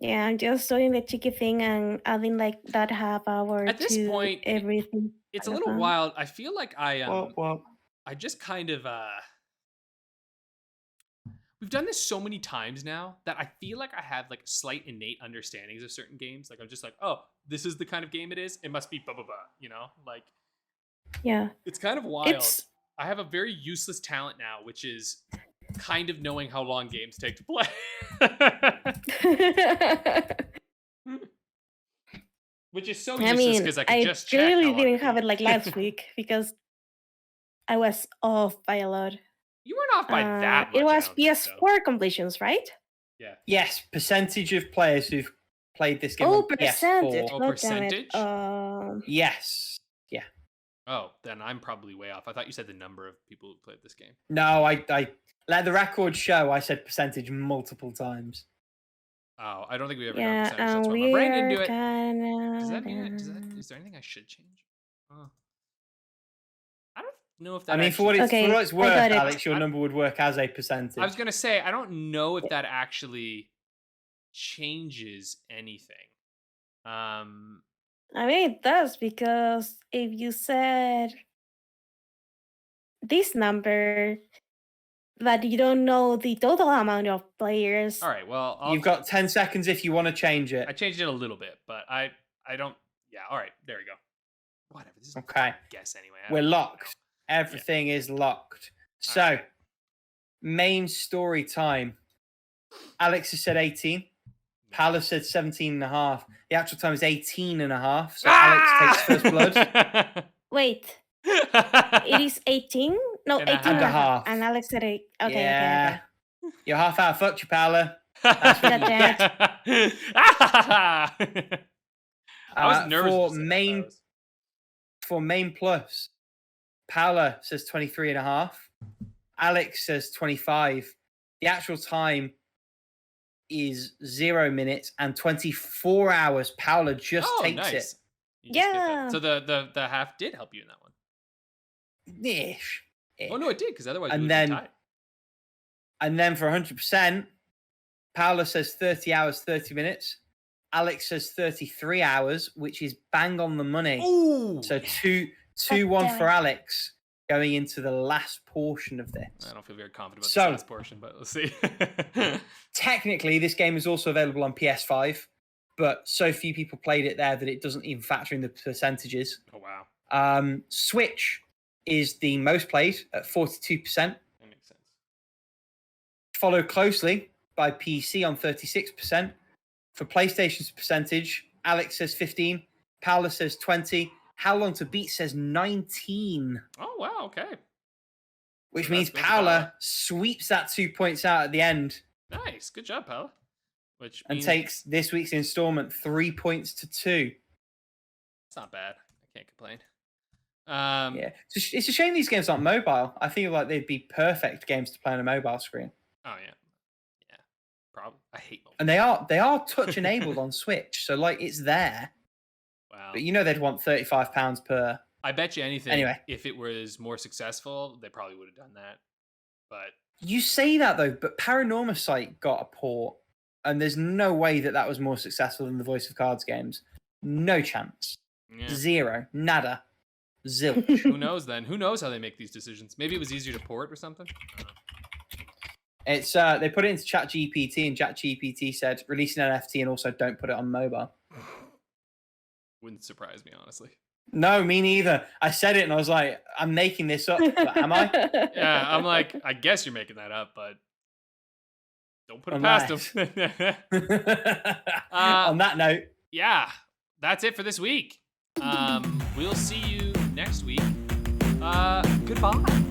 [SPEAKER 3] Yeah, I'm just doing the cheeky thing and adding like that half hour
[SPEAKER 2] At this
[SPEAKER 3] to
[SPEAKER 2] point,
[SPEAKER 3] everything.
[SPEAKER 2] It's a little wild. I feel like I
[SPEAKER 1] Well,
[SPEAKER 2] I just kind of we've done this so many times now that I feel like I have like slight innate understandings of certain games. Like I'm just like, oh, this is the kind of game it is. It must be blah blah blah. You know, like
[SPEAKER 3] Yeah,
[SPEAKER 2] it's kind of wild.
[SPEAKER 3] it's
[SPEAKER 2] I have a very useless talent now, which is kind of knowing how long games take to play. Which is so
[SPEAKER 3] I
[SPEAKER 2] useless
[SPEAKER 3] mean,
[SPEAKER 2] because I can
[SPEAKER 3] I
[SPEAKER 2] just check. how
[SPEAKER 3] clearly
[SPEAKER 2] long
[SPEAKER 3] didn't
[SPEAKER 2] it
[SPEAKER 3] have it
[SPEAKER 2] is.
[SPEAKER 3] like last week because I was off by a lot.
[SPEAKER 2] You weren't off by that much.
[SPEAKER 3] It
[SPEAKER 2] I
[SPEAKER 3] was
[SPEAKER 2] don't think, though.
[SPEAKER 3] PS4 completions, right?
[SPEAKER 2] Yeah.
[SPEAKER 1] yes, percentage of players who've played this game
[SPEAKER 3] Oh,
[SPEAKER 1] on
[SPEAKER 3] percentage.
[SPEAKER 1] PS4.
[SPEAKER 2] Oh,
[SPEAKER 3] God damn it.
[SPEAKER 2] percentage?
[SPEAKER 1] Yes. Yeah.
[SPEAKER 2] Oh, then I'm probably way off. I thought you said the number of people who played this game.
[SPEAKER 1] No, I let the record show I said percentage multiple times.
[SPEAKER 2] Oh, I don't think we ever
[SPEAKER 3] Yeah,
[SPEAKER 2] got percentage. That's
[SPEAKER 3] and
[SPEAKER 2] why my brain didn't do
[SPEAKER 3] we're
[SPEAKER 2] it.
[SPEAKER 3] kinda
[SPEAKER 2] Does that mean
[SPEAKER 3] done.
[SPEAKER 2] is there anything I should change? Oh. I don't know if that
[SPEAKER 1] I mean, for what
[SPEAKER 3] Okay,
[SPEAKER 1] it's
[SPEAKER 3] I
[SPEAKER 1] worth,
[SPEAKER 3] got it.
[SPEAKER 1] Alex, your number would work as a percentage.
[SPEAKER 2] I was gonna say I don't know if that actually changes anything.
[SPEAKER 3] I mean, it does because if you said this number, but you don't know the total amount of players,
[SPEAKER 2] All right. Well,
[SPEAKER 1] You've got 10 seconds if you want to change it.
[SPEAKER 2] I changed it a little bit, but I don't. Yeah. All right. There we go. Whatever. This is a
[SPEAKER 1] Okay.
[SPEAKER 2] guess anyway. I
[SPEAKER 1] We're
[SPEAKER 2] don't
[SPEAKER 1] locked. Everything is locked. So,
[SPEAKER 2] Alright.
[SPEAKER 1] main story time. Alex has said 18. Paula said 17 and a half. The actual time is 18 and a half. So Alex takes first blood.
[SPEAKER 3] wait, it is 18? No,
[SPEAKER 2] And a
[SPEAKER 3] 18 and a half.
[SPEAKER 1] half.
[SPEAKER 3] And Alex said 8. Okay,
[SPEAKER 1] yeah.
[SPEAKER 3] okay.
[SPEAKER 1] You're half out. Fucked you, Paula.
[SPEAKER 3] God damn it.
[SPEAKER 2] I was nervous
[SPEAKER 1] For
[SPEAKER 2] to say that,
[SPEAKER 1] main,
[SPEAKER 2] that was-
[SPEAKER 1] for main plus, Paula says 23 and a half. Alex says 25. The actual time is 0 minutes and 24 hours. Paula just takes
[SPEAKER 2] nice.
[SPEAKER 1] it.
[SPEAKER 2] You just get that.
[SPEAKER 3] Yeah.
[SPEAKER 2] So the half did help you in that one.
[SPEAKER 1] Ish.
[SPEAKER 2] Oh no, it did because otherwise
[SPEAKER 1] And
[SPEAKER 2] we would have
[SPEAKER 1] then-
[SPEAKER 2] been tied.
[SPEAKER 1] And then for 100%, Paula says 30 hours, 30 minutes. Alex says 33 hours, which is bang on the money.
[SPEAKER 2] Ooh.
[SPEAKER 1] So 2-1
[SPEAKER 3] damn
[SPEAKER 1] for
[SPEAKER 3] it.
[SPEAKER 1] Alex going into the last portion of this.
[SPEAKER 2] I don't feel very confident about
[SPEAKER 1] So-
[SPEAKER 2] this last portion, but let's see.
[SPEAKER 1] Technically, this game is also available on PS5, but so few people played it there that it doesn't even factor in the percentages.
[SPEAKER 2] Oh wow,
[SPEAKER 1] Switch is the most played at 42%,
[SPEAKER 2] that makes sense.
[SPEAKER 1] followed closely by PC on 36%. For PlayStation's percentage, Alex says 15. Paula says 20. How Long to Beat says 19.
[SPEAKER 2] Oh, wow. Okay.
[SPEAKER 1] Which
[SPEAKER 2] So
[SPEAKER 1] means
[SPEAKER 2] that's
[SPEAKER 1] Paula sweeps that 2 points out at the end.
[SPEAKER 2] Nice. Good job, Paula. Which
[SPEAKER 1] And
[SPEAKER 2] means
[SPEAKER 1] takes this week's installment 3 points to 2.
[SPEAKER 2] it's not bad. I can't complain.
[SPEAKER 1] Yeah, it's a shame these games aren't mobile. I feel like they'd be perfect games to play on a mobile screen.
[SPEAKER 2] Oh yeah. Problem. I hate mobile.
[SPEAKER 1] And they are touch enabled on Switch, so like it's there.
[SPEAKER 2] Wow.
[SPEAKER 1] But you know they'd want £35 per.
[SPEAKER 2] I bet you anything.
[SPEAKER 1] Anyway.
[SPEAKER 2] If it was more successful, they probably would have done that. But
[SPEAKER 1] You say that though, but Paranormal Sight got a port, and there's no way that was more successful than the Voice of Cards games. No chance.
[SPEAKER 2] yeah.
[SPEAKER 1] Zero. Nada. Zilch.
[SPEAKER 2] Who knows then? Who knows how they make these decisions? Maybe it was easier to port or something. I don't know.
[SPEAKER 1] It's they put it into ChatGPT, and ChatGPT said release an NFT and also don't put it on mobile.
[SPEAKER 2] Wouldn't surprise me, honestly.
[SPEAKER 1] No, me neither. I said it and I was like, I'm making this up, but am I?
[SPEAKER 2] Yeah, I'm like, I guess you're making that up, but don't put it past them.
[SPEAKER 1] On that note,
[SPEAKER 2] yeah, that's it for this week. We'll see you next week. Goodbye.